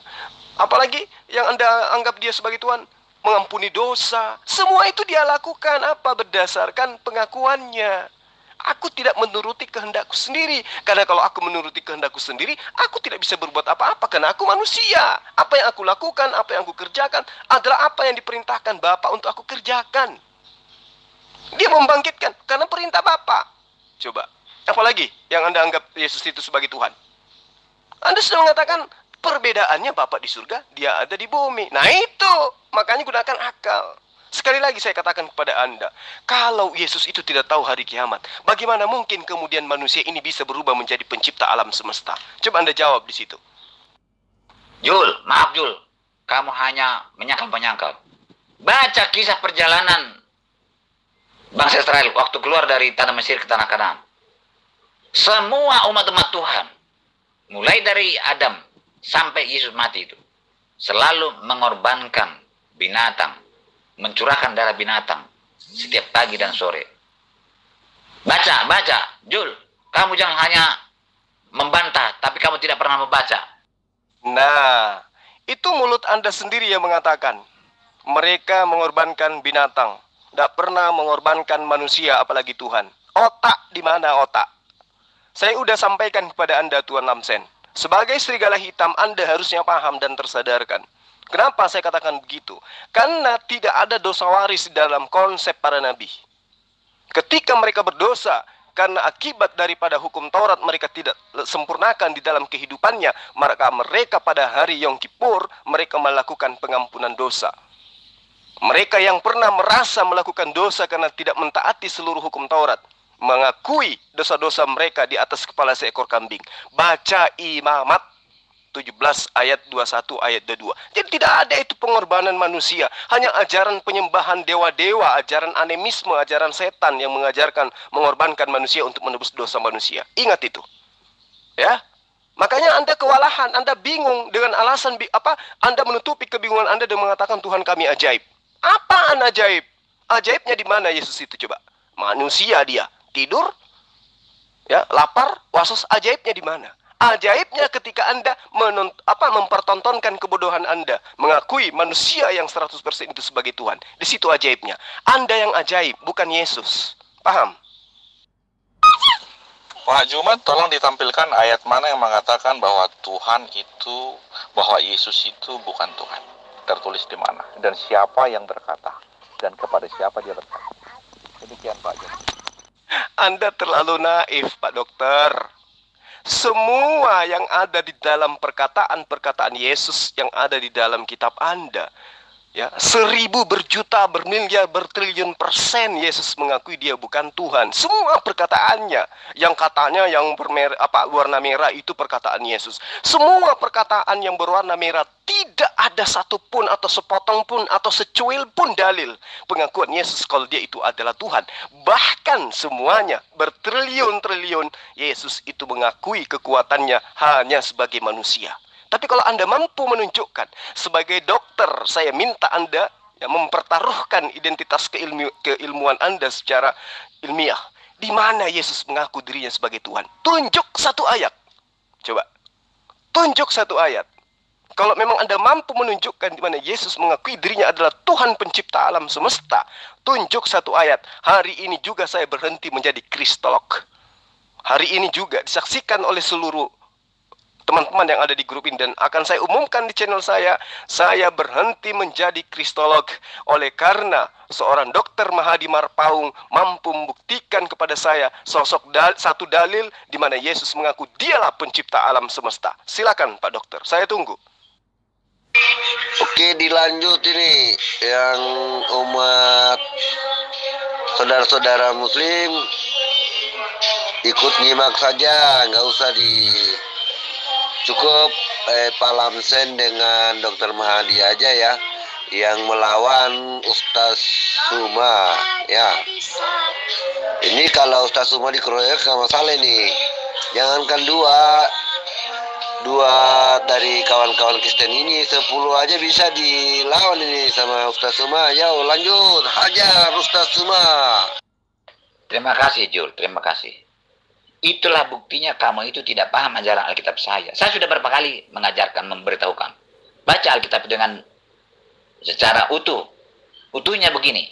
B: Apalagi yang Anda anggap dia sebagai Tuhan, mengampuni dosa. Semua itu dia lakukan apa? Berdasarkan pengakuannya. Aku tidak menuruti kehendakku sendiri. Karena kalau aku menuruti kehendakku sendiri, aku tidak bisa berbuat apa-apa. Karena aku manusia. Apa yang aku lakukan, apa yang aku kerjakan adalah apa yang diperintahkan Bapa untuk aku kerjakan. Dia membangkitkan karena perintah Bapa. Coba, apalagi yang Anda anggap Yesus itu sebagai Tuhan? Anda sudah mengatakan perbedaannya Bapa di surga, dia ada di bumi. Nah itu, makanya gunakan akal. Sekali lagi saya katakan kepada Anda, kalau Yesus itu tidak tahu hari kiamat, bagaimana mungkin kemudian manusia ini bisa berubah menjadi pencipta alam semesta? Coba Anda jawab di situ.
D: Jul, maaf Jul, kamu hanya menyangkal-menyangkal. Baca kisah perjalanan bangsa Israel waktu keluar dari tanah Mesir ke tanah Kanaan. Semua umat-umat Tuhan, mulai dari Adam sampai Yesus mati itu, selalu mengorbankan binatang, mencurahkan darah binatang setiap pagi dan sore. Baca, Jul, kamu jangan hanya membantah, tapi kamu tidak pernah membaca.
B: Nah, itu mulut Anda sendiri yang mengatakan mereka mengorbankan binatang, tidak pernah mengorbankan manusia, apalagi Tuhan. Otak di mana otak? Saya sudah sampaikan kepada Anda, Tuan Lamsen. Sebagai serigala hitam, Anda harusnya paham dan tersadarkan. Kenapa saya katakan begitu? Karena tidak ada dosa waris dalam konsep para nabi. Ketika mereka berdosa, karena akibat daripada hukum Taurat mereka tidak sempurnakan di dalam kehidupannya, maka mereka pada hari Yom Kippur, mereka melakukan pengampunan dosa. Mereka yang pernah merasa melakukan dosa karena tidak mentaati seluruh hukum Taurat, mengakui dosa-dosa mereka di atas kepala seekor kambing. Baca Imamat 17 ayat 21 ayat 22. Jadi tidak ada itu pengorbanan manusia, hanya ajaran penyembahan dewa-dewa, ajaran animisme, ajaran setan yang mengajarkan mengorbankan manusia untuk menebus dosa manusia. Ingat itu. Ya. Makanya Anda kewalahan, Anda bingung dengan alasan Anda menutupi kebingungan Anda dengan mengatakan Tuhan kami ajaib. Apaan ajaib? Ajaibnya di mana Yesus itu coba? Manusia dia. Tidur, ya, lapar, wasos, ajaibnya di mana? Ajaibnya ketika Anda mempertontonkan kebodohan Anda, mengakui manusia yang 100% itu sebagai Tuhan. Di situ ajaibnya. Anda yang ajaib, bukan Yesus. Paham?
H: Pak Jumat, tolong ditampilkan ayat mana yang mengatakan bahwa Tuhan itu, bahwa Yesus itu bukan Tuhan. Tertulis di mana? Dan siapa yang berkata? Dan kepada siapa dia berkata? Demikian Pak Jumat.
B: Anda terlalu naif, Pak Dokter. Semua yang ada di dalam perkataan-perkataan Yesus yang ada di dalam kitab Anda, ya, 1000 berjuta, bermiliar, bertriliun persen Yesus mengakui dia bukan Tuhan. Semua perkataannya, yang katanya yang warna merah itu perkataan Yesus. Semua perkataan yang berwarna merah, tidak ada satupun atau sepotong pun atau secuil pun dalil pengakuan Yesus kalau dia itu adalah Tuhan. Bahkan semuanya bertriliun-triliun Yesus itu mengakui kekuatannya hanya sebagai manusia. Tapi kalau Anda mampu menunjukkan sebagai dokter, saya minta Anda mempertaruhkan identitas keilmuan Anda secara ilmiah. Di mana Yesus mengaku dirinya sebagai Tuhan? Tunjuk satu ayat. Coba. Tunjuk satu ayat. Kalau memang Anda mampu menunjukkan di mana Yesus mengakui dirinya adalah Tuhan pencipta alam semesta, tunjuk satu ayat. Hari ini juga saya berhenti menjadi kristolog. Hari ini juga disaksikan oleh seluruh teman-teman yang ada di grup ini dan akan saya umumkan di channel saya berhenti menjadi kristolog oleh karena seorang dokter Mahadi Marpaung mampu membuktikan kepada saya satu dalil di mana Yesus mengaku dialah pencipta alam semesta. Silakan Pak Dokter, saya tunggu.
E: Oke, dilanjut ini yang umat saudara-saudara muslim ikut nyimak saja, nggak usah cukup Pak Lamsen dengan Dr. Mahadi aja ya yang melawan Ustaz Suma ya. Ini kalau Ustaz Suma dikeroyok sama masalah nih. Jangankan dua dari kawan-kawan Kristen ini, 10 aja bisa dilawan ini sama Ustaz Suma. Ya, lanjut, hajar Ustaz Suma.
D: Terima kasih Jul, terima kasih. Itulah buktinya kamu itu tidak paham ajaran Alkitab saya. Saya sudah berapa kali mengajarkan, memberitahukan. Baca Alkitab dengan secara utuh. Utuhnya begini.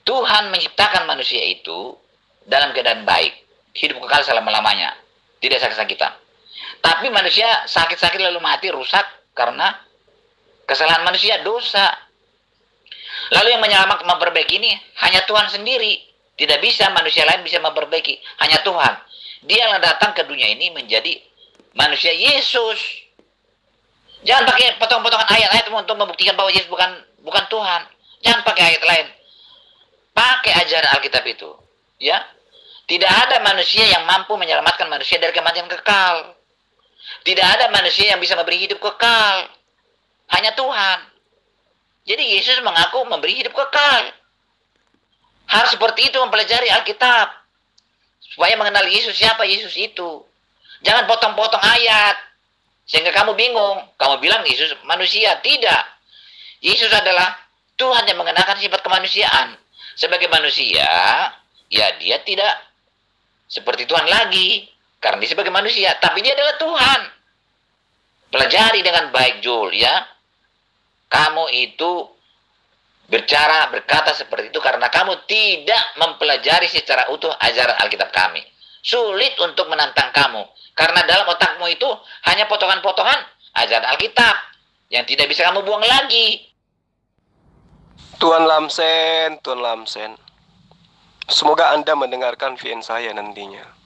D: Tuhan menciptakan manusia itu dalam keadaan baik. Hidup kekal selama-lamanya. Tidak sakit-sakitan. Tapi manusia sakit-sakit lalu mati, rusak karena kesalahan manusia, dosa. Lalu yang menyelamatkan, memperbaiki ini hanya Tuhan sendiri. Tidak bisa manusia lain bisa memperbaiki. Hanya Tuhan. Dia yang datang ke dunia ini menjadi manusia Yesus. Jangan pakai potong-potongan ayat-ayat untuk membuktikan bahwa Yesus bukan Tuhan. Jangan pakai ayat lain. Pakai ajaran Alkitab itu. Ya. Tidak ada manusia yang mampu menyelamatkan manusia dari kematian kekal. Tidak ada manusia yang bisa memberi hidup kekal. Hanya Tuhan. Jadi Yesus mengaku memberi hidup kekal. Harus seperti itu mempelajari Alkitab. Supaya mengenal Yesus, siapa Yesus itu. Jangan potong-potong ayat. Sehingga kamu bingung. Kamu bilang Yesus manusia. Tidak. Yesus adalah Tuhan yang mengenakan sifat kemanusiaan. Sebagai manusia, ya dia tidak seperti Tuhan lagi. Karena dia sebagai manusia. Tapi dia adalah Tuhan. Pelajari dengan baik, Jul, ya. Kamu itu berkata seperti itu karena kamu tidak mempelajari secara utuh ajaran Alkitab kami. Sulit untuk menantang kamu. Karena dalam otakmu itu hanya potongan-potongan ajaran Alkitab yang tidak bisa kamu buang lagi.
B: Tuan Lamsen. Semoga Anda mendengarkan VN saya nantinya.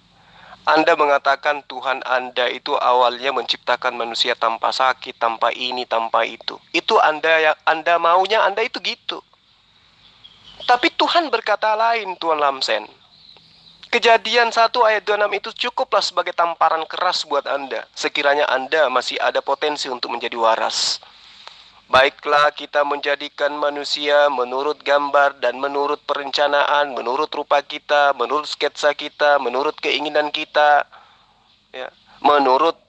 B: Anda mengatakan Tuhan Anda itu awalnya menciptakan manusia tanpa sakit, tanpa ini, tanpa itu. Itu Anda maunya, Anda itu gitu. Tapi Tuhan berkata lain, Tuan Lamsen. Kejadian 1 ayat 26 itu cukuplah sebagai tamparan keras buat Anda. Sekiranya Anda masih ada potensi untuk menjadi waras. Baiklah kita menjadikan manusia menurut gambar dan menurut perencanaan, menurut rupa kita, menurut sketsa kita, menurut keinginan kita, ya, menurut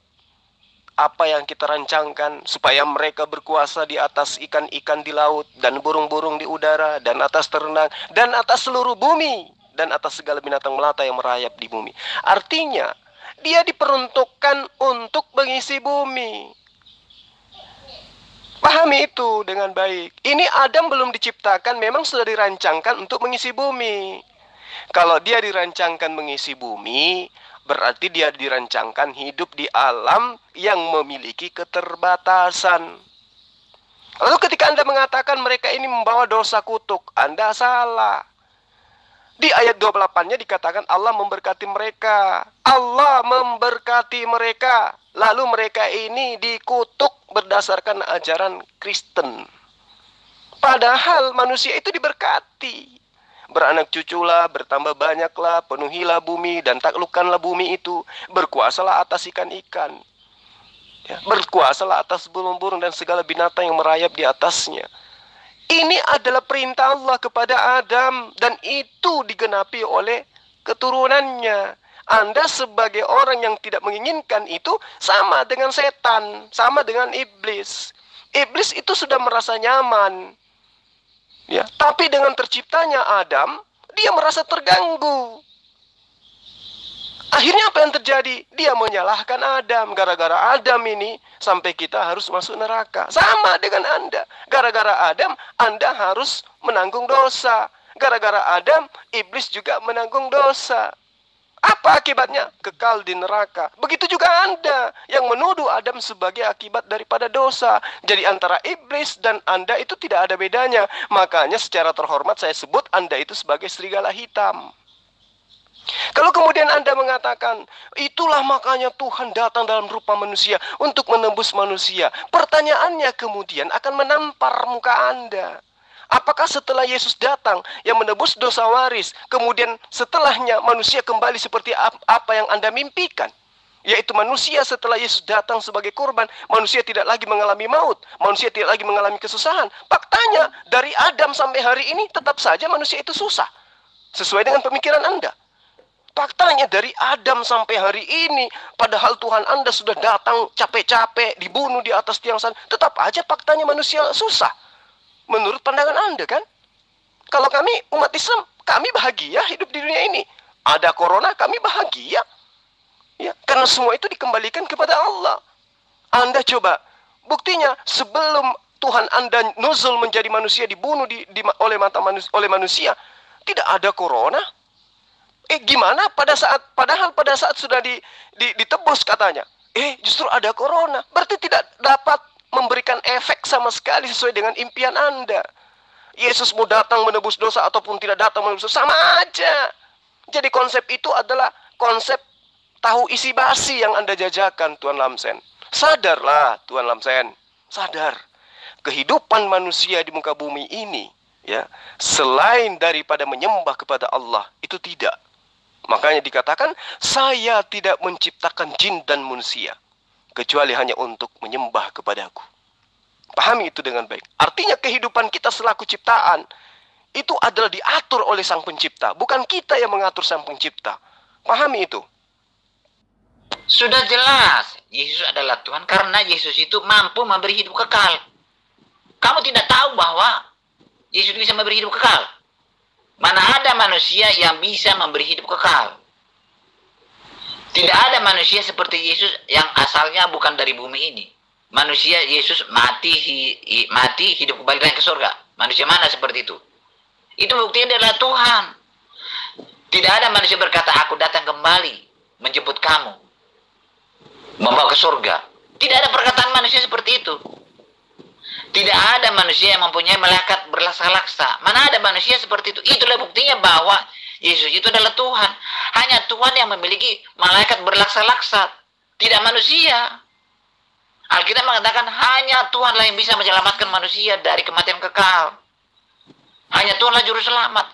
B: apa yang kita rancangkan, supaya mereka berkuasa di atas ikan-ikan di laut, dan burung-burung di udara, dan atas ternak, dan atas seluruh bumi, dan atas segala binatang melata yang merayap di bumi. Artinya, dia diperuntukkan untuk mengisi bumi. Pahami itu dengan baik. Ini Adam belum diciptakan, memang sudah dirancangkan untuk mengisi bumi. Kalau dia dirancangkan mengisi bumi, berarti dia dirancangkan hidup di alam yang memiliki keterbatasan. Lalu ketika Anda mengatakan mereka ini membawa dosa kutuk, Anda salah. Di ayat 28-nya dikatakan Allah memberkati mereka. Allah memberkati mereka. Lalu mereka ini dikutuk berdasarkan ajaran Kristen. Padahal manusia itu diberkati. Beranak cuculah, bertambah banyaklah, penuhilah bumi dan taklukkanlah bumi itu. Berkuasalah atas ikan-ikan. Ya, berkuasalah atas burung-burung dan segala binatang yang merayap di atasnya. Ini adalah perintah Allah kepada Adam dan itu digenapi oleh keturunannya. Anda sebagai orang yang tidak menginginkan itu sama dengan setan, sama dengan iblis. Iblis itu sudah merasa nyaman. Ya, tapi dengan terciptanya Adam, dia merasa terganggu. Akhirnya apa yang terjadi? Dia menyalahkan Adam. Gara-gara Adam ini sampai kita harus masuk neraka. Sama dengan Anda. Gara-gara Adam, Anda harus menanggung dosa. Gara-gara Adam, iblis juga menanggung dosa. Apa akibatnya? Kekal di neraka. Begitu juga Anda yang menuduh Adam sebagai akibat daripada dosa. Jadi antara iblis dan Anda itu tidak ada bedanya. Makanya secara terhormat saya sebut Anda itu sebagai serigala hitam. Kalau kemudian Anda mengatakan, itulah makanya Tuhan datang dalam rupa manusia untuk menembus manusia. Pertanyaannya kemudian akan menampar muka Anda. Apakah setelah Yesus datang yang menebus dosa waris, kemudian setelahnya manusia kembali seperti apa yang Anda mimpikan? Yaitu manusia setelah Yesus datang sebagai korban, manusia tidak lagi mengalami maut, manusia tidak lagi mengalami kesusahan. Faktanya, dari Adam sampai hari ini tetap saja manusia itu susah. Sesuai dengan pemikiran Anda. Faktanya dari Adam sampai hari ini, padahal Tuhan Anda sudah datang capek-capek, dibunuh di atas tiang salib, tetap aja faktanya manusia susah. Menurut pandangan Anda kan? Kalau kami umat Islam, kami bahagia hidup di dunia ini. Ada corona, kami bahagia. Ya, karena semua itu dikembalikan kepada Allah. Anda coba, buktinya sebelum Tuhan Anda nuzul menjadi manusia, dibunuh oleh manusia, tidak ada corona. Gimana padahal pada saat sudah ditebus katanya, justru ada corona. Berarti tidak dapat memberikan efek sama sekali sesuai dengan impian Anda. Yesus mau datang menebus dosa ataupun tidak datang menebus dosa, sama aja. Jadi konsep itu adalah konsep tahu isi basi yang Anda jajakan, Tuan Lamsen. Sadarlah, Tuan Lamsen. Sadar. Kehidupan manusia di muka bumi ini, ya, selain daripada menyembah kepada Allah, itu tidak. Makanya dikatakan, saya tidak menciptakan jin dan manusia, kecuali hanya untuk menyembah kepadaku. Pahami itu dengan baik. Artinya kehidupan kita selaku ciptaan, itu adalah diatur oleh Sang Pencipta. Bukan kita yang mengatur Sang Pencipta. Pahami itu.
D: Sudah jelas, Yesus adalah Tuhan karena Yesus itu mampu memberi hidup kekal. Kamu tidak tahu bahwa Yesus bisa memberi hidup kekal? Mana ada manusia yang bisa memberi hidup kekal? Tidak ada manusia seperti Yesus yang asalnya bukan dari bumi ini. Manusia Yesus mati hidup kembali dan ke surga. Manusia mana seperti itu? Itu buktinya adalah Tuhan. Tidak ada manusia berkata, aku datang kembali menjemput kamu, membawa ke surga. Tidak ada perkataan manusia seperti itu. Tidak ada manusia yang mempunyai malaikat berlaksa-laksa. Mana ada manusia seperti itu? Itulah buktinya bahwa Yesus itu adalah Tuhan. Hanya Tuhan yang memiliki malaikat berlaksa-laksa, tidak manusia. Alkitab mengatakan hanya Tuhanlah yang bisa menyelamatkan manusia dari kematian kekal. Hanya Tuhanlah juru selamat.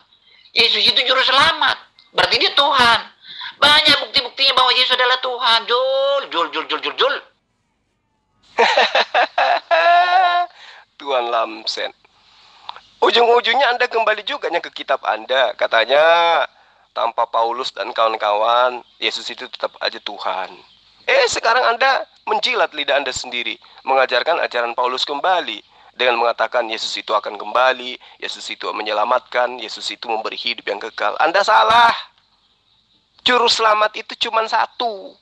D: Yesus itu juru selamat. Berarti dia Tuhan. Banyak bukti-buktinya bahwa Yesus adalah Tuhan. Jul.
B: Tuan Lamsen. Ujung-ujungnya Anda kembali juga ke kitab Anda. Katanya tanpa Paulus dan kawan-kawan, Yesus itu tetap aja Tuhan. Sekarang Anda menjilat lidah Anda sendiri, mengajarkan ajaran Paulus kembali dengan mengatakan Yesus itu akan kembali, Yesus itu menyelamatkan, Yesus itu memberi hidup yang kekal. Anda salah. Juru selamat itu cuma satu.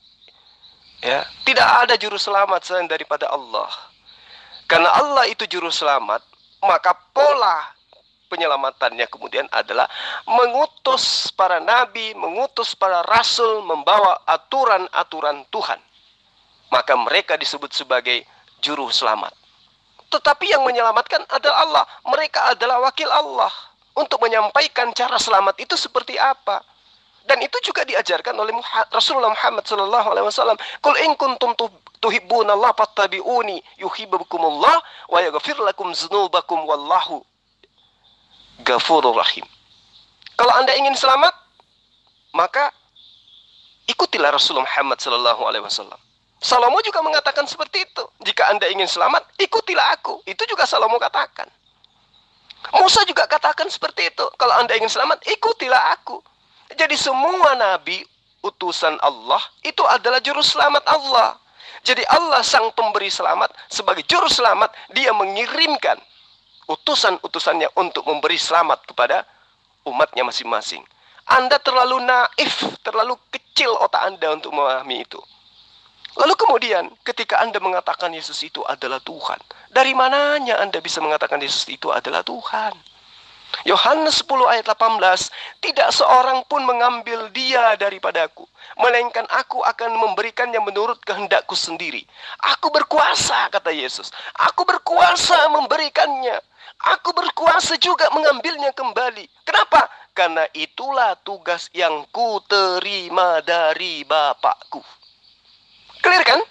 B: Ya, tidak ada juru selamat selain daripada Allah. Karena Allah itu juru selamat, maka pola penyelamatannya kemudian adalah mengutus para nabi, mengutus para rasul, membawa aturan-aturan Tuhan. Maka mereka disebut sebagai juru selamat. Tetapi yang menyelamatkan adalah Allah. Mereka adalah wakil Allah untuk menyampaikan cara selamat itu seperti apa. Dan itu juga diajarkan oleh Rasulullah Muhammad SAW. Qul in kuntum tuhibbunallaha fattabi'uni yuhibbukumullah wa yaghfir lakum dzunubakum wallahu ghafurur rahim. Kalau Anda ingin selamat, maka ikutilah Rasulullah Muhammad SAW. Salomo juga mengatakan seperti itu. Jika Anda ingin selamat, ikutilah aku. Itu juga Salomo katakan. Musa juga katakan seperti itu. Kalau Anda ingin selamat, ikutilah aku. Jadi semua nabi utusan Allah itu adalah juru selamat Allah. Jadi Allah sang pemberi selamat, sebagai juru selamat, dia mengirimkan utusan-utusannya untuk memberi selamat kepada umatnya masing-masing. Anda terlalu naif, terlalu kecil otak Anda untuk memahami itu. Lalu kemudian ketika Anda mengatakan Yesus itu adalah Tuhan, dari mananya Anda bisa mengatakan Yesus itu adalah Tuhan? Yohanes 10 ayat 18, tidak seorang pun mengambil dia daripadaku, melainkan aku akan memberikannya menurut kehendakku sendiri. Aku berkuasa, kata Yesus. Aku berkuasa memberikannya. Aku berkuasa juga mengambilnya kembali. Kenapa? Karena itulah tugas yang ku terima dari Bapakku. Clear kan?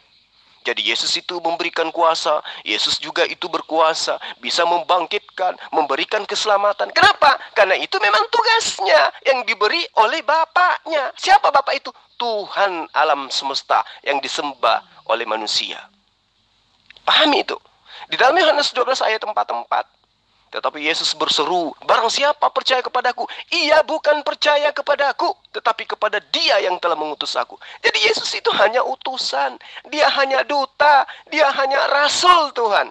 B: Jadi Yesus itu memberikan kuasa, Yesus juga itu berkuasa, bisa membangkitkan, memberikan keselamatan. Kenapa? Karena itu memang tugasnya yang diberi oleh Bapaknya. Siapa Bapak itu? Tuhan alam semesta yang disembah oleh manusia. Pahami itu? Di dalam Yohanes 12 ayat 44. Tetapi Yesus berseru, barang siapa percaya kepadaku, ia bukan percaya kepadaku, tetapi kepada dia yang telah mengutus aku. Jadi Yesus itu hanya utusan, dia hanya duta, dia hanya rasul Tuhan.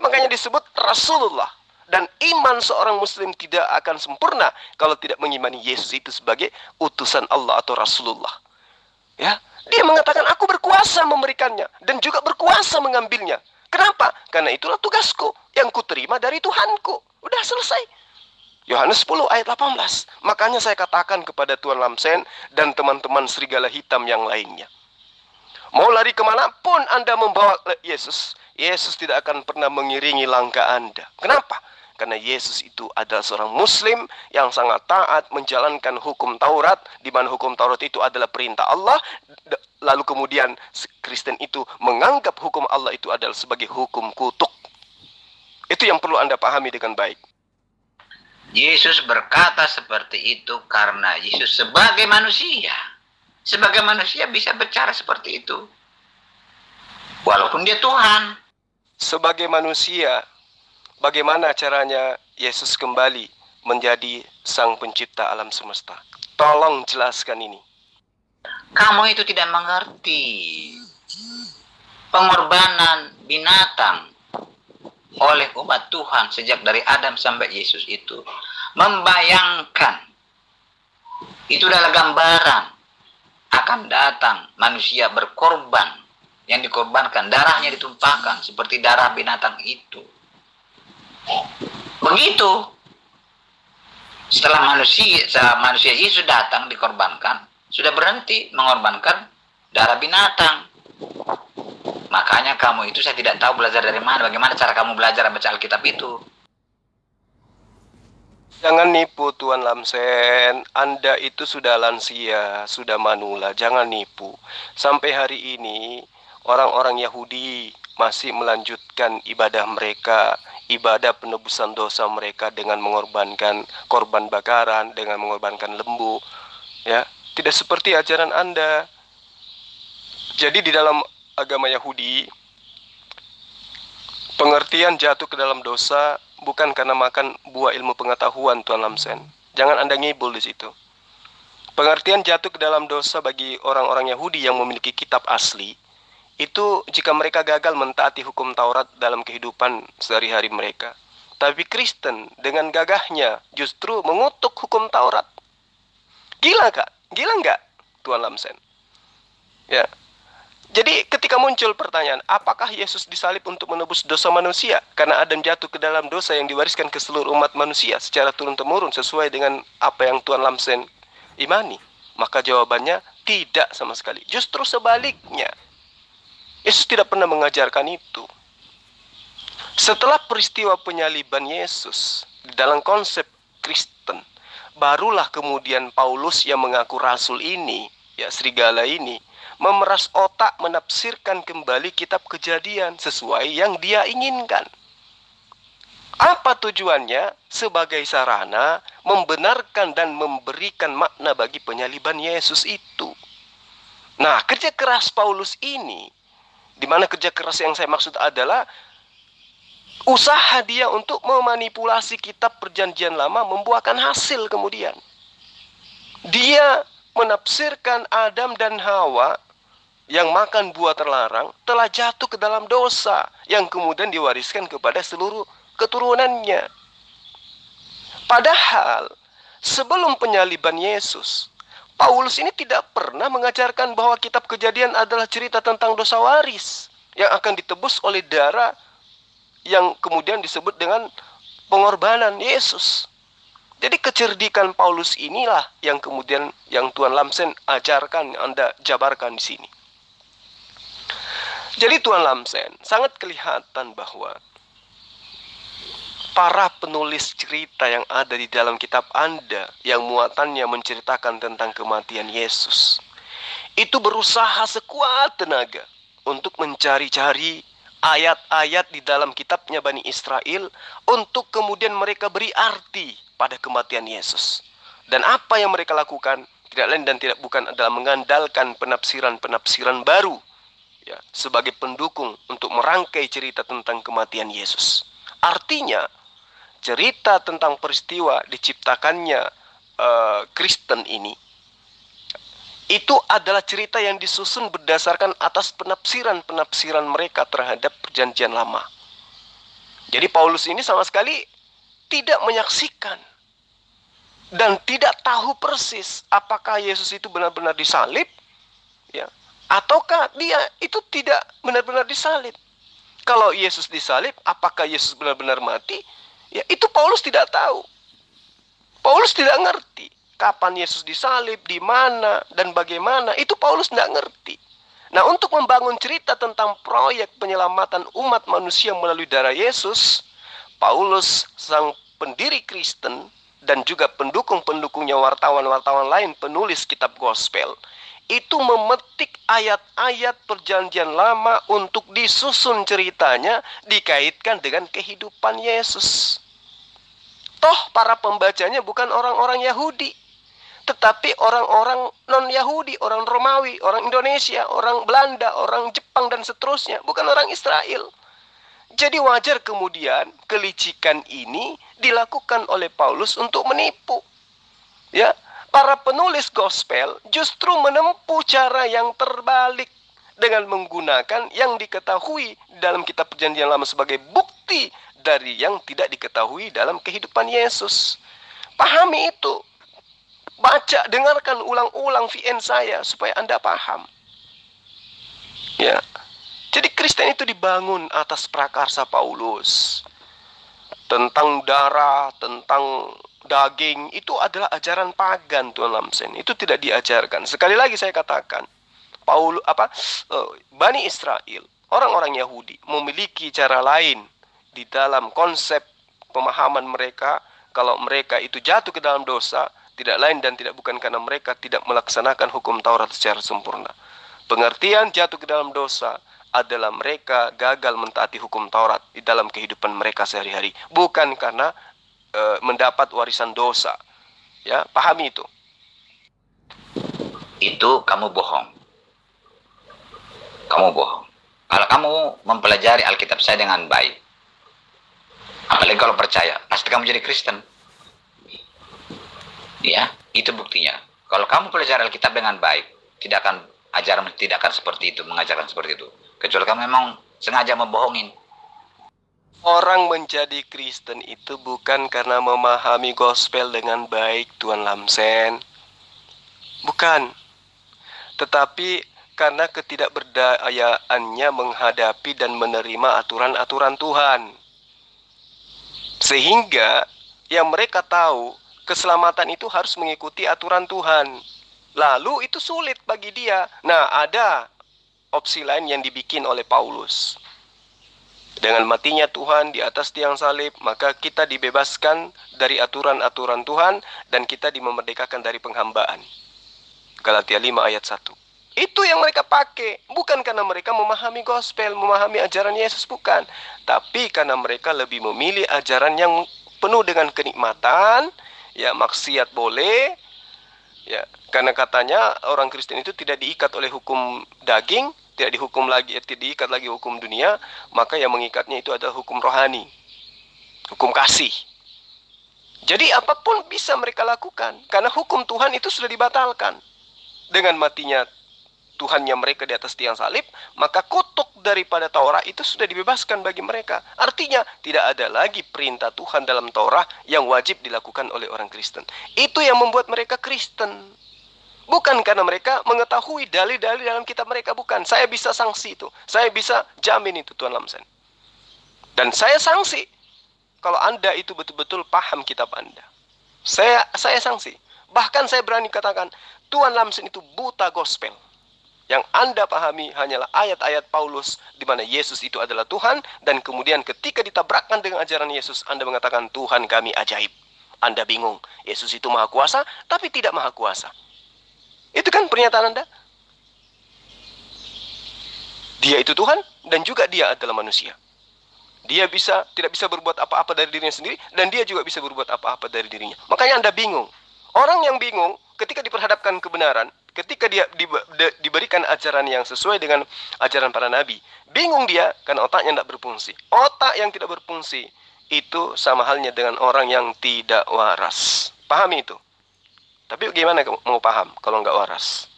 B: Makanya disebut Rasulullah. Dan iman seorang muslim tidak akan sempurna kalau tidak mengimani Yesus itu sebagai utusan Allah atau Rasulullah. Ya, dia mengatakan aku berkuasa memberikannya dan juga berkuasa mengambilnya. Kenapa? Karena itulah tugasku yang kuterima dari Tuhanku. Udah selesai. Yohanes 10 ayat 18. Makanya saya katakan kepada Tuan Lamsen dan teman-teman serigala hitam yang lainnya. Mau lari kemanapun Anda membawa Yesus, Yesus tidak akan pernah mengiringi langkah Anda. Kenapa? Karena Yesus itu adalah seorang Muslim yang sangat taat menjalankan hukum Taurat, di mana hukum Taurat itu adalah perintah Allah. Lalu kemudian Kristen itu menganggap hukum Allah itu adalah sebagai hukum kutuk. Itu yang perlu Anda pahami dengan baik.
D: Yesus berkata seperti itu karena Yesus sebagai manusia. Sebagai manusia bisa bicara seperti itu. Walaupun dia Tuhan.
B: Sebagai manusia, bagaimana caranya Yesus kembali menjadi sang pencipta alam semesta? Tolong jelaskan ini.
D: Kamu itu tidak mengerti. Pengorbanan binatang oleh umat Tuhan sejak dari Adam sampai Yesus itu membayangkan. Itu adalah gambaran akan datang manusia berkorban, yang dikorbankan, darahnya ditumpahkan seperti darah binatang itu. Begitu setelah manusia Yesus datang dikorbankan, sudah berhenti mengorbankan darah binatang. Makanya kamu itu, saya tidak tahu belajar dari mana, bagaimana cara kamu belajar baca Alkitab itu.
B: Jangan nipu Tuan Lamsen, Anda itu sudah lansia, sudah manula, jangan nipu. Sampai hari ini, orang-orang Yahudi masih melanjutkan ibadah mereka, ibadah penebusan dosa mereka dengan mengorbankan korban bakaran, dengan mengorbankan lembu. Ya, tidak seperti ajaran Anda. Jadi di dalam agama Yahudi, pengertian jatuh ke dalam dosa bukan karena makan buah ilmu pengetahuan, Tuan Lamsen. Jangan Anda ngibul di situ. Pengertian jatuh ke dalam dosa bagi orang-orang Yahudi yang memiliki kitab asli, itu jika mereka gagal mentaati hukum Taurat dalam kehidupan sehari-hari mereka. Tapi Kristen dengan gagahnya justru mengutuk hukum Taurat. Gila kak? Gila nggak, Tuan Lamsen? Ya. Jadi ketika muncul pertanyaan, apakah Yesus disalib untuk menebus dosa manusia? Karena Adam jatuh ke dalam dosa yang diwariskan ke seluruh umat manusia secara turun-temurun sesuai dengan apa yang Tuan Lamsen imani. Maka jawabannya tidak sama sekali. Justru sebaliknya. Yesus tidak pernah mengajarkan itu. Setelah peristiwa penyaliban Yesus dalam konsep Kristen, barulah kemudian Paulus yang mengaku rasul ini, ya serigala ini, memeras otak menafsirkan kembali kitab Kejadian sesuai yang dia inginkan. Apa tujuannya? Sebagai sarana membenarkan dan memberikan makna bagi penyaliban Yesus itu. Nah, kerja keras Paulus ini, di mana kerja keras yang saya maksud adalah usaha dia untuk memanipulasi kitab Perjanjian Lama membuahkan hasil kemudian. Dia menafsirkan Adam dan Hawa yang makan buah terlarang telah jatuh ke dalam dosa yang kemudian diwariskan kepada seluruh keturunannya. Padahal sebelum penyaliban Yesus, Paulus ini tidak pernah mengajarkan bahwa kitab Kejadian adalah cerita tentang dosa waris yang akan ditebus oleh darah yang kemudian disebut dengan pengorbanan Yesus. Jadi kecerdikan Paulus inilah yang kemudian yang Tuan Lamsen ajarkan, Anda jabarkan di sini. Jadi Tuan Lamsen, sangat kelihatan bahwa para penulis cerita yang ada di dalam kitab Anda yang muatannya menceritakan tentang kematian Yesus, itu berusaha sekuat tenaga untuk mencari-cari ayat-ayat di dalam kitabnya Bani Israel untuk kemudian mereka beri arti pada kematian Yesus. Dan apa yang mereka lakukan tidak lain dan tidak bukan adalah mengandalkan penafsiran-penafsiran baru, ya, sebagai pendukung untuk merangkai cerita tentang kematian Yesus. Artinya, cerita tentang peristiwa diciptakannya Kristen ini, itu adalah cerita yang disusun berdasarkan atas penafsiran-penafsiran mereka terhadap Perjanjian Lama. Jadi Paulus ini sama sekali tidak menyaksikan dan tidak tahu persis apakah Yesus itu benar-benar disalib, ya, ataukah dia itu tidak benar-benar disalib. Kalau Yesus disalib, apakah Yesus benar-benar mati? Ya, itu Paulus tidak tahu. Paulus tidak ngerti kapan Yesus disalib, di mana, dan bagaimana. Itu Paulus tidak ngerti. Nah, untuk membangun cerita tentang proyek penyelamatan umat manusia melalui darah Yesus, Paulus, sang pendiri Kristen, dan juga pendukung-pendukungnya, wartawan-wartawan lain, penulis kitab gospel, itu memetik ayat-ayat perjanjian lama untuk disusun ceritanya, dikaitkan dengan kehidupan Yesus. Toh para pembacanya bukan orang-orang Yahudi, tetapi orang-orang non-Yahudi, orang Romawi, orang Indonesia, orang Belanda, orang Jepang, dan seterusnya. Bukan orang Israel. Jadi wajar kemudian kelicikan ini dilakukan oleh Paulus untuk menipu. Ya, para penulis gospel justru menempuh cara yang terbalik dengan menggunakan yang diketahui dalam kitab perjanjian lama sebagai bukti dari yang tidak diketahui dalam kehidupan Yesus. Pahami itu. Baca, dengarkan ulang-ulang VN saya supaya Anda paham. Ya. Jadi Kristen itu dibangun atas prakarsa Paulus. Tentang darah, tentang daging, itu adalah ajaran pagan, Tuan Lamsen. Itu tidak diajarkan. Sekali lagi saya katakan, Bani Israel, orang-orang Yahudi memiliki cara lain di dalam konsep pemahaman mereka. Kalau mereka itu jatuh ke dalam dosa, tidak lain dan tidak bukan karena mereka tidak melaksanakan hukum Taurat secara sempurna. Pengertian jatuh ke dalam dosa adalah mereka gagal mentaati hukum Taurat di dalam kehidupan mereka sehari-hari, bukan karena mendapat warisan dosa. Ya, pahami itu.
D: Itu kamu bohong. Kamu bohong. Kalau kamu mempelajari Alkitab saya dengan baik, apalagi kalau percaya, pasti kamu jadi Kristen. Ya, itu buktinya. Kalau kamu pelajari Alkitab dengan baik, tidak akan seperti itu, mengajarkan seperti itu. Kecuali kamu memang sengaja membohongin.
B: Orang menjadi Kristen itu bukan karena memahami gospel dengan baik, Tuan Lamsen. Bukan. Tetapi karena ketidakberdayaannya menghadapi dan menerima aturan-aturan Tuhan. Sehingga yang mereka tahu, keselamatan itu harus mengikuti aturan Tuhan. Lalu itu sulit bagi dia. Nah, ada opsi lain yang dibikin oleh Paulus. Dengan matinya Tuhan di atas tiang salib, maka kita dibebaskan dari aturan-aturan Tuhan dan kita dimerdekakan dari penghambaan. Galatia 5 ayat 1. Itu yang mereka pakai. Bukan karena mereka memahami gospel, memahami ajaran Yesus, bukan. Tapi karena mereka lebih memilih ajaran yang penuh dengan kenikmatan. Ya, maksiat boleh. Ya, karena katanya orang Kristen itu tidak diikat oleh hukum daging, tidak diikat lagi hukum dunia, maka yang mengikatnya itu adalah hukum rohani, hukum kasih. Jadi apapun bisa mereka lakukan, karena hukum Tuhan itu sudah dibatalkan. Dengan matinya Tuhannya mereka di atas tiang salib, maka kutuk daripada Taurat itu sudah dibebaskan bagi mereka. Artinya tidak ada lagi perintah Tuhan dalam Taurat yang wajib dilakukan oleh orang Kristen. Itu yang membuat mereka Kristen. Bukan karena mereka mengetahui dalil-dalil dalam kitab mereka, bukan. Saya bisa sanksi itu. Saya bisa jamin itu, Tuan Lamsen. Dan saya sanksi kalau Anda itu betul-betul paham kitab Anda. Saya sanksi. Bahkan saya berani katakan, Tuan Lamsen itu buta gospel. Yang Anda pahami hanyalah ayat-ayat Paulus di mana Yesus itu adalah Tuhan, dan kemudian ketika ditabrakkan dengan ajaran Yesus, Anda mengatakan Tuhan kami ajaib. Anda bingung, Yesus itu maha kuasa tapi tidak maha kuasa. Itu kan pernyataan Anda. Dia itu Tuhan dan juga dia adalah manusia. Dia tidak bisa berbuat apa-apa dari dirinya sendiri, dan dia juga bisa berbuat apa-apa dari dirinya. Makanya Anda bingung. Orang yang bingung ketika diperhadapkan kebenaran, ketika dia diberikan ajaran yang sesuai dengan ajaran para nabi, bingung dia karena otaknya tidak berfungsi. Otak yang tidak berfungsi itu sama halnya dengan orang yang tidak waras. Pahami itu. Tapi gimana mau paham kalau nggak waras?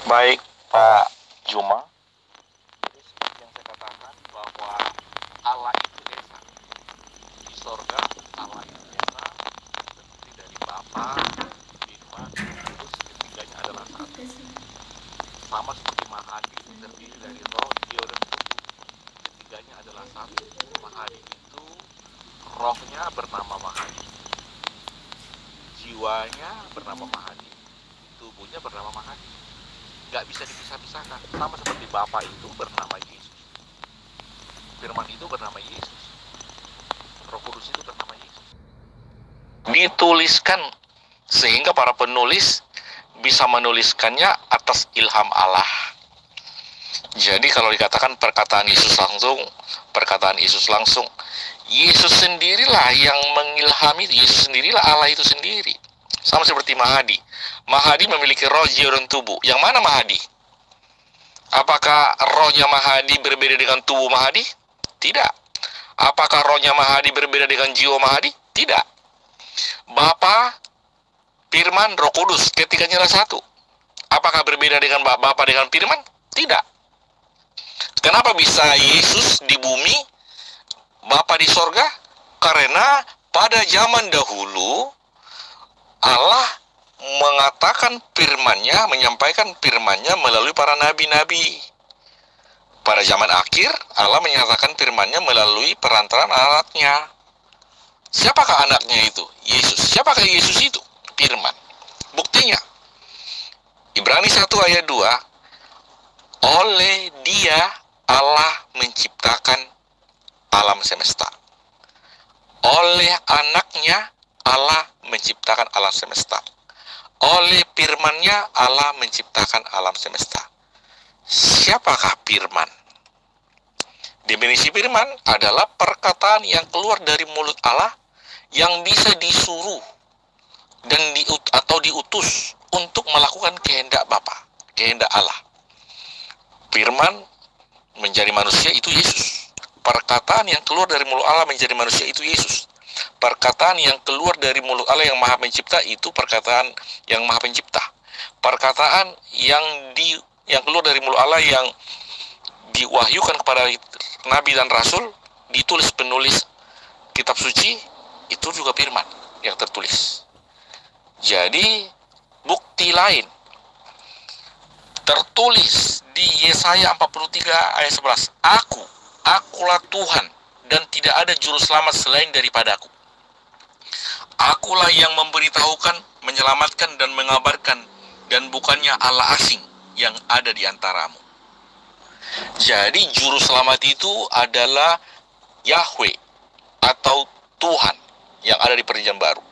H: Baik, Pak Juma. Seperti yang saya katakan bahwa Allah itu esa. Di sorga Allah itu esa, terdiri dari Bapa, Firman, Kudus, ketiganya adalah satu. Sama seperti Mahadi terdiri dari Roh, Dio, dan Tubuh. bedanya adalah satu, Mahadi itu rohnya bernama Mahadi, jiwanya bernama Mahadi, tubuhnya bernama Mahadi. Gak bisa dipisah-pisahkan. Sama seperti Bapa itu bernama Yesus, Firman itu bernama Yesus, Roh Kudus itu bernama Yesus. Dituliskan sehingga para penulis bisa menuliskannya atas ilham Allah. Jadi kalau dikatakan perkataan Yesus langsung, Yesus sendirilah yang mengilhami, Yesus sendirilah Allah itu sendiri. Sama seperti Mahadi. Mahadi memiliki roh, jiwa, dan tubuh. Yang mana Mahadi? Apakah rohnya Mahadi berbeda dengan tubuh Mahadi? Tidak. Apakah rohnya Mahadi berbeda dengan jiwa Mahadi? Tidak. Bapa, Firman, Roh Kudus, ketiganya adalah satu. Apakah berbeda dengan Bapa dengan Firman? Tidak. Kenapa bisa Yesus di bumi, Bapa di sorga? Karena pada zaman dahulu Allah mengatakan firman-Nya, menyampaikan firman-Nya melalui para nabi-nabi. Pada zaman akhir Allah menyatakan firman-Nya melalui perantaraan anaknya. Siapakah anaknya itu? Yesus. Siapakah Yesus itu? Firman. Buktinya Ibrani 1 ayat 2, oleh Dia Allah menciptakan alam semesta. Oleh anaknya Allah menciptakan alam semesta. Oleh firman-Nya Allah menciptakan alam semesta. Siapakah firman? Definisi firman adalah perkataan yang keluar dari mulut Allah yang bisa disuruh dan atau diutus untuk melakukan kehendak Bapa, kehendak Allah. Firman menjadi manusia itu Yesus. Perkataan yang keluar dari mulut Allah menjadi manusia itu Yesus. Perkataan yang keluar dari mulut Allah yang Maha Pencipta itu perkataan yang Maha Pencipta. Perkataan yang keluar dari mulut Allah yang diwahyukan kepada nabi dan rasul, ditulis penulis kitab suci, itu juga firman yang tertulis. Jadi bukti lain tertulis di Yesaya 43 ayat 11. Akulah Tuhan dan tidak ada juru selamat selain daripadaku. Akulah yang memberitahukan, menyelamatkan dan mengabarkan, dan bukannya Allah asing yang ada di antaramu. Jadi juru selamat itu adalah Yahweh atau Tuhan yang ada di Perjanjian Baru.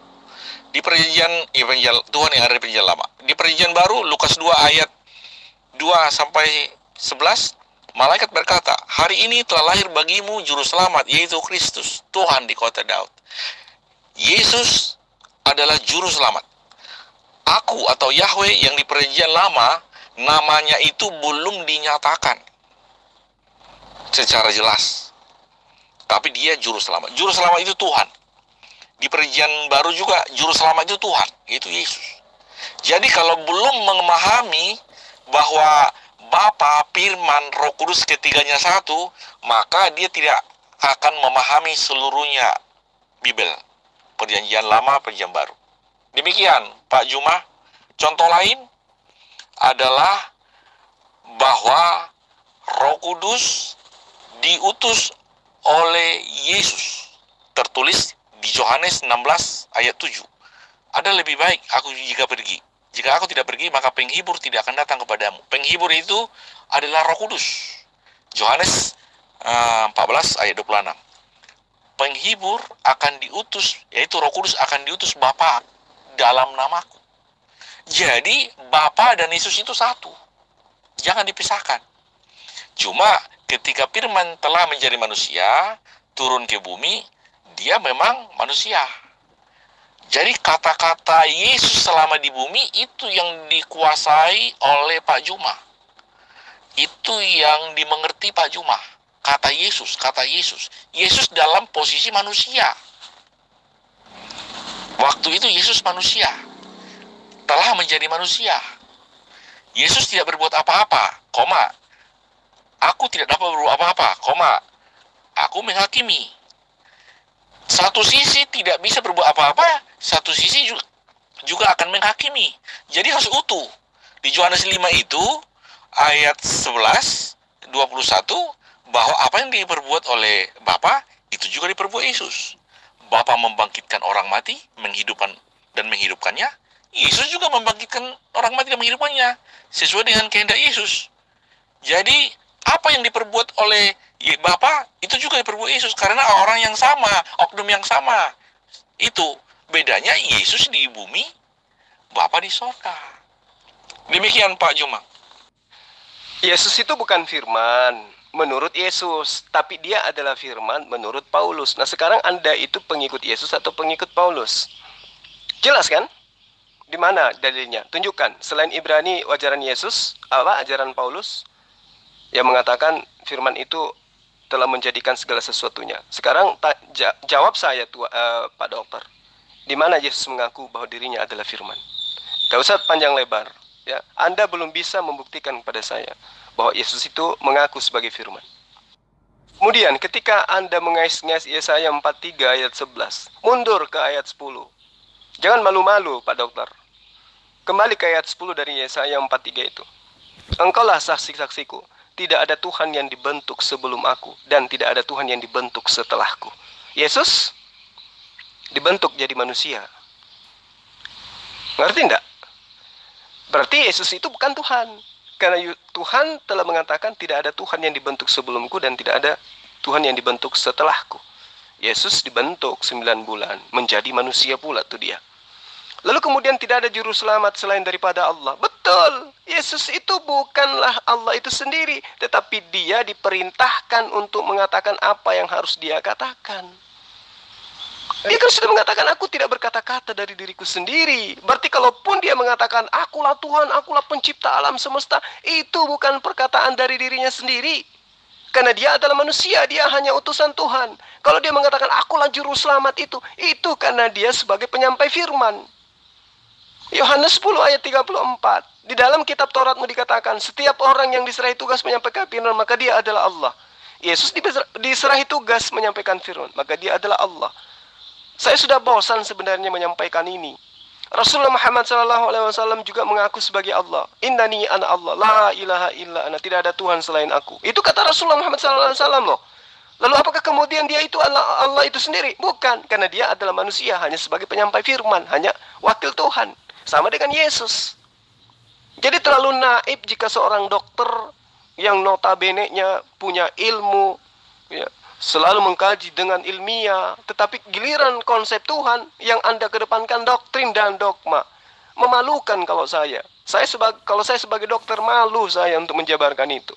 H: Di perjanjian Tuhan yang ada di Perjanjian Lama. Di Perjanjian Baru Lukas 2 ayat 2 sampai 11, malaikat berkata, hari ini telah lahir bagimu juru selamat, yaitu Kristus, Tuhan di kota Daud. Yesus adalah juru selamat. Aku atau Yahweh yang di Perjanjian Lama, namanya itu belum dinyatakan secara jelas. Tapi dia juru selamat. Juru selamat itu Tuhan. Di Perjanjian Baru juga juru selamat itu Tuhan, yaitu Yesus. Jadi kalau belum memahami bahwa Bapa, Firman, Roh Kudus ketiganya satu, maka dia tidak akan memahami seluruhnya Bibel, Perjanjian Lama, Perjanjian Baru. Demikian Pak Juma. Contoh lain adalah bahwa Roh Kudus diutus oleh Yesus. Tertulis di Yohanes 16 ayat 7. Ada lebih baik aku jika pergi. Jika aku tidak pergi, maka penghibur tidak akan datang kepadamu. Penghibur itu adalah Roh Kudus. Yohanes 14 ayat 26. Penghibur akan diutus, yaitu Roh Kudus akan diutus Bapa dalam namaku. Jadi Bapa dan Yesus itu satu. Jangan dipisahkan. Cuma ketika Firman telah menjadi manusia, turun ke bumi, dia memang manusia. Jadi kata-kata Yesus selama di bumi itu yang dikuasai oleh Pak Juma. Itu yang dimengerti Pak Juma. Kata Yesus, kata Yesus. Yesus dalam posisi manusia. Waktu itu Yesus manusia. Telah menjadi manusia. Yesus tidak berbuat apa-apa, koma. Aku tidak dapat berbuat apa-apa, koma. Aku menghakimi. Satu sisi tidak bisa berbuat apa-apa, satu sisi juga akan menghakimi. Jadi harus utuh. Di Yohanes 5 itu, ayat 11, 21, bahwa apa yang diperbuat oleh Bapa itu juga diperbuat Yesus. Bapa membangkitkan orang mati, menghidupkannya. Yesus juga membangkitkan orang mati dan menghidupkannya sesuai dengan kehendak Yesus. Jadi apa yang diperbuat oleh Bapa itu juga diperbuat Yesus karena orang yang sama, oknum yang sama. Itu bedanya Yesus di bumi, Bapa di sorga. Demikian Pak Juma.
B: Yesus itu bukan firman menurut Yesus, tapi dia adalah firman menurut Paulus. Nah, sekarang Anda itu pengikut Yesus atau pengikut Paulus? Jelas kan? Di mana dalilnya? Tunjukkan. Selain Ibrani, ajaran Yesus, apa ajaran Paulus yang mengatakan firman itu telah menjadikan segala sesuatunya. Sekarang jawab saya Pak Dokter. Di mana Yesus mengaku bahwa dirinya adalah firman? Gak usah panjang lebar. Ya, Anda belum bisa membuktikan kepada saya bahwa Yesus itu mengaku sebagai firman. Kemudian ketika Anda mengais-ngais Yesaya 43 ayat 11, mundur ke ayat 10. Jangan malu-malu Pak Dokter. Kembali ke ayat 10 dari Yesaya 43 itu. Engkaulah saksi-saksiku, tidak ada Tuhan yang dibentuk sebelum aku, dan tidak ada Tuhan yang dibentuk setelahku. Yesus dibentuk jadi manusia. Ngerti enggak? Berarti Yesus itu bukan Tuhan. Karena Tuhan telah mengatakan tidak ada Tuhan yang dibentuk sebelumku dan tidak ada Tuhan yang dibentuk setelahku. Yesus dibentuk 9 bulan, menjadi manusia pula tuh dia. Lalu kemudian tidak ada juru selamat selain daripada Allah. Betul, Yesus itu bukanlah Allah itu sendiri, tetapi dia diperintahkan untuk mengatakan apa yang harus dia katakan. Dia kan sudah mengatakan, aku tidak berkata-kata dari diriku sendiri. Berarti kalaupun dia mengatakan, akulah Tuhan, akulah pencipta alam semesta, itu bukan perkataan dari dirinya sendiri. Karena dia adalah manusia, dia hanya utusan Tuhan. Kalau dia mengatakan, akulah juru selamat itu karena dia sebagai penyampai firman. Yohanes 10 ayat 34. Di dalam kitab Tauratmu dikatakan, setiap orang yang diserahi tugas menyampaikan firman, maka dia adalah Allah. Yesus diserahi tugas menyampaikan firman, maka dia adalah Allah. Saya sudah bosan sebenarnya menyampaikan ini. Rasulullah Muhammad SAW juga mengaku sebagai Allah. Innani ana Allah, la ilaha illa ana, tidak ada Tuhan selain aku. Itu kata Rasulullah Muhammad SAW loh. Lalu apakah kemudian dia itu Allah itu sendiri? Bukan, karena dia adalah manusia, hanya sebagai penyampai firman, hanya wakil Tuhan. Sama dengan Yesus. Jadi terlalu naif jika seorang dokter yang notabene-nya punya ilmu, ya, selalu mengkaji dengan ilmiah, tetapi giliran konsep Tuhan yang Anda kedepankan doktrin dan dogma. Memalukan kalau saya. Kalau saya sebagai dokter, malu saya untuk menjabarkan itu.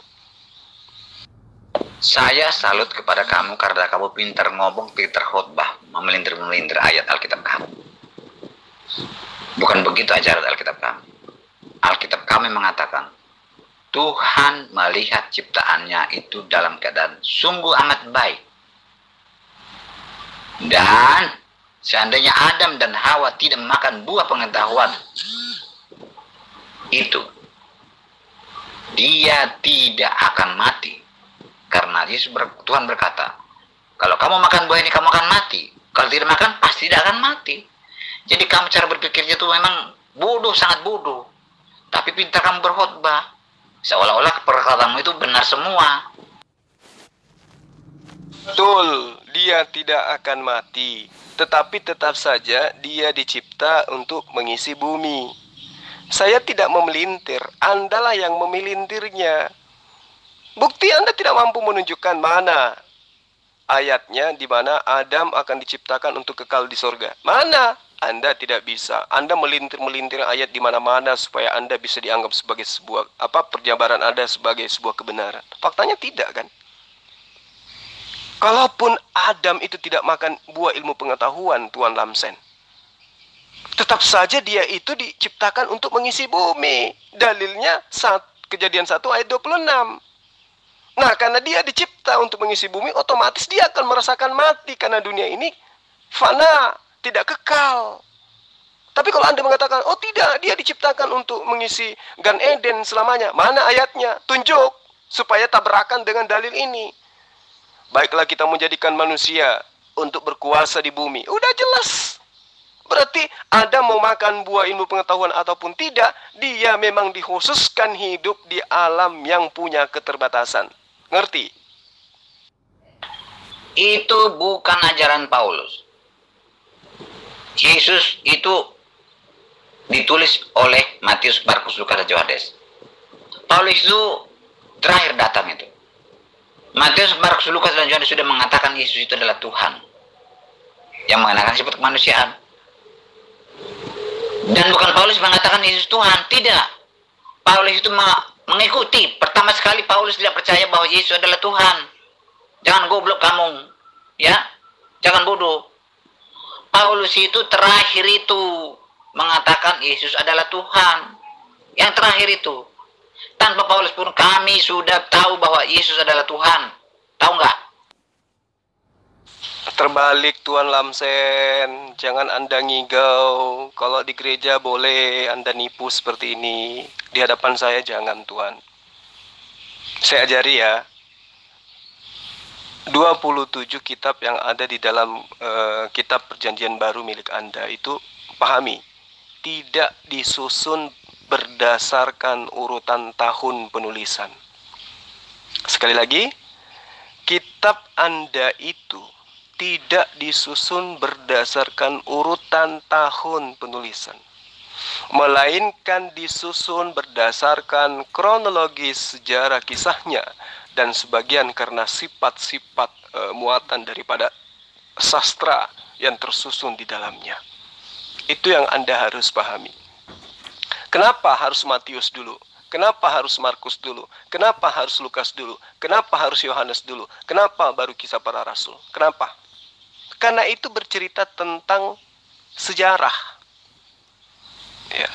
D: Saya salut kepada kamu karena kamu pintar ngomong, pintar khotbah, memelintir-melintir ayat Alkitab kamu. Bukan begitu ajaran Alkitab kami. Alkitab kami mengatakan, Tuhan melihat ciptaannya itu dalam keadaan sungguh amat baik. Dan seandainya Adam dan Hawa tidak makan buah pengetahuan itu, dia tidak akan mati. Karena Tuhan berkata, kalau kamu makan buah ini kamu akan mati. Kalau tidak makan pasti tidak akan mati. Jadi kamu cara berpikirnya itu memang bodoh, sangat bodoh. Tapi pintar kamu berkhotbah. Seolah-olah perkataanmu itu benar semua.
B: Betul, dia tidak akan mati. Tetapi tetap saja dia dicipta untuk mengisi bumi. Saya tidak memelintir, Andalah yang memelintirnya. Bukti Anda tidak mampu menunjukkan mana ayatnya di mana Adam akan diciptakan untuk kekal di sorga. Mana? Anda tidak bisa. Anda melintir-melintir ayat di mana-mana supaya Anda bisa dianggap sebagai sebuah perjabaran Anda sebagai sebuah kebenaran. Faktanya tidak kan? Kalaupun Adam itu tidak makan buah ilmu pengetahuan, Tuan Lamsen, tetap saja dia itu diciptakan untuk mengisi bumi. Dalilnya Kejadian 1 ayat 26. Nah, karena dia dicipta untuk mengisi bumi, otomatis dia akan merasakan mati karena dunia ini fana, tidak kekal. Tapi kalau Anda mengatakan, oh tidak, dia diciptakan untuk mengisi Gan Eden selamanya. Mana ayatnya? Tunjuk, supaya tabrakan dengan dalil ini. Baiklah kita menjadikan manusia untuk berkuasa di bumi. Udah jelas. Berarti Adam mau makan buah ilmu pengetahuan ataupun tidak, dia memang dikhususkan hidup di alam yang punya keterbatasan. Ngerti?
D: Itu bukan ajaran Paulus. Yesus itu ditulis oleh Matius, Markus, Lukas, dan Yohanes. Paulus itu terakhir datang itu. Matius, Markus, Lukas, dan Yohanes sudah mengatakan Yesus itu adalah Tuhan yang mengenakan sifat kemanusiaan. Dan bukan Paulus mengatakan Yesus Tuhan, tidak. Paulus itu mengikuti. Pertama sekali Paulus tidak percaya bahwa Yesus adalah Tuhan. Jangan goblok kamu, ya, jangan bodoh. Paulus itu terakhir itu mengatakan Yesus adalah Tuhan. Yang terakhir itu. Tanpa Paulus pun kami sudah tahu bahwa Yesus adalah Tuhan. Tahu nggak?
B: Terbalik Tuan Lamsen, jangan Anda ngigau. Kalau di gereja boleh Anda nipu seperti ini. Di hadapan saya jangan Tuan. Saya ajari ya. 27 kitab yang ada di dalam kitab Perjanjian Baru milik Anda itu pahami, tidak disusun berdasarkan urutan tahun penulisan. Sekali lagi, kitab Anda itu tidak disusun berdasarkan urutan tahun penulisan, melainkan disusun berdasarkan kronologis sejarah kisahnya, dan sebagian karena sifat-sifat muatan daripada sastra yang tersusun di dalamnya. Itu yang Anda harus pahami. Kenapa harus Matius dulu? Kenapa harus Markus dulu? Kenapa harus Lukas dulu? Kenapa harus Yohanes dulu? Kenapa baru Kisah Para Rasul? Kenapa? Karena itu bercerita tentang sejarah. Ya.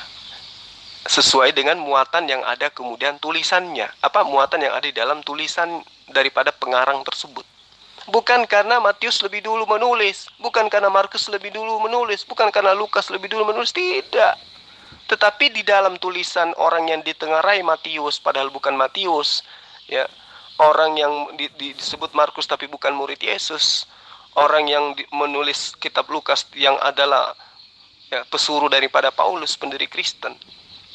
B: Sesuai dengan muatan yang ada kemudian tulisannya. Apa muatan yang ada di dalam tulisan daripada pengarang tersebut. Bukan karena Matius lebih dulu menulis. Bukan karena Markus lebih dulu menulis. Bukan karena Lukas lebih dulu menulis. Tidak. Tetapi di dalam tulisan orang yang ditengarai Matius, padahal bukan Matius. Ya, orang yang disebut Markus tapi bukan murid Yesus. Orang yang menulis kitab Lukas yang adalah ya, pesuruh daripada Paulus, pendiri Kristen.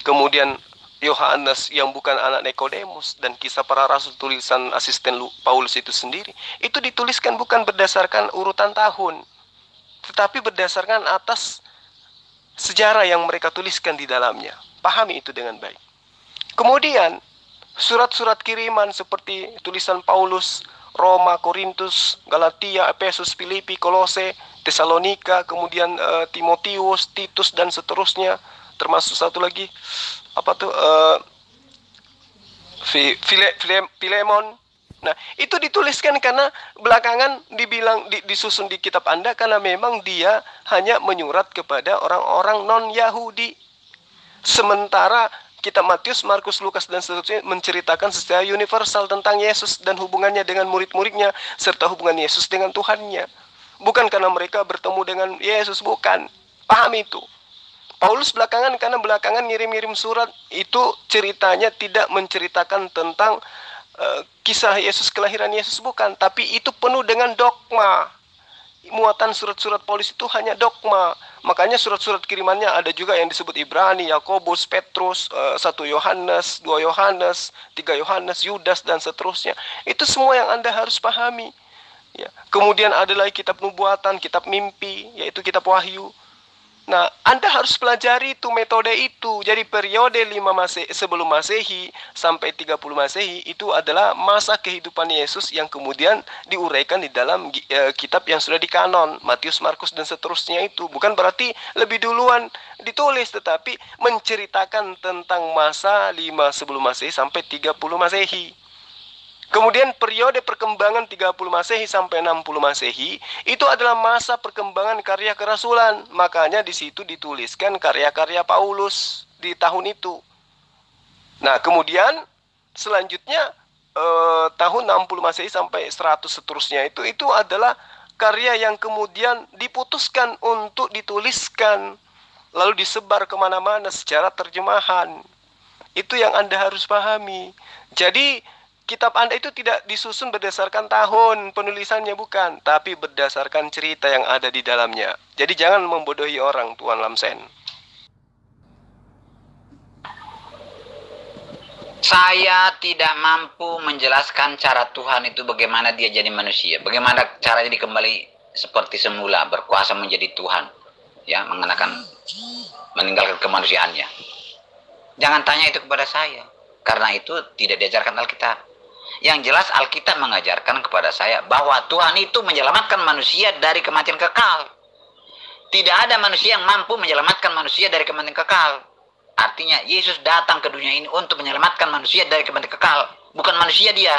B: Kemudian Yohanes yang bukan anak Nikodemus, dan Kisah Para Rasul tulisan asisten Paulus itu sendiri, itu dituliskan bukan berdasarkan urutan tahun, tetapi berdasarkan atas sejarah yang mereka tuliskan di dalamnya. Pahami itu dengan baik. Kemudian surat-surat kiriman seperti tulisan Paulus, Roma, Korintus, Galatia, Efesus, Filipi, Kolose, Tesalonika, kemudian Timotius, Titus, dan seterusnya. Termasuk satu lagi apa tuh Filemon. Nah, itu dituliskan karena belakangan dibilang disusun di kitab Anda karena memang dia hanya menyurat kepada orang-orang non-Yahudi. Sementara kitab Matius, Markus, Lukas, dan seterusnya menceritakan secara universal tentang Yesus dan hubungannya dengan murid-muridnya serta hubungan Yesus dengan Tuhannya. Bukan karena mereka bertemu dengan Yesus, bukan. Pahami itu. Paulus belakangan ngirim-ngirim surat itu ceritanya tidak menceritakan tentang kisah Yesus, kelahiran Yesus, bukan, tapi itu penuh dengan dogma. Muatan surat-surat Paulus itu hanya dogma. Makanya surat-surat kirimannya ada juga yang disebut Ibrani, Yakobus, Petrus, 1 Yohanes, 2 Yohanes, 3 Yohanes, Yudas, dan seterusnya. Itu semua yang Anda harus pahami. Ya. Kemudian ada lagi kitab nubuatan, kitab mimpi, yaitu kitab Wahyu. Nah, Anda harus pelajari itu metode itu. Jadi periode 5 sebelum Masehi sampai 30 Masehi itu adalah masa kehidupan Yesus yang kemudian diuraikan di dalam kitab yang sudah dikanon, Matius, Markus, dan seterusnya itu. Bukan berarti lebih duluan ditulis, tetapi menceritakan tentang masa 5 sebelum Masehi sampai 30 Masehi. Kemudian periode perkembangan 30 Masehi sampai 60 Masehi itu adalah masa perkembangan karya kerasulan. Makanya di situ dituliskan karya-karya Paulus di tahun itu. Nah, kemudian selanjutnya tahun 60 Masehi sampai 100 seterusnya itu adalah karya yang kemudian diputuskan untuk dituliskan lalu disebar kemana-mana secara terjemahan. Itu yang Anda harus pahami. Jadi kitab Anda itu tidak disusun berdasarkan tahun penulisannya, bukan, tapi berdasarkan cerita yang ada di dalamnya. Jadi jangan membodohi orang, Tuan Lamsen.
D: Saya tidak mampu menjelaskan cara Tuhan itu bagaimana dia jadi manusia. Bagaimana caranya dia kembali seperti semula, berkuasa menjadi Tuhan. Ya, meninggalkan kemanusiaannya. Jangan tanya itu kepada saya. Karena itu tidak diajarkan Alkitab. Yang jelas Alkitab mengajarkan kepada saya bahwa Tuhan itu menyelamatkan manusia dari kematian kekal. Tidak ada manusia yang mampu menyelamatkan manusia dari kematian kekal. Artinya Yesus datang ke dunia ini untuk menyelamatkan manusia dari kematian kekal. Bukan manusia dia,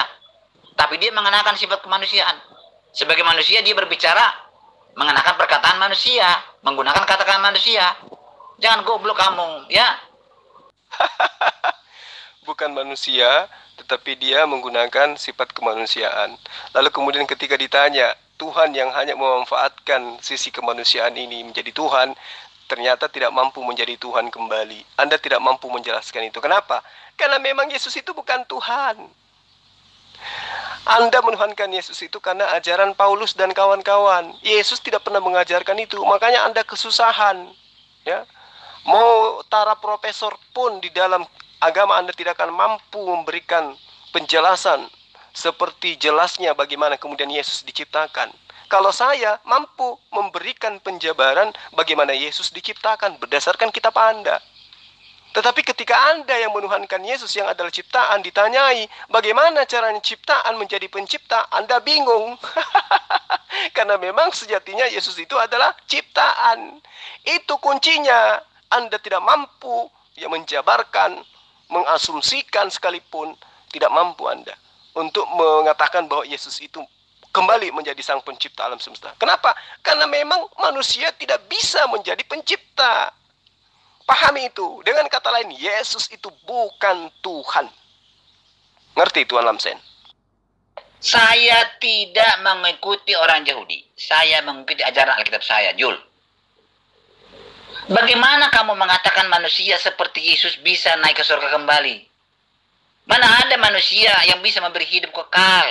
D: tapi dia mengenakan sifat kemanusiaan. Sebagai manusia dia berbicara mengenakan perkataan manusia, menggunakan kata-kata manusia. Jangan goblok kamu, ya.
B: Bukan manusia, tetapi dia menggunakan sifat kemanusiaan. Lalu kemudian ketika ditanya, Tuhan yang hanya memanfaatkan sisi kemanusiaan ini menjadi Tuhan, ternyata tidak mampu menjadi Tuhan kembali. Anda tidak mampu menjelaskan itu. Kenapa? Karena memang Yesus itu bukan Tuhan. Anda menuhankan Yesus itu karena ajaran Paulus dan kawan-kawan. Yesus tidak pernah mengajarkan itu. Makanya Anda kesusahan. Ya. Mau tara profesor pun di dalam agama Anda tidak akan mampu memberikan penjelasan seperti jelasnya bagaimana kemudian Yesus diciptakan. Kalau saya mampu memberikan penjabaran bagaimana Yesus diciptakan berdasarkan kitab Anda. Tetapi ketika Anda yang menuhankan Yesus yang adalah ciptaan ditanyai bagaimana caranya ciptaan menjadi pencipta, Anda bingung. Karena memang sejatinya Yesus itu adalah ciptaan. Itu kuncinya. Anda tidak mampu menjabarkan, mengasumsikan sekalipun, tidak mampu Anda untuk mengatakan bahwa Yesus itu kembali menjadi sang pencipta alam semesta. Kenapa? Karena memang manusia tidak bisa menjadi pencipta. Pahami itu. Dengan kata lain, Yesus itu bukan Tuhan. Ngerti Tuan Lamsen?
D: Saya tidak mengikuti orang Yahudi. Saya mengikuti ajaran Alkitab saya, Jul. Bagaimana kamu mengatakan manusia seperti Yesus bisa naik ke surga kembali? Mana ada manusia yang bisa memberi hidup kekal?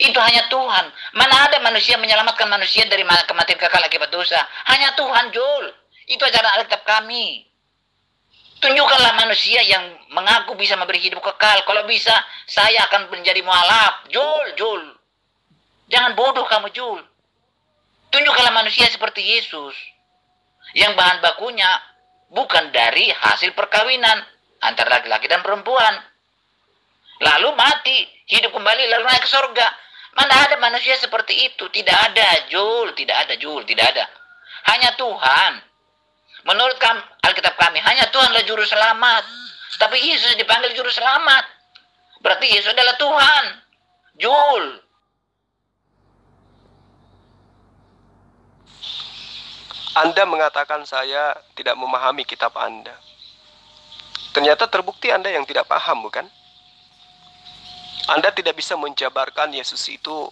D: Itu hanya Tuhan. Mana ada manusia menyelamatkan manusia dari kematian kekal akibat dosa? Hanya Tuhan, Jul. Itu ajaran Alkitab kami. Tunjukkanlah manusia yang mengaku bisa memberi hidup kekal. Kalau bisa, saya akan menjadi mualaf. Jul. Jangan bodoh kamu, Jul. Tunjukkanlah manusia seperti Yesus. Yang bahan bakunya bukan dari hasil perkawinan antara laki-laki dan perempuan. Lalu mati, hidup kembali, lalu naik ke surga. Mana ada manusia seperti itu? Tidak ada, Jul. Tidak ada, Jul. Tidak ada. Hanya Tuhan. Menurut Alkitab kami, hanya Tuhanlah juru selamat. Tapi Yesus dipanggil juru selamat. Berarti Yesus adalah Tuhan. Jul.
B: Anda mengatakan saya tidak memahami kitab Anda. Ternyata terbukti Anda yang tidak paham, bukan? Anda tidak bisa menjabarkan Yesus itu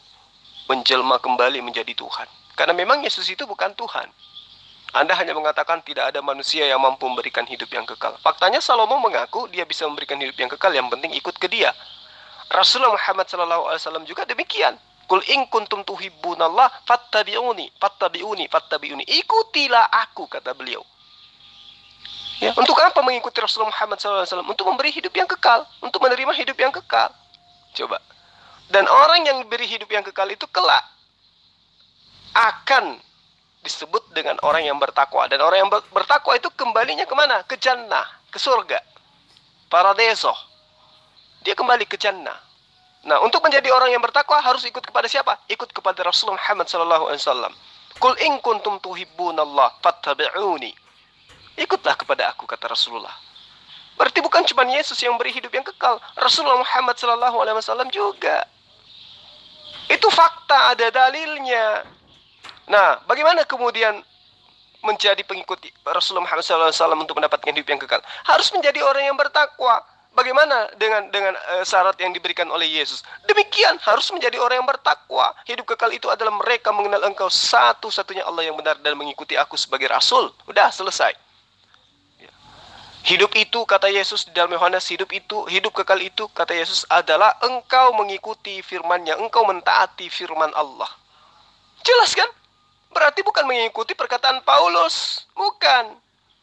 B: menjelma kembali menjadi Tuhan. Karena memang Yesus itu bukan Tuhan. Anda hanya mengatakan tidak ada manusia yang mampu memberikan hidup yang kekal. Faktanya Salomo mengaku dia bisa memberikan hidup yang kekal, yang penting ikut ke dia. Rasulullah Muhammad SAW juga demikian. Qul in kuntum tuhibbunallah fattabi'uni. Ikutilah aku, kata beliau. Ya, untuk apa mengikuti Rasulullah Muhammad SAW? Untuk memberi hidup yang kekal, untuk menerima hidup yang kekal. Coba. Dan orang yang beri hidup yang kekal itu kelak akan disebut dengan orang yang bertakwa. Dan orang yang bertakwa itu kembalinya kemana? Ke jannah, ke surga, paradiso. Dia kembali ke jannah. Nah, untuk menjadi orang yang bertakwa harus ikut kepada siapa? Ikut kepada Rasulullah Muhammad SAW. Qul in kuntum tuhibbunallah fattabi'uni. Ikutlah kepada aku, kata Rasulullah. Berarti bukan cuma Yesus yang beri hidup yang kekal, Rasulullah Muhammad SAW juga. Itu fakta, ada dalilnya. Nah, bagaimana kemudian menjadi pengikut Rasulullah Muhammad SAW untuk mendapatkan hidup yang kekal? Harus menjadi orang yang bertakwa. Bagaimana dengan syarat yang diberikan oleh Yesus? Demikian, harus menjadi orang yang bertakwa. Hidup kekal itu adalah mereka mengenal engkau satu-satunya Allah yang benar dan mengikuti aku sebagai Rasul. Udah, selesai. Hidup itu, kata Yesus di dalam Yohanes, hidup kekal itu, kata Yesus, adalah engkau mengikuti firman-Nya, engkau mentaati firman Allah. Jelas kan? Berarti bukan mengikuti perkataan Paulus. Bukan.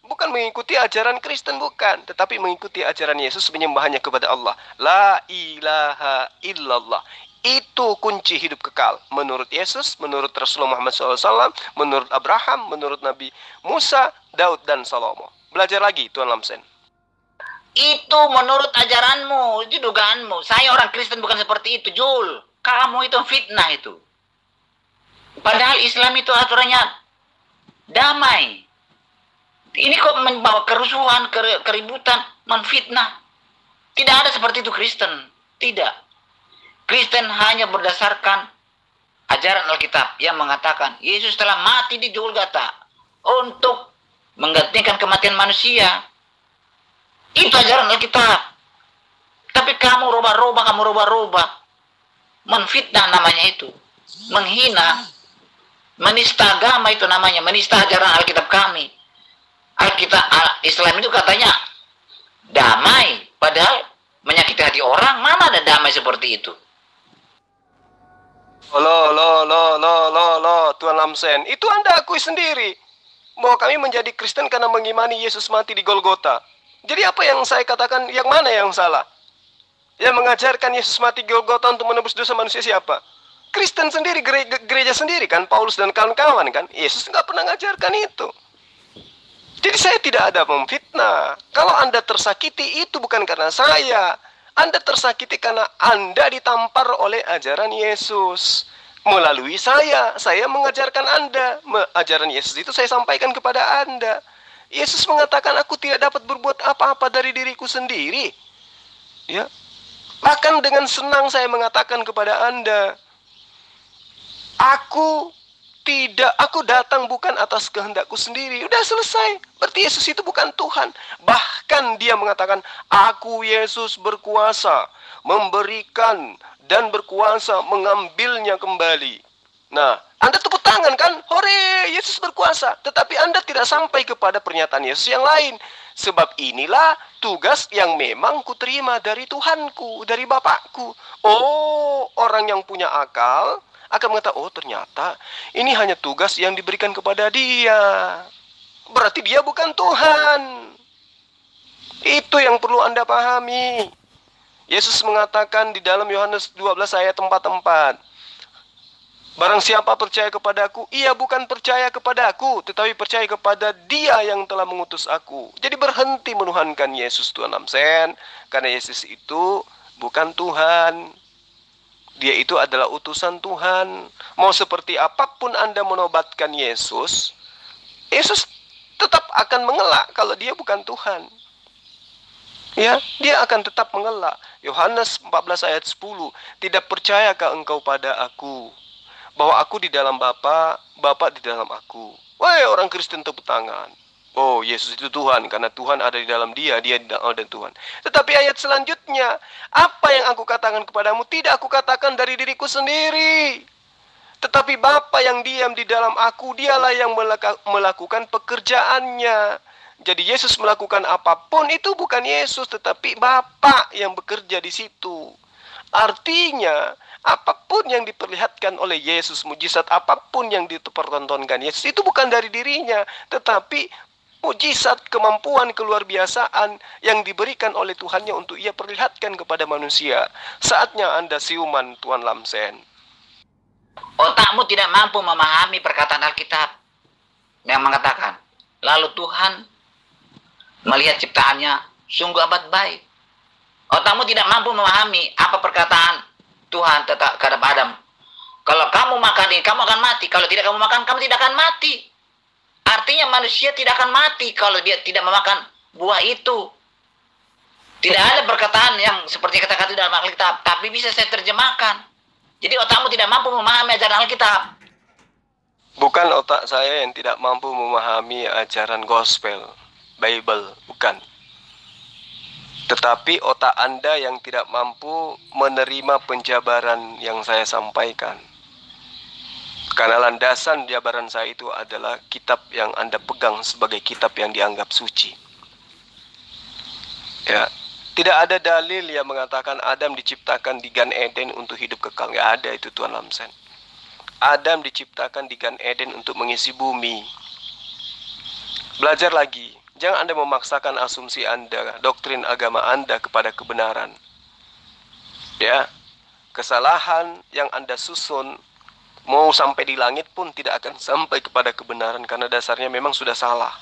B: bukan mengikuti ajaran Kristen, bukan, tetapi mengikuti ajaran Yesus, menyembahnya kepada Allah. La ilaha illallah. Itu kunci hidup kekal. Menurut Yesus, menurut Rasulullah Muhammad SAW, menurut Abraham, menurut Nabi Musa, Daud, dan Salomo. Belajar lagi, Tuan Lamsen.
D: Itu menurut ajaranmu, itu dugaanmu. Saya orang Kristen bukan seperti itu, Jul. Kamu itu fitnah itu. Padahal Islam itu aturannya damai. Ini kok membawa kerusuhan, keributan, menfitnah. Tidak ada seperti itu Kristen. Tidak. Kristen hanya berdasarkan ajaran Alkitab yang mengatakan Yesus telah mati di Golgota untuk menggantikan kematian manusia. Itu ajaran Alkitab. Tapi kamu rubah-rubah. Menfitnah namanya itu. Menghina. Menista agama itu namanya. Menista ajaran Alkitab kami. Alkitab Islam itu katanya damai. Padahal menyakiti hati orang. Mana ada damai seperti itu?
B: Tuan Lamsen. Itu Anda akui sendiri. Bahwa kami menjadi Kristen karena mengimani Yesus mati di Golgota. Jadi apa yang saya katakan, yang mana yang salah? Yang mengajarkan Yesus mati di Golgota untuk menebus dosa manusia siapa? Kristen sendiri, gereja sendiri kan, Paulus dan kawan-kawan kan. Yesus nggak pernah mengajarkan itu. Jadi saya tidak ada memfitnah. Kalau Anda tersakiti itu bukan karena saya. Anda tersakiti karena Anda ditampar oleh ajaran Yesus. Melalui saya mengajarkan Anda. Ajaran Yesus itu saya sampaikan kepada Anda. Yesus mengatakan, aku tidak dapat berbuat apa-apa dari diriku sendiri. Ya. Bahkan dengan senang saya mengatakan kepada Anda, aku datang bukan atas kehendakku sendiri. Udah selesai. Berarti Yesus itu bukan Tuhan. Bahkan dia mengatakan, aku Yesus berkuasa memberikan dan berkuasa mengambilnya kembali. Nah, Anda tepuk tangan kan? Hore, Yesus berkuasa. Tetapi Anda tidak sampai kepada pernyataan Yesus yang lain. Sebab inilah tugas yang memang kuterima dari Tuhanku, dari Bapakku. Oh, orang yang punya akal akan mengatakan, oh ternyata ini hanya tugas yang diberikan kepada dia. Berarti dia bukan Tuhan. Itu yang perlu Anda pahami. Yesus mengatakan di dalam Yohanes 12 ayat 4. Barang siapa percaya kepadaku, ia bukan percaya kepadaku, tetapi percaya kepada dia yang telah mengutus aku. Jadi berhenti menuhankan Yesus, Tuan Lamsen. Karena Yesus itu bukan Tuhan. Dia itu adalah utusan Tuhan. Mau seperti apapun Anda menobatkan Yesus, Yesus tetap akan mengelak kalau dia bukan Tuhan. Ya, dia akan tetap mengelak. Yohanes 14 ayat 10. Tidak percayakah engkau pada aku? Bahwa aku di dalam Bapa, Bapa di dalam aku. Wah, orang Kristen tepuk tangan. Oh, Yesus itu Tuhan, karena Tuhan ada di dalam dia di dalam Tuhan. Tetapi ayat selanjutnya, apa yang aku katakan kepadamu, tidak aku katakan dari diriku sendiri. Tetapi Bapa yang diam di dalam aku, dialah yang melakukan pekerjaannya. Jadi Yesus melakukan apapun, itu bukan Yesus, tetapi Bapa yang bekerja di situ. Artinya, apapun yang diperlihatkan oleh Yesus, mujizat apapun yang dipertontonkan Yesus, itu bukan dari dirinya, tetapi mujizat, kemampuan, keluar biasaan yang diberikan oleh Tuhannya untuk ia perlihatkan kepada manusia. Saatnya Anda siuman, Tuan Lamsen.
D: Otakmu tidak mampu memahami perkataan Alkitab yang mengatakan, lalu Tuhan melihat ciptaannya sungguh amat baik. Otakmu tidak mampu memahami apa perkataan Tuhan terhadap Adam. Kalau kamu makan ini, kamu akan mati. Kalau tidak kamu makan, kamu tidak akan mati. Artinya manusia tidak akan mati kalau dia tidak memakan buah itu. Tidak ada perkataan yang seperti kata-kata dalam Alkitab, tapi bisa saya terjemahkan. Jadi otakmu tidak mampu memahami ajaran Alkitab.
B: Bukan otak saya yang tidak mampu memahami ajaran gospel, Bible, bukan. Tetapi otak Anda yang tidak mampu menerima penjabaran yang saya sampaikan. Karena landasan jabaran saya itu adalah kitab yang Anda pegang sebagai kitab yang dianggap suci. Ya, tidak ada dalil yang mengatakan Adam diciptakan di Gan Eden untuk hidup kekal. Nggak ada itu, Tuan Lamsen. Adam diciptakan di Gan Eden untuk mengisi bumi. Belajar lagi. Jangan Anda memaksakan asumsi Anda, doktrin agama Anda kepada kebenaran. Ya, kesalahan yang Anda susun mau sampai di langit pun tidak akan sampai kepada kebenaran karena dasarnya memang sudah salah.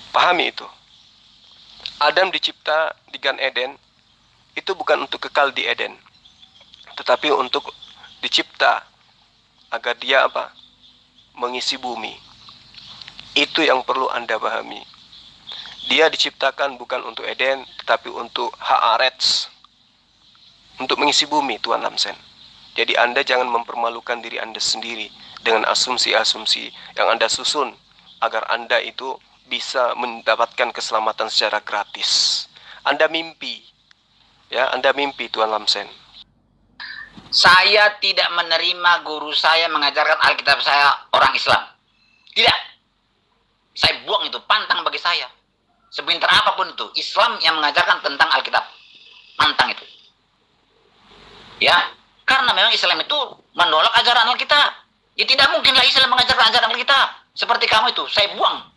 B: Pahami itu. Adam dicipta di Gan Eden itu bukan untuk kekal di Eden, tetapi untuk dicipta agar dia apa? Mengisi bumi. Itu yang perlu Anda pahami. Dia diciptakan bukan untuk Eden, tetapi untuk Haaretz, untuk mengisi bumi, Tuan Lamsen. Jadi Anda jangan mempermalukan diri Anda sendiri dengan asumsi-asumsi yang Anda susun agar Anda itu bisa mendapatkan keselamatan secara gratis. Anda mimpi, ya, Anda mimpi, Tuan Lamsen.
D: Saya tidak menerima guru saya mengajarkan Alkitab saya orang Islam. Tidak. Saya buang itu, pantang bagi saya. Sepintar apapun itu, Islam yang mengajarkan tentang Alkitab. Pantang itu. Ya, karena memang Islam itu menolak ajaran Alkitab. Ya tidak mungkinlah Islam mengajarkan ajaran Alkitab. Seperti kamu itu, saya buang.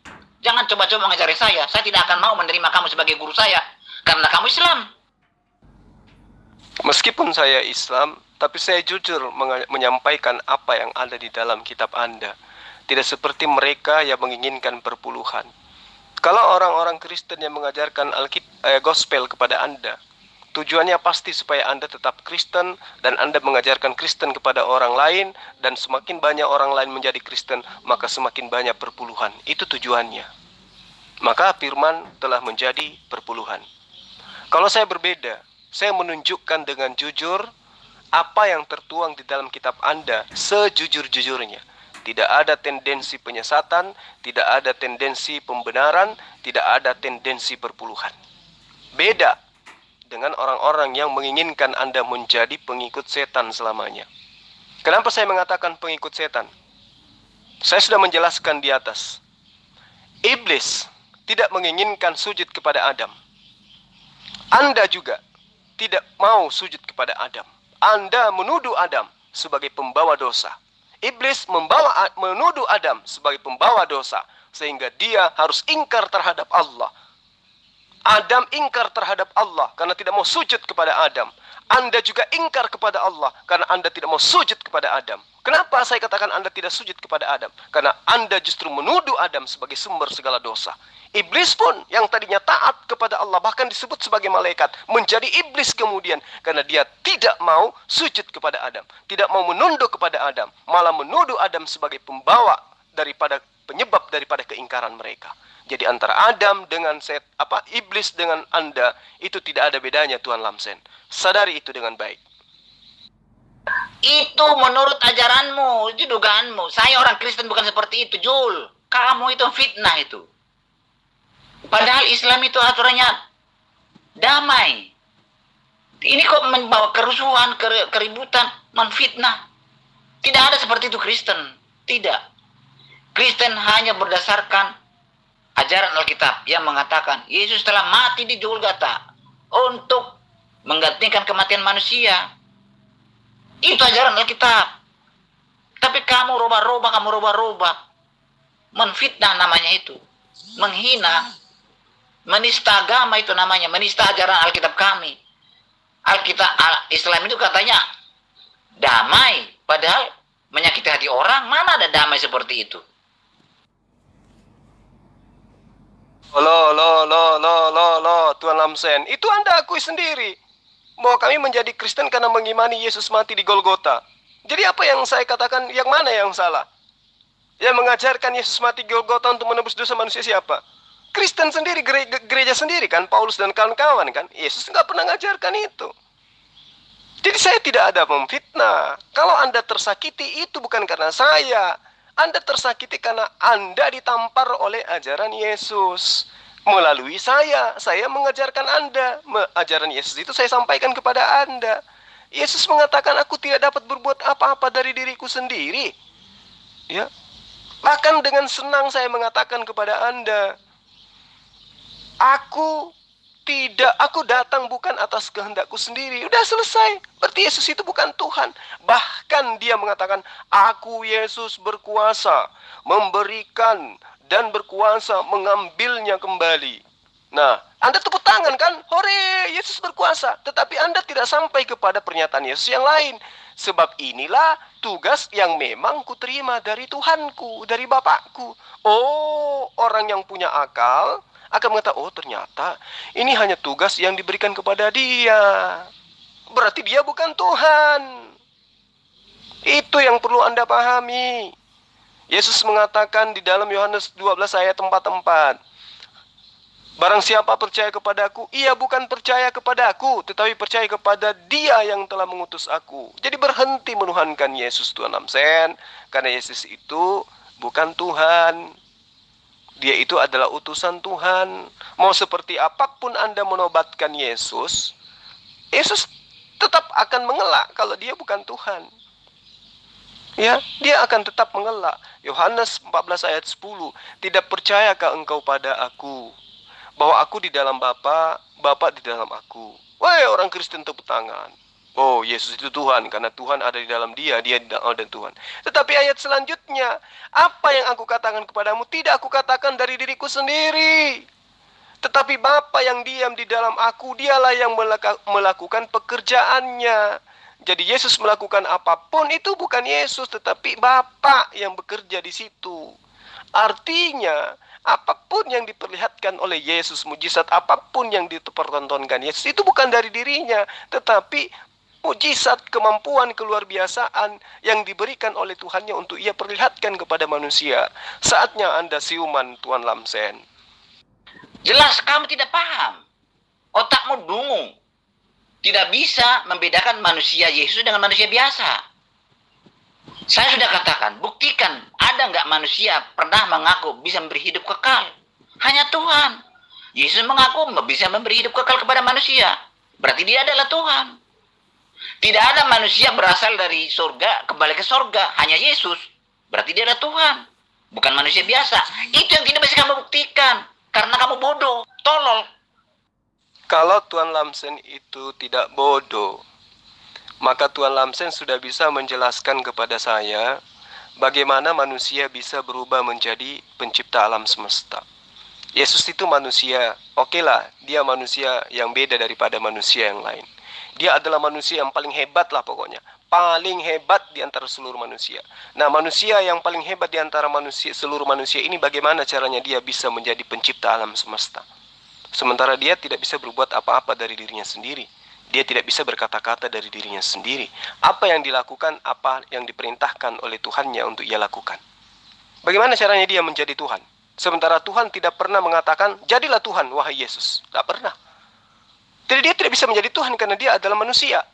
D: Jangan coba-coba mengajari saya. Saya tidak akan mau menerima kamu sebagai guru saya. Karena kamu Islam.
B: Meskipun saya Islam, tapi saya jujur menyampaikan apa yang ada di dalam kitab Anda. Tidak seperti mereka yang menginginkan perpuluhan. Kalau orang-orang Kristen yang mengajarkan gospel kepada Anda, tujuannya pasti supaya Anda tetap Kristen dan Anda mengajarkan Kristen kepada orang lain, dan semakin banyak orang lain menjadi Kristen, maka semakin banyak perpuluhan. Itu tujuannya. Maka firman telah menjadi perpuluhan. Kalau saya berbeda, saya menunjukkan dengan jujur apa yang tertuang di dalam kitab Anda sejujur-jujurnya. Tidak ada tendensi penyesatan, tidak ada tendensi pembenaran, tidak ada tendensi perpuluhan. Beda dengan orang-orang yang menginginkan Anda menjadi pengikut setan selamanya. Kenapa saya mengatakan pengikut setan? Saya sudah menjelaskan di atas. Iblis tidak menginginkan sujud kepada Adam. Anda juga tidak mau sujud kepada Adam. Anda menuduh Adam sebagai pembawa dosa. Iblis menuduh Adam sebagai pembawa dosa, sehingga dia harus ingkar terhadap Allah. Adam ingkar terhadap Allah karena tidak mau sujud kepada Adam. Anda juga ingkar kepada Allah karena Anda tidak mau sujud kepada Adam. Kenapa saya katakan Anda tidak sujud kepada Adam? Karena Anda justru menuduh Adam sebagai sumber segala dosa. Iblis pun yang tadinya taat kepada Allah, bahkan disebut sebagai malaikat, menjadi iblis kemudian karena dia tidak mau sujud kepada Adam, tidak mau menunduk kepada Adam, malah menuduh Adam sebagai pembawa daripada penyebab daripada keingkaran mereka. Jadi antara Adam dengan iblis dengan Anda itu tidak ada bedanya, Tuan Lamsen. Sadari itu dengan baik.
D: Itu menurut ajaranmu, itu dugaanmu. Saya orang Kristen bukan seperti itu, Jul. Kamu itu fitnah itu. Padahal Islam itu aturannya damai. Ini kok membawa kerusuhan, keributan, menfitnah. Tidak ada seperti itu Kristen. Tidak. Kristen hanya berdasarkan ajaran Alkitab yang mengatakan Yesus telah mati di Golgota untuk menggantikan kematian manusia. Itu ajaran Alkitab. Tapi kamu rubah-rubah. Menfitnah namanya itu. Menghina. Menista agama itu namanya. Menista ajaran Alkitab kami. Alkitab Islam itu katanya damai. Padahal menyakiti hati orang. Mana ada damai seperti itu?
B: Tuan Lamsen, itu Anda akui sendiri bahwa kami menjadi Kristen karena mengimani Yesus mati di Golgota. Jadi apa yang saya katakan, yang mana yang salah? Yang mengajarkan Yesus mati di Golgota untuk menebus dosa manusia siapa? Kristen sendiri, gereja sendiri kan, Paulus dan kawan-kawan kan. Yesus nggak pernah mengajarkan itu. Jadi saya tidak ada memfitnah. Kalau Anda tersakiti itu bukan karena saya. Anda tersakiti karena Anda ditampar oleh ajaran Yesus. Melalui saya mengajarkan Anda. Ajaran Yesus itu saya sampaikan kepada Anda. Yesus mengatakan, aku tidak dapat berbuat apa-apa dari diriku sendiri. Ya. Bahkan dengan senang saya mengatakan kepada Anda, aku Tidak, aku datang bukan atas kehendakku sendiri. Udah selesai. Berarti Yesus itu bukan Tuhan. Bahkan dia mengatakan, aku Yesus berkuasa memberikan dan berkuasa mengambilnya kembali. Nah, Anda tepuk tangan kan? Hore, Yesus berkuasa. Tetapi Anda tidak sampai kepada pernyataan Yesus yang lain. Sebab inilah tugas yang memang kuterima dari Tuhanku, dari Bapakku. Oh, orang yang punya akal akan mengatakan, oh ternyata ini hanya tugas yang diberikan kepada dia. Berarti dia bukan Tuhan. Itu yang perlu Anda pahami. Yesus mengatakan di dalam Yohanes 12 ayat 44, barang siapa percaya kepadaku, ia bukan percaya kepadaku, tetapi percaya kepada dia yang telah mengutus aku. Jadi berhenti menuhankan Yesus Tuhan Lamsen, karena Yesus itu bukan Tuhan. Dia itu adalah utusan Tuhan. Mau seperti apapun Anda menobatkan Yesus, Yesus tetap akan mengelak kalau dia bukan Tuhan. Ya, dia akan tetap mengelak. Yohanes 14 ayat 10, tidak percayakah engkau pada aku, bahwa aku di dalam Bapa, Bapa di dalam aku. Wah, orang Kristen tepuk tangan. Oh, Yesus itu Tuhan, karena Tuhan ada di dalam dia di dalam Tuhan. Tetapi ayat selanjutnya, apa yang aku katakan kepadamu, tidak aku katakan dari diriku sendiri. Tetapi Bapa yang diam di dalam aku, dialah yang melakukan pekerjaannya. Jadi Yesus melakukan apapun itu bukan Yesus, tetapi Bapa yang bekerja di situ. Artinya, apapun yang diperlihatkan oleh Yesus, mujizat apapun yang dipertontonkan Yesus, itu bukan dari dirinya, tetapi mujizat, kemampuan, keluar biasaan yang diberikan oleh Tuhannya untuk ia perlihatkan kepada manusia. Saatnya Anda siuman, Tuan Lamsen.
D: Jelas kamu tidak paham. Otakmu dungu. Tidak bisa membedakan manusia Yesus dengan manusia biasa. Saya sudah katakan, buktikan ada nggak manusia pernah mengaku bisa memberi hidup kekal. Hanya Tuhan. Yesus mengaku bisa memberi hidup kekal kepada manusia. Berarti dia adalah Tuhan. Tidak ada manusia berasal dari surga kembali ke surga. Hanya Yesus. Berarti dia adalah Tuhan. Bukan manusia biasa. Itu yang tidak bisa kamu buktikan. Karena kamu bodoh. Tolol.
B: Kalau Tuan Lamsen itu tidak bodoh, maka Tuan Lamsen sudah bisa menjelaskan kepada saya bagaimana manusia bisa berubah menjadi pencipta alam semesta. Yesus itu manusia. Oke lah, dia manusia yang beda daripada manusia yang lain. Dia adalah manusia yang paling hebat lah pokoknya. Paling hebat di antara seluruh manusia. Nah, manusia yang paling hebat di antara seluruh manusia ini bagaimana caranya dia bisa menjadi pencipta alam semesta. Sementara dia tidak bisa berbuat apa-apa dari dirinya sendiri. Dia tidak bisa berkata-kata dari dirinya sendiri. Apa yang dilakukan, apa yang diperintahkan oleh Tuhannya untuk ia lakukan. Bagaimana caranya dia menjadi Tuhan? Sementara Tuhan tidak pernah mengatakan, jadilah Tuhan, wahai Yesus. Tidak pernah. Jadi dia tidak bisa menjadi Tuhan karena dia adalah manusia.